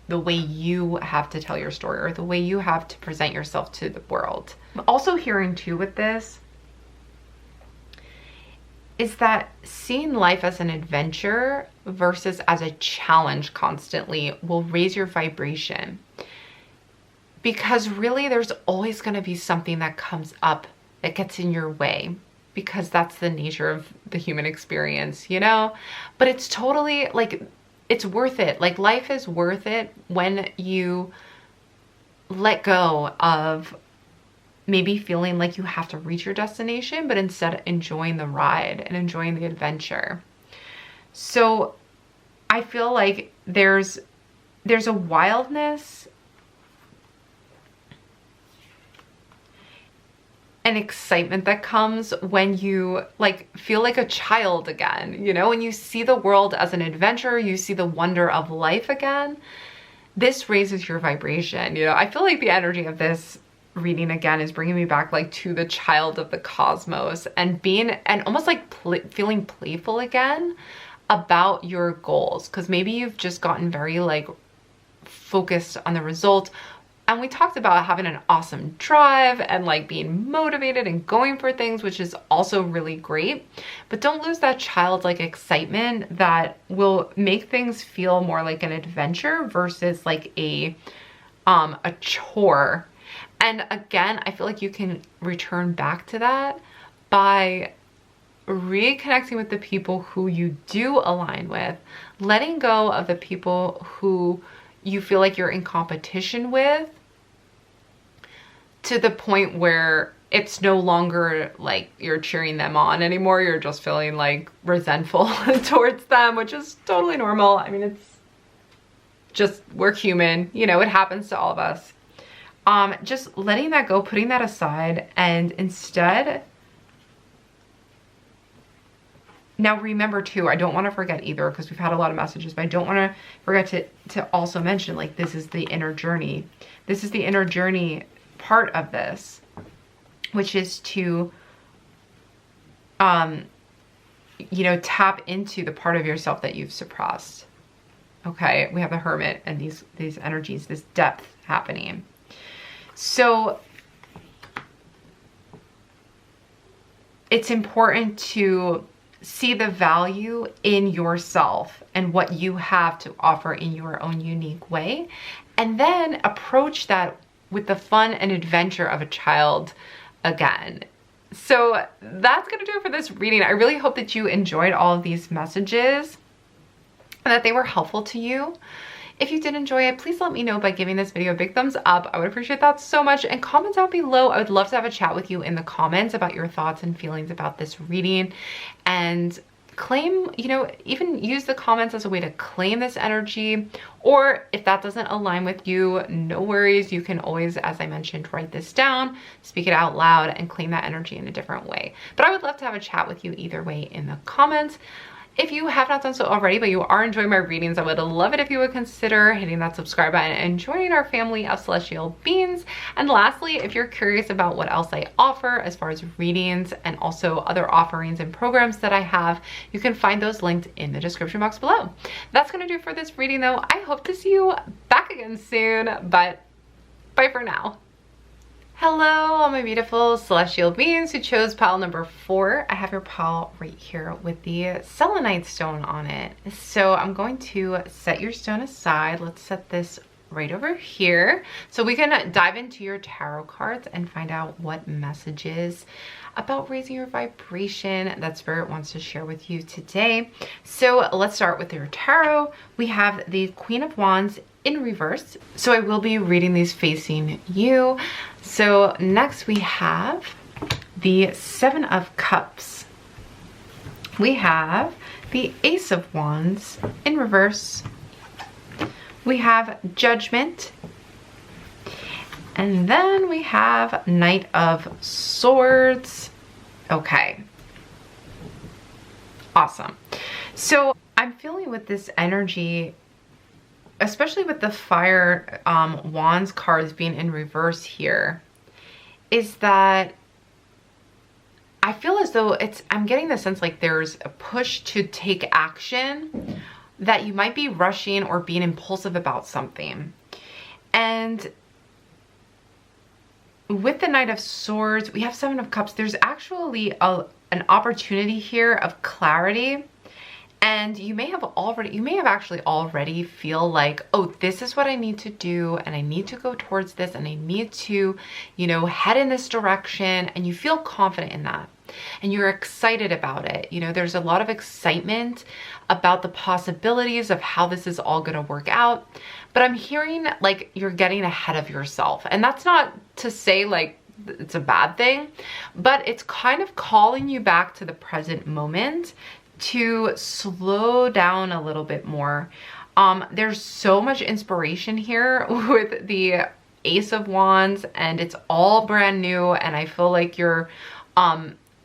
[SPEAKER 1] the way you have to tell your story or the way you have to present yourself to the world. I'm also hearing too with this is that seeing life as an adventure versus as a challenge constantly will raise your vibration. Because really there's always going to be something that comes up that gets in your way, because that's the nature of the human experience, you know? But it's totally like, it's worth it. Like life is worth it when you let go of maybe feeling like you have to reach your destination, but instead enjoying the ride and enjoying the adventure. So I feel like there's a wildness and excitement that comes when you like feel like a child again, you know, when you see the world as an adventure, you see the wonder of life again. This raises your vibration. You know, I feel like the energy of this reading again is bringing me back like to the child of the cosmos and almost like feeling playful again about your goals. Cause maybe you've just gotten very like focused on the result. And we talked about having an awesome drive and like being motivated and going for things, which is also really great. But don't lose that childlike excitement that will make things feel more like an adventure versus like a chore. And again, I feel like you can return back to that by reconnecting with the people who you do align with, letting go of the people who you feel like you're in competition with, to the point where it's no longer like you're cheering them on anymore. You're just feeling like resentful towards them, which is totally normal. I mean, it's just, we're human, you know, it happens to all of us. Just letting that go, putting that aside, and instead, now remember too, I don't want to forget either, because we've had a lot of messages, but I don't want to forget to also mention, like, this is the inner journey. This is the inner journey part of this, which is to, you know, tap into the part of yourself that you've suppressed. Okay, we have the Hermit and these energies, this depth happening. So it's important to see the value in yourself and what you have to offer in your own unique way, and then approach that with the fun and adventure of a child again. So that's gonna do it for this reading. I really hope that you enjoyed all of these messages and that they were helpful to you. If you did enjoy it, please let me know by giving this video a big thumbs up. I would appreciate that so much. And comment down below. I would love to have a chat with you in the comments about your thoughts and feelings about this reading. And claim, you know, even use the comments as a way to claim this energy. Or if that doesn't align with you, no worries. You can always, as I mentioned, write this down, speak it out loud, and claim that energy in a different way. But I would love to have a chat with you either way in the comments. If you have not done so already, but you are enjoying my readings, I would love it if you would consider hitting that subscribe button and joining our family of celestial beings. And lastly, if you're curious about what else I offer as far as readings and also other offerings and programs that I have, you can find those linked in the description box below. That's going to do it for this reading though. I hope to see you back again soon, but bye for now. Hello, all my beautiful celestial beings who chose pile number 4. I have your pile right here with the Selenite stone on it. So I'm going to set your stone aside. Let's set this right over here so we can dive into your tarot cards and find out what messages about raising your vibration that Spirit wants to share with you today. So let's start with your tarot. We have the Queen of Wands in reverse. So I will be reading these facing you. So next we have the Seven of Cups. We have the Ace of Wands in reverse. We have Judgment. And then we have Knight of Swords. Okay. Awesome. So I'm feeling with this energy, especially with the Fire Wands cards being in reverse here, is that I feel as though I'm getting the sense like there's a push to take action, that you might be rushing or being impulsive about something. And with the Knight of Swords, we have Seven of Cups. There's actually an opportunity here of clarity. And you may have actually already feel like, oh, this is what I need to do, and I need to go towards this, and I need to, you know, head in this direction, and you feel confident in that. And you're excited about it. You know, there's a lot of excitement about the possibilities of how this is all going to work out. But I'm hearing like you're getting ahead of yourself. And that's not to say like it's a bad thing, but it's kind of calling you back to the present moment to slow down a little bit more. There's so much inspiration here with the Ace of Wands, and it's all brand new, and I feel like you're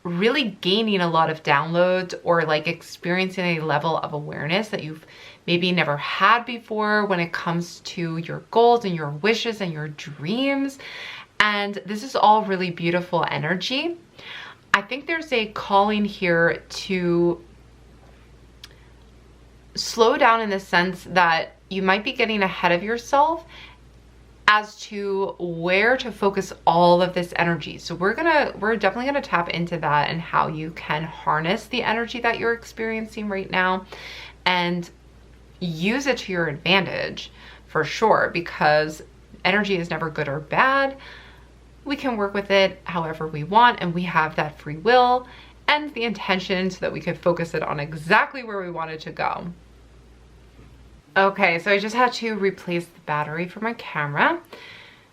[SPEAKER 1] really gaining a lot of downloads or like experiencing a level of awareness that you've maybe never had before when it comes to your goals and your wishes and your dreams. And this is all really beautiful energy. I think there's a calling here to slow down in the sense that you might be getting ahead of yourself as to where to focus all of this energy. So we're definitely gonna tap into that and how you can harness the energy that you're experiencing right now and use it to your advantage for sure, because energy is never good or bad. We can work with it however we want, and we have that free will and the intention so that we could focus it on exactly where we want it to go. Okay, so I just had to replace the battery for my camera.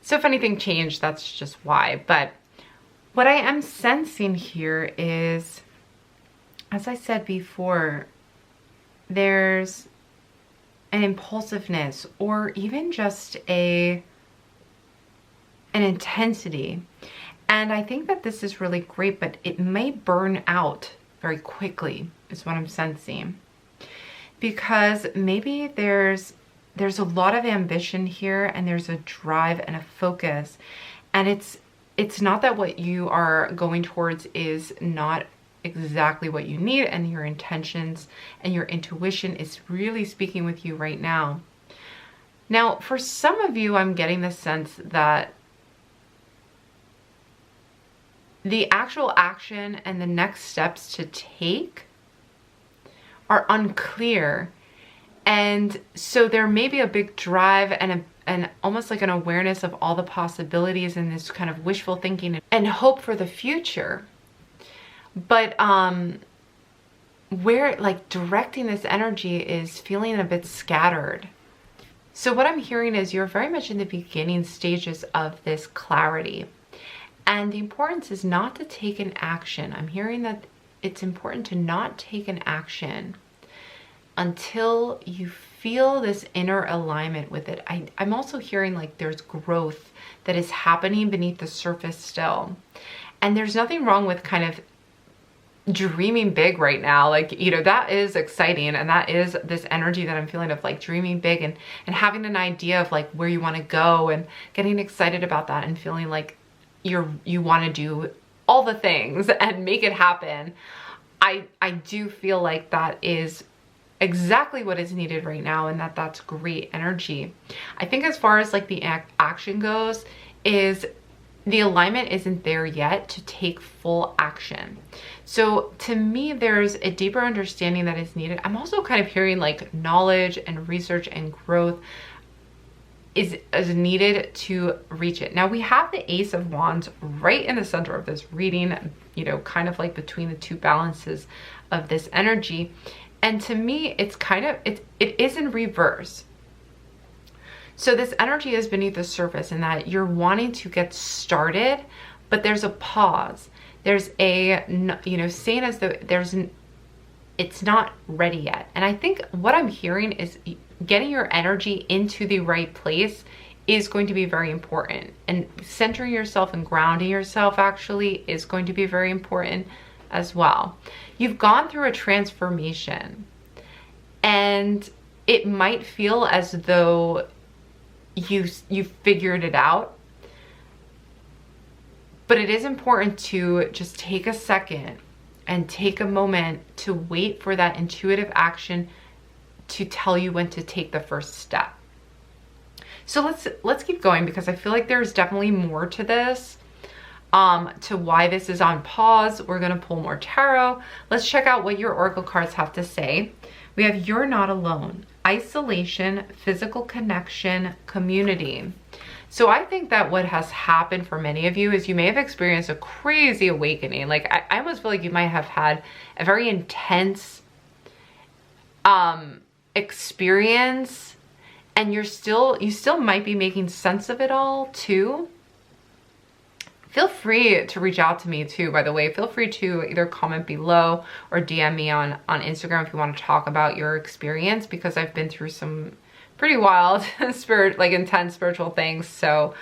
[SPEAKER 1] So if anything changed, that's just why. But what I am sensing here is, as I said before, there's an impulsiveness or even just an intensity. And I think that this is really great, but it may burn out very quickly is what I'm sensing. Because maybe there's a lot of ambition here, and there's a drive and a focus, and it's not that what you are going towards is not exactly what you need, and your intentions and your intuition is really speaking with you right now. Now, for some of you, I'm getting the sense that the actual action and the next steps to take are unclear. And so there may be a big drive and almost like an awareness of all the possibilities and this kind of wishful thinking and hope for the future. But where like directing this energy is feeling a bit scattered. So what I'm hearing is you're very much in the beginning stages of this clarity. And the importance is not to take an action. I'm hearing that it's important to not take an action until you feel this inner alignment with it. I'm also hearing like there's growth that is happening beneath the surface still. And there's nothing wrong with kind of dreaming big right now. Like, you know, that is exciting. And that is this energy that I'm feeling of like dreaming big and having an idea of like where you want to go and getting excited about that and feeling like you want to do all the things and make it happen. I do feel like that is exactly what is needed right now, and that's great energy. I think as far as like the action goes, is the alignment isn't there yet to take full action. So to me, there's a deeper understanding that is needed. I'm also kind of hearing like knowledge and research and growth is needed to reach it. Now we have the Ace of Wands right in the center of this reading, you know, kind of like between the two balances of this energy. And to me, it's kind of, it is in reverse. So this energy is beneath the surface in that you're wanting to get started, but there's a pause. There's a, you know, saying as though it's not ready yet. And I think what I'm hearing is getting your energy into the right place is going to be very important. And centering yourself and grounding yourself actually is going to be very important as well. You've gone through a transformation and it might feel as though you figured it out, but it is important to just take a second and take a moment to wait for that intuitive action to tell you when to take the first step. So let's keep going, because I feel like there's definitely more to this, to why this is on pause. We're gonna pull more tarot. Let's check out what your oracle cards have to say. We have You're Not Alone, Isolation, Physical Connection, Community. So I think that what has happened for many of you is you may have experienced a crazy awakening. Like I almost feel like you might have had a very intense experience, and you still might be making sense of it all too. Feel free to reach out to me too, by the way. Feel free to either comment below or DM me on Instagram if you want to talk about your experience, because I've been through some pretty wild intense spiritual things. So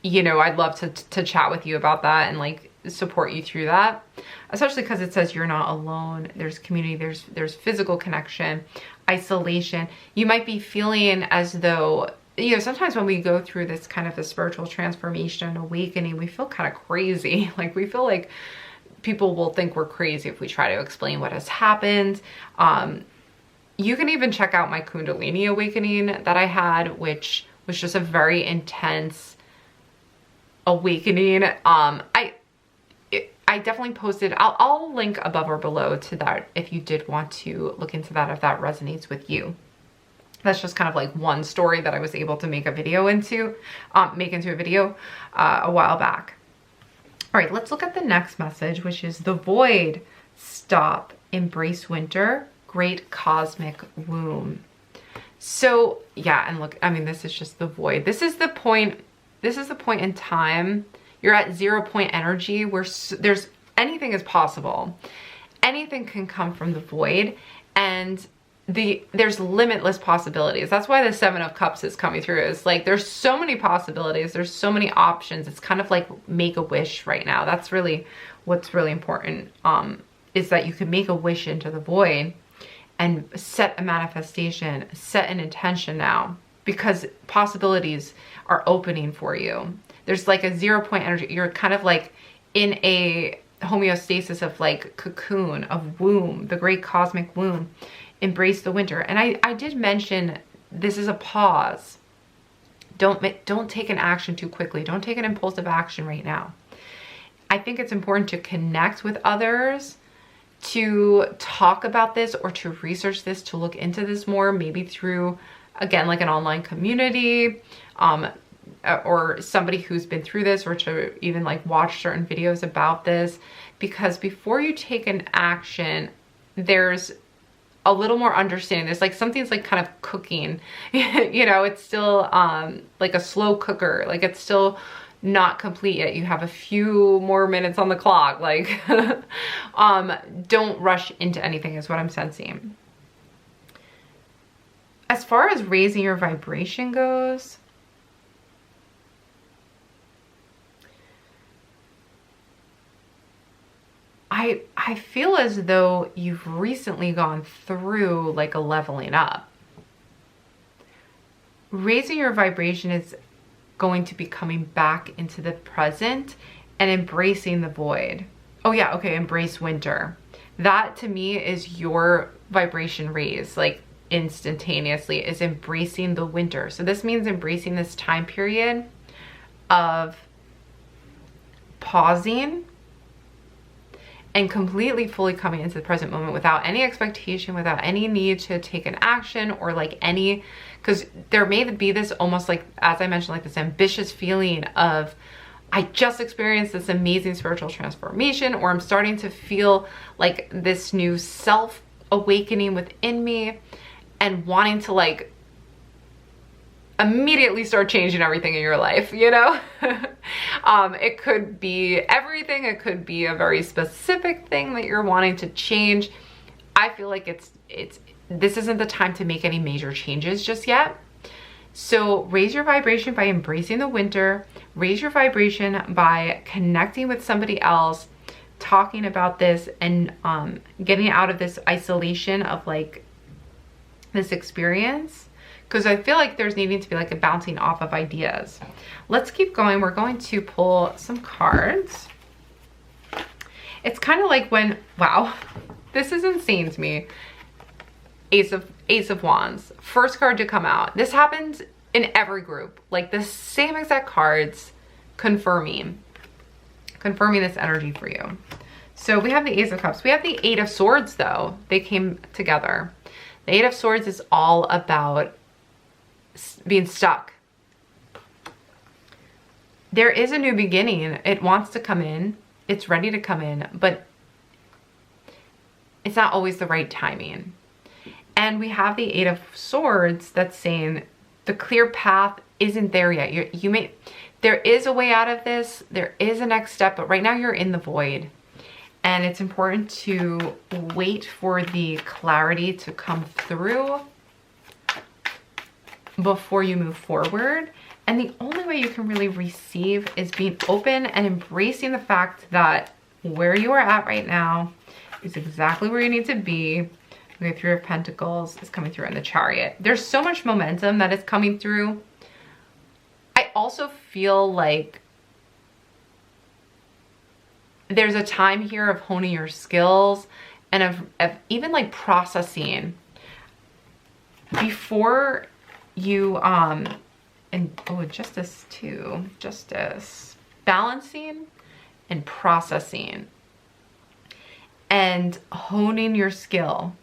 [SPEAKER 1] you know, I'd love to chat with you about that and like support you through that, especially because it says you're not alone. There's community, there's physical connection, isolation. You might be feeling as though, you know, sometimes when we go through this kind of a spiritual transformation, awakening, we feel kind of crazy. Like we feel like people will think we're crazy if we try to explain what has happened. You can even check out my Kundalini awakening that I had, which was just a very intense awakening. I definitely posted, I'll link above or below to that if you did want to look into that, if that resonates with you. That's just kind of like one story that I was able to make a video into, a while back. All right, let's look at the next message, which is the Void. Stop, embrace winter, great cosmic womb. So yeah, and look, I mean, this is just the Void. This is the point in time. You're at 0 point energy where there's anything is possible. Anything can come from the Void, and there's limitless possibilities. That's why the 7 of Cups is coming through. It's like there's so many possibilities, there's so many options. It's kind of like make a wish right now. That's really what's really important, is that you can make a wish into the Void and set a manifestation, set an intention now, because possibilities are opening for you. There's like a 0 point energy. You're kind of like in a homeostasis of like cocoon, of womb, the great cosmic womb. Embrace the winter. And I did mention this is a pause. Don't take an action too quickly. Don't take an impulsive action right now. I think it's important to connect with others, to talk about this or to research this, to look into this more, maybe through, again, like an online community, or somebody who's been through this, or to even like watch certain videos about this, because before you take an action, there's a little more understanding. There's like something's like kind of cooking, you know, it's still like a slow cooker, like it's still not complete yet. You have a few more minutes on the clock. Like, don't rush into anything is what I'm sensing. As far as raising your vibration goes, I feel as though you've recently gone through like a leveling up. Raising your vibration is going to be coming back into the present and embracing the void. Oh yeah, okay, embrace winter. That to me is your vibration raise, like instantaneously, is embracing the winter. So this means embracing this time period of pausing and completely fully coming into the present moment without any expectation, without any need to take an action or like any, because there may be this almost like, as I mentioned, like this ambitious feeling of, I just experienced this amazing spiritual transformation, or I'm starting to feel like this new self awakening within me and wanting to like immediately start changing everything in your life, you know? It could be everything. It could be a very specific thing that you're wanting to change. I feel like this isn't the time to make any major changes just yet. So raise your vibration by embracing the winter, raise your vibration by connecting with somebody else, talking about this, and getting out of this isolation of like this experience. Because I feel like there's needing to be like a bouncing off of ideas. Let's keep going. We're going to pull some cards. It's kind of like when, wow, this is insane to me. Ace of Wands, first card to come out. This happens in every group, like the same exact cards confirming this energy for you. So we have the Ace of Cups. We have the Eight of Swords though. They came together. The Eight of Swords is all about being stuck. There is a new beginning. It wants to come in. It's ready to come in, but it's not always the right timing. And we have the Eight of Swords that's saying the clear path isn't there yet. There is a way out of this. There is a next step, but right now you're in the void. And it's important to wait for the clarity to come through before you move forward. And the only way you can really receive is being open and embracing the fact that where you are at right now is exactly where you need to be. Okay, Three of Pentacles is coming through in the Chariot. There's so much momentum that is coming through. I also feel like there's a time here of honing your skills and of even like processing before you, and oh, Justice too, Justice, balancing and processing and honing your skill.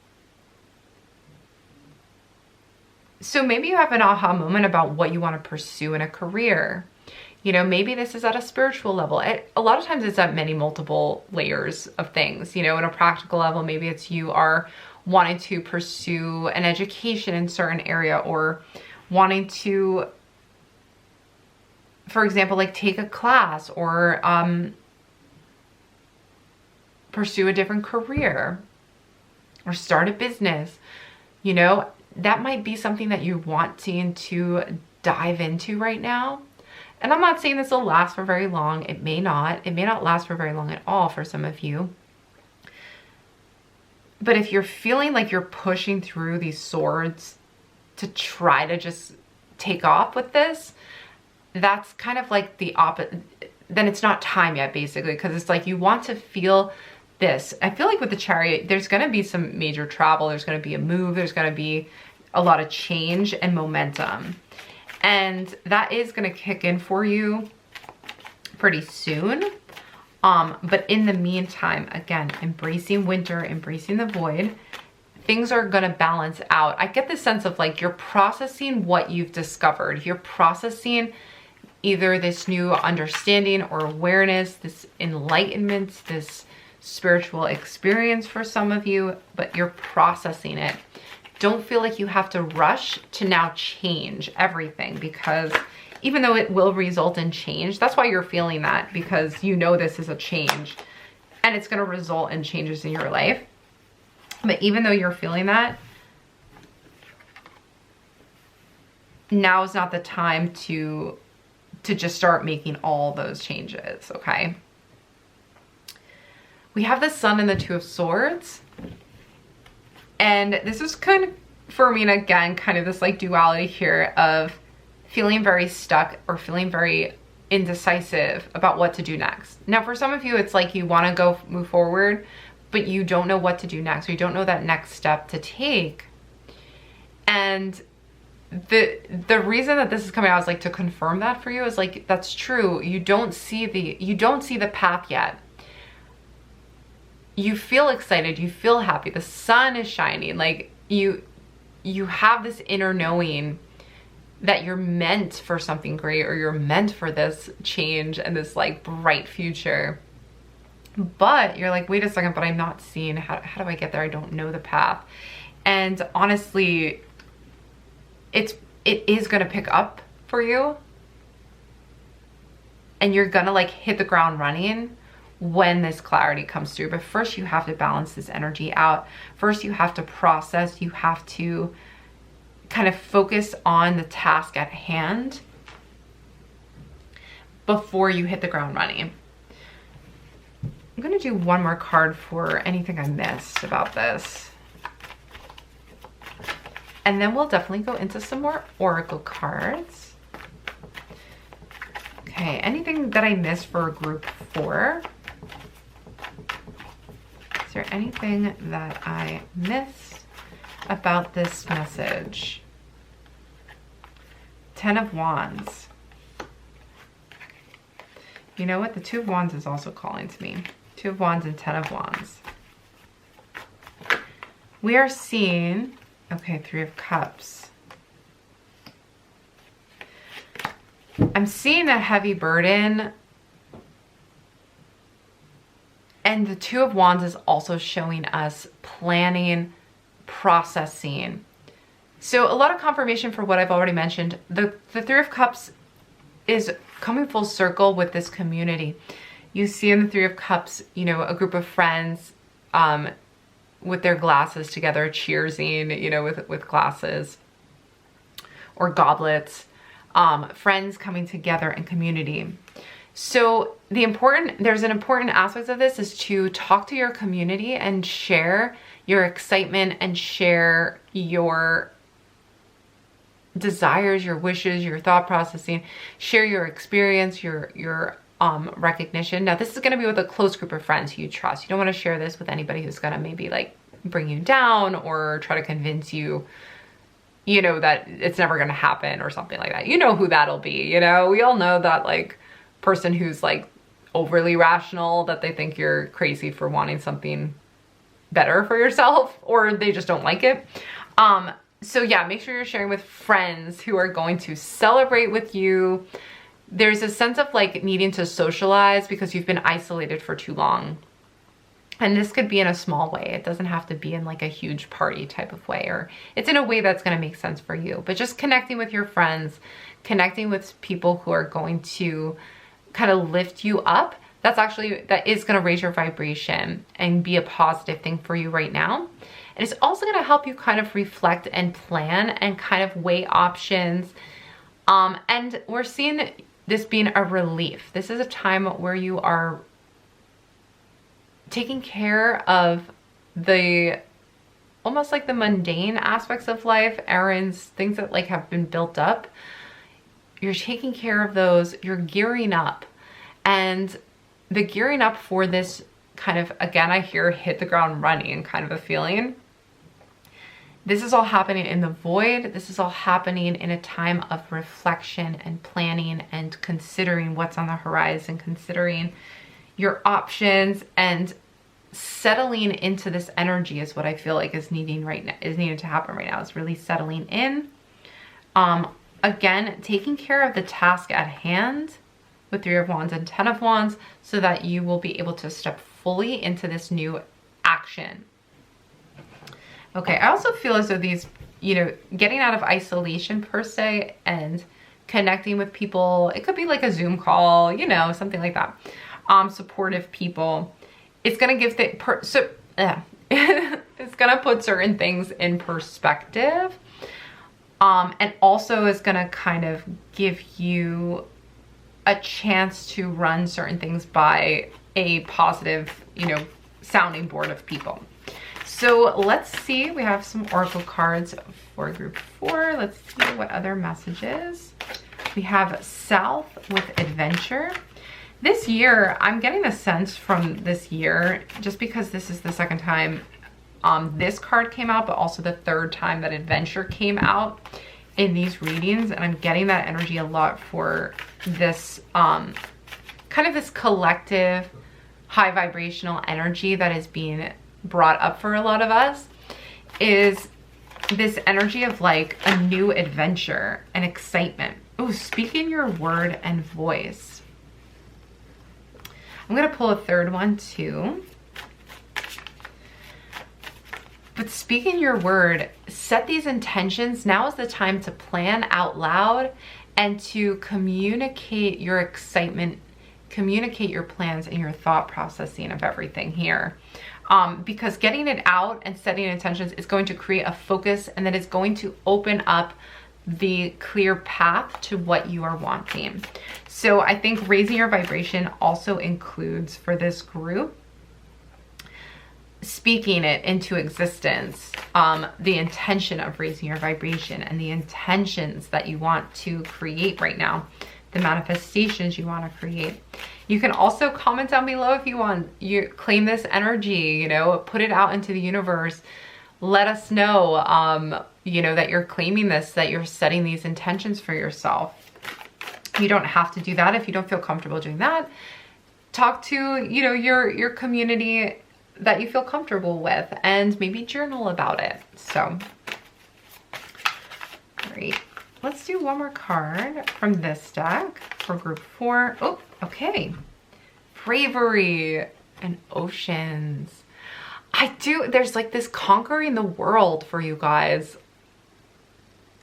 [SPEAKER 1] So maybe you have an aha moment about what you want to pursue in a career. You know, maybe this is at a spiritual level. A lot of times it's at multiple layers of things. You know, in a practical level, maybe it's you are wanting to pursue an education in a certain area, or wanting to, for example, like take a class or pursue a different career or start a business. You know, that might be something that you're wanting to dive into right now. And I'm not saying this will last for very long. It may not last for very long at all for some of you. But if you're feeling like you're pushing through these swords to try to just take off with this, that's kind of like the opposite. then it's not time yet, basically, because it's like you want to feel this. I feel like with the Chariot, there's going to be some major travel. There's going to be a move. There's going to be a lot of change and momentum. And that is going to kick in for you pretty soon. But in the meantime, again, embracing winter, embracing the void, things are going to balance out. I get the sense of like you're processing what you've discovered. You're processing either this new understanding or awareness, this enlightenment, this spiritual experience for some of you, but you're processing it. Don't feel like you have to rush to now change everything, because even though it will result in change, that's why you're feeling that, because you know this is a change and it's going to result in changes in your life. But even though you're feeling that, now is not the time to just start making all those changes, okay? We have the Sun and the Two of Swords. And this is kind of, for me, and again, kind of this like duality here of feeling very stuck or feeling very indecisive about what to do next. Now, for some of you, it's like you want to go move forward, but you don't know what to do next, or you don't know that next step to take. And the reason that this is coming out is like to confirm that for you is like, that's true. You don't see the path yet. You feel excited, you feel happy, the sun is shining, like you have this inner knowing that you're meant for something great, or you're meant for this change and this like bright future. But you're like, wait a second, but I'm not seeing how do I get there? I don't know the path. And honestly, it is gonna pick up for you, and you're gonna like hit the ground running when this clarity comes through. But first you have to balance this energy out. First you have to process, you have to kind of focus on the task at hand before you hit the ground running. I'm gonna do one more card for anything I missed about this. And then we'll definitely go into some more oracle cards. Okay, anything that I missed for group 4? Is there anything that I missed about this message? 10 of Wands. You know what? The 2 of Wands is also calling to me. 2 of Wands and 10 of Wands. We are seeing, okay, 3 of Cups. I'm seeing a heavy burden. And the 2 of Wands is also showing us planning, processing. So a lot of confirmation for what I've already mentioned. The 3 of Cups is coming full circle with this community. You see in the 3 of Cups, you know, a group of friends with their glasses together, cheersing, you know, with glasses or goblets, friends coming together in community. So there's an important aspect of this is to talk to your community and share your excitement and share your desires, your wishes, your thought processing, share your experience, your recognition. Now this is going to be with a close group of friends who you trust. You don't want to share this with anybody who's going to maybe like bring you down or try to convince you, you know, that it's never going to happen or something like that. You know who that'll be, you know, we all know that like person who's like overly rational, that they think you're crazy for wanting something better for yourself, or they just don't like it. So yeah, make sure you're sharing with friends who are going to celebrate with you. There's a sense of like needing to socialize because you've been isolated for too long. And this could be in a small way. It doesn't have to be in like a huge party type of way, or it's in a way that's going to make sense for you. But just connecting with your friends, connecting with people who are going to kind of lift you up, that is going to raise your vibration and be a positive thing for you right now. And it's also going to help you kind of reflect and plan and kind of weigh options. And we're seeing this being a relief. This is a time where you are taking care of almost like the mundane aspects of life, errands, things that like have been built up. You're taking care of those, you're gearing up. And the gearing up for this kind of, again, I hear hit the ground running kind of a feeling. This is all happening in the void. This is all happening in a time of reflection and planning and considering what's on the horizon, considering your options, and settling into this energy is what I feel like is needing right now, is needing to happen right now. It's really settling in. Again, taking care of the task at hand with 3 of Wands and 10 of Wands so that you will be able to step fully into this new action. Okay, I also feel as though these, you know, getting out of isolation per se and connecting with people, it could be like a Zoom call, you know, something like that. Supportive people. It's gonna give it's gonna put certain things in perspective. And also is gonna kind of give you a chance to run certain things by a positive, you know, sounding board of people. So let's see, we have some oracle cards for group 4. Let's see what other messages. We have South with adventure. This year, I'm getting a sense from this year, just because this is the second time this card came out, but also the third time that adventure came out in these readings. And I'm getting that energy a lot for this kind of this collective high vibrational energy that is being brought up for a lot of us, is this energy of like a new adventure and excitement. Oh, speaking your word and voice. I'm gonna pull a third one too. But speaking your word, set these intentions. Now is the time to plan out loud and to communicate your excitement, communicate your plans and your thought processing of everything here. Because getting it out and setting intentions is going to create a focus, and that is going to open up the clear path to what you are wanting. So I think raising your vibration also includes, for this group, speaking it into existence, the intention of raising your vibration and the intentions that you want to create right now, the manifestations you want to create. You can also comment down below if you want. You claim this energy, you know, put it out into the universe. Let us know, you know, that you're claiming this, that you're setting these intentions for yourself. You don't have to do that if you don't feel comfortable doing that. Talk to, you know, your community that you feel comfortable with, and maybe journal about it. So, great. Let's do one more card from this deck for group 4. Oh, okay. Bravery and oceans. There's like this conquering the world for you guys.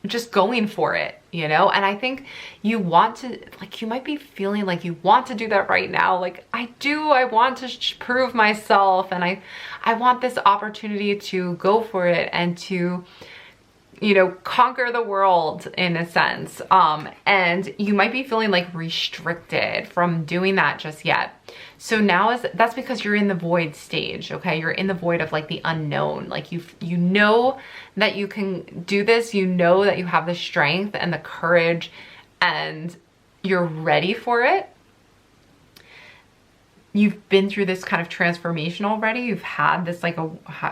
[SPEAKER 1] Just going for it, you know? And I think you want to, like, you might be feeling like you want to do that right now. Like, I want to prove myself, and I want this opportunity to go for it and to, you know, conquer the world in a sense. And you might be feeling like restricted from doing that just yet. So now that's because you're in the void stage, okay? You're in the void of like the unknown. Like you know that you can do this. You know that you have the strength and the courage, and you're ready for it. You've been through this kind of transformation already. You've had this like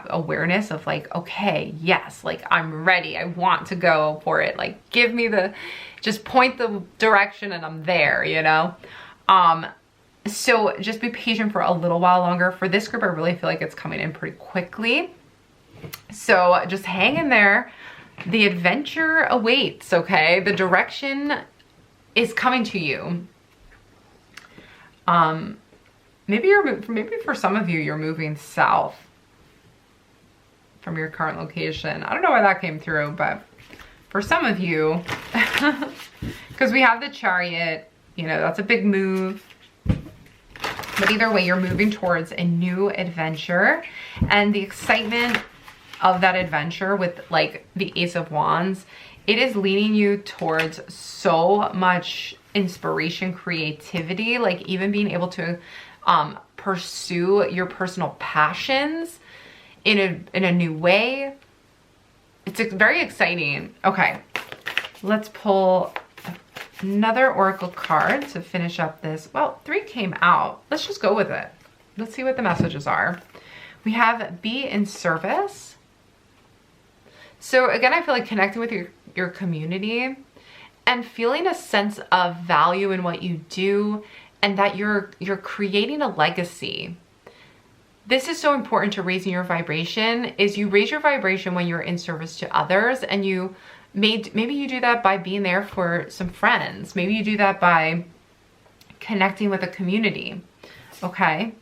[SPEAKER 1] awareness of like, okay, yes, like I'm ready. I want to go for it. Like just point the direction and I'm there, you know? So just be patient for a little while longer. For this group, I really feel like it's coming in pretty quickly. So just hang in there. The adventure awaits, okay? The direction is coming to you. Maybe for some of you, you're moving south from your current location. I don't know why that came through, but for some of you, because we have the Chariot, you know, that's a big move. But either way, you're moving towards a new adventure, and the excitement of that adventure with like the Ace of Wands, it is leading you towards so much inspiration, creativity, like even being able to pursue your personal passions in a new way. It's very exciting. Okay, let's pull another oracle card to finish up this. Well, 3 came out. Let's just go with it. Let's see what the messages are. We have be in service. So again, I feel like connecting with your community and feeling a sense of value in what you do, and that you're creating a legacy. This is so important to raising your vibration, is you raise your vibration when you're in service to others, and maybe you do that by being there for some friends. Maybe you do that by connecting with a community, okay?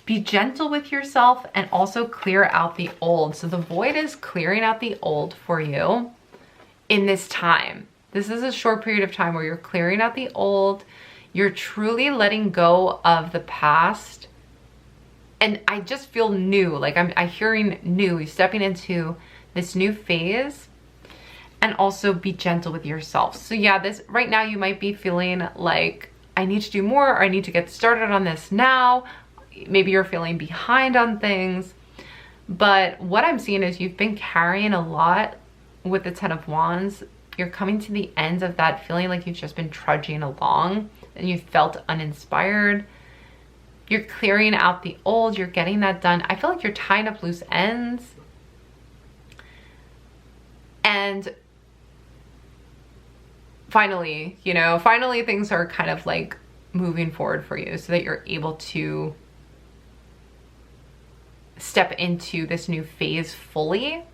[SPEAKER 1] Be gentle with yourself and also clear out the old. So the void is clearing out the old for you in this time. This is a short period of time where you're clearing out the old. You're truly letting go of the past. And I just feel new, like I'm hearing new. You're stepping into this new phase. And also be gentle with yourself. So yeah, this right now you might be feeling like I need to do more, or I need to get started on this now. Maybe you're feeling behind on things. But what I'm seeing is you've been carrying a lot with the 10 of Wands. You're coming to the end of that, feeling like you've just been trudging along and you felt uninspired. You're clearing out the old, you're getting that done. I feel like you're tying up loose ends. And finally, you know, finally things are kind of like moving forward for you so that you're able to step into this new phase fully.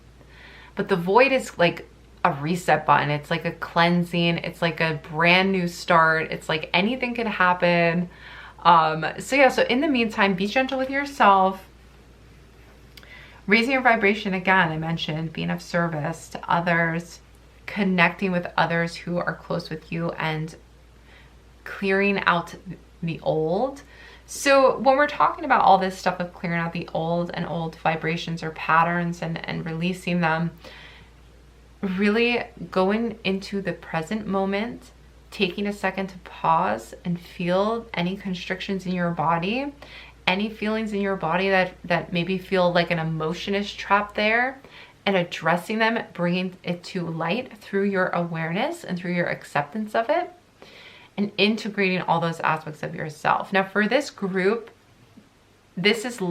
[SPEAKER 1] But the void is like a reset button. It's like a cleansing. It's like a brand new start. It's like anything could happen. So yeah, so in the meantime, be gentle with yourself. Raising your vibration again, I mentioned being of service to others, connecting with others who are close with you, and clearing out the old. So when we're talking about all this stuff of clearing out the old and old vibrations or patterns and releasing them, really going into the present moment, taking a second to pause and feel any constrictions in your body, any feelings in your body that maybe feel like an emotion is trapped there, and addressing them, bringing it to light through your awareness and through your acceptance of it, and integrating all those aspects of yourself. Now for this group, this is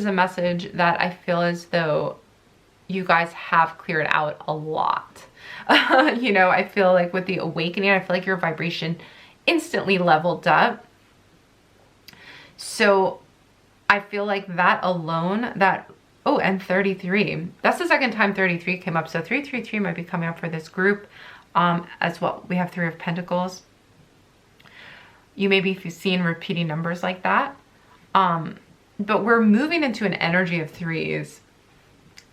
[SPEAKER 1] a message that I feel as though you guys have cleared out a lot. You know, I feel like with the awakening, I feel like your vibration instantly leveled up. So I feel like that alone, oh, and 33. That's the second time 33 came up. So 333 might be coming up for this group as well. We have 3 of Pentacles. You may be seeing repeating numbers like that. But we're moving into an energy of 3s.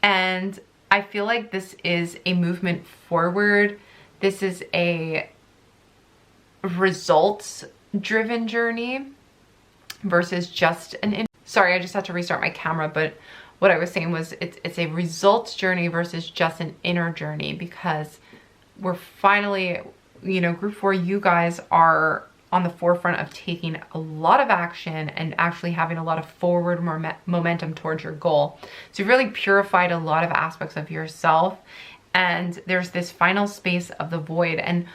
[SPEAKER 1] And I feel like this is a movement forward. This is a results-driven journey versus just sorry, I just had to restart my camera, but what I was saying was it's a results journey versus just an inner journey, because we're finally, you know, group 4, you guys are on the forefront of taking a lot of action and actually having a lot of forward momentum towards your goal. So you've really purified a lot of aspects of yourself, and there's this final space of the void. And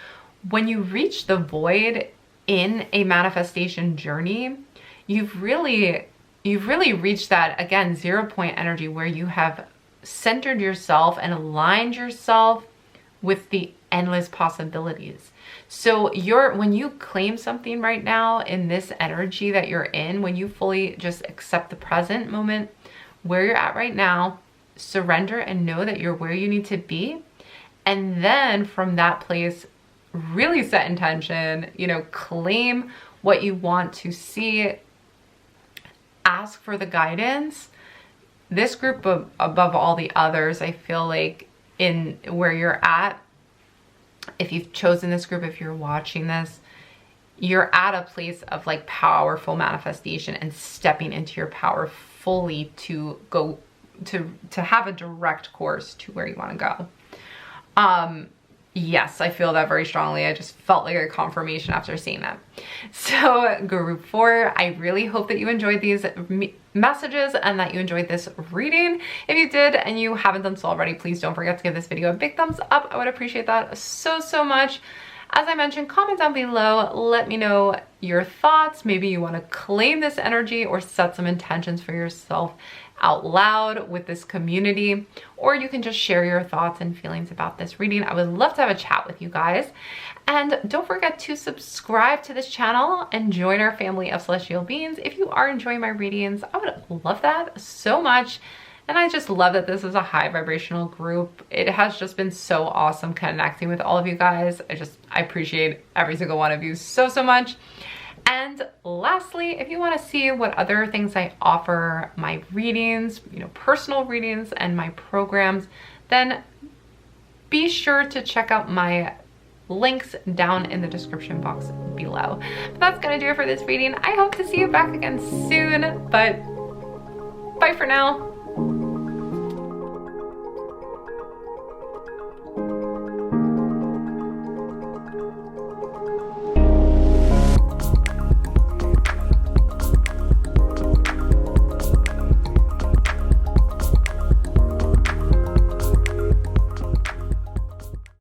[SPEAKER 1] when you reach the void in a manifestation journey, you've really reached that, again, 0 point energy where you have centered yourself and aligned yourself with the endless possibilities. So when you claim something right now in this energy that you're in, when you fully just accept the present moment where you're at right now, surrender and know that you're where you need to be, and then from that place, really set intention, you know, claim what you want to see, ask for the guidance. This group above all the others, I feel like in where you're at, if you've chosen this group, if you're watching this, you're at a place of like powerful manifestation and stepping into your power fully to go to have a direct course to where you want to go. Yes, I feel that very strongly. I just felt like a confirmation after seeing that. So group 4, I really hope that you enjoyed these messages and that you enjoyed this reading. If you did and you haven't done so already, please don't forget to give this video a big thumbs up. I would appreciate that so much. As I mentioned, comment down below, let me know your thoughts. Maybe you want to claim this energy or set some intentions for yourself out loud with this community, or you can just share your thoughts and feelings about this reading. I would love to have a chat with you guys. And don't forget to subscribe to this channel and join our family of celestial beings. If you are enjoying my readings, I would love that so much. And I just love that this is a high vibrational group. It has just been so awesome connecting with all of you guys. I appreciate every single one of you so much. And lastly, if you want to see what other things I offer, my readings, personal readings and my programs, then be sure to check out my links down in the description box below. But that's gonna do it for this reading. I hope to see you back again soon, but bye for now.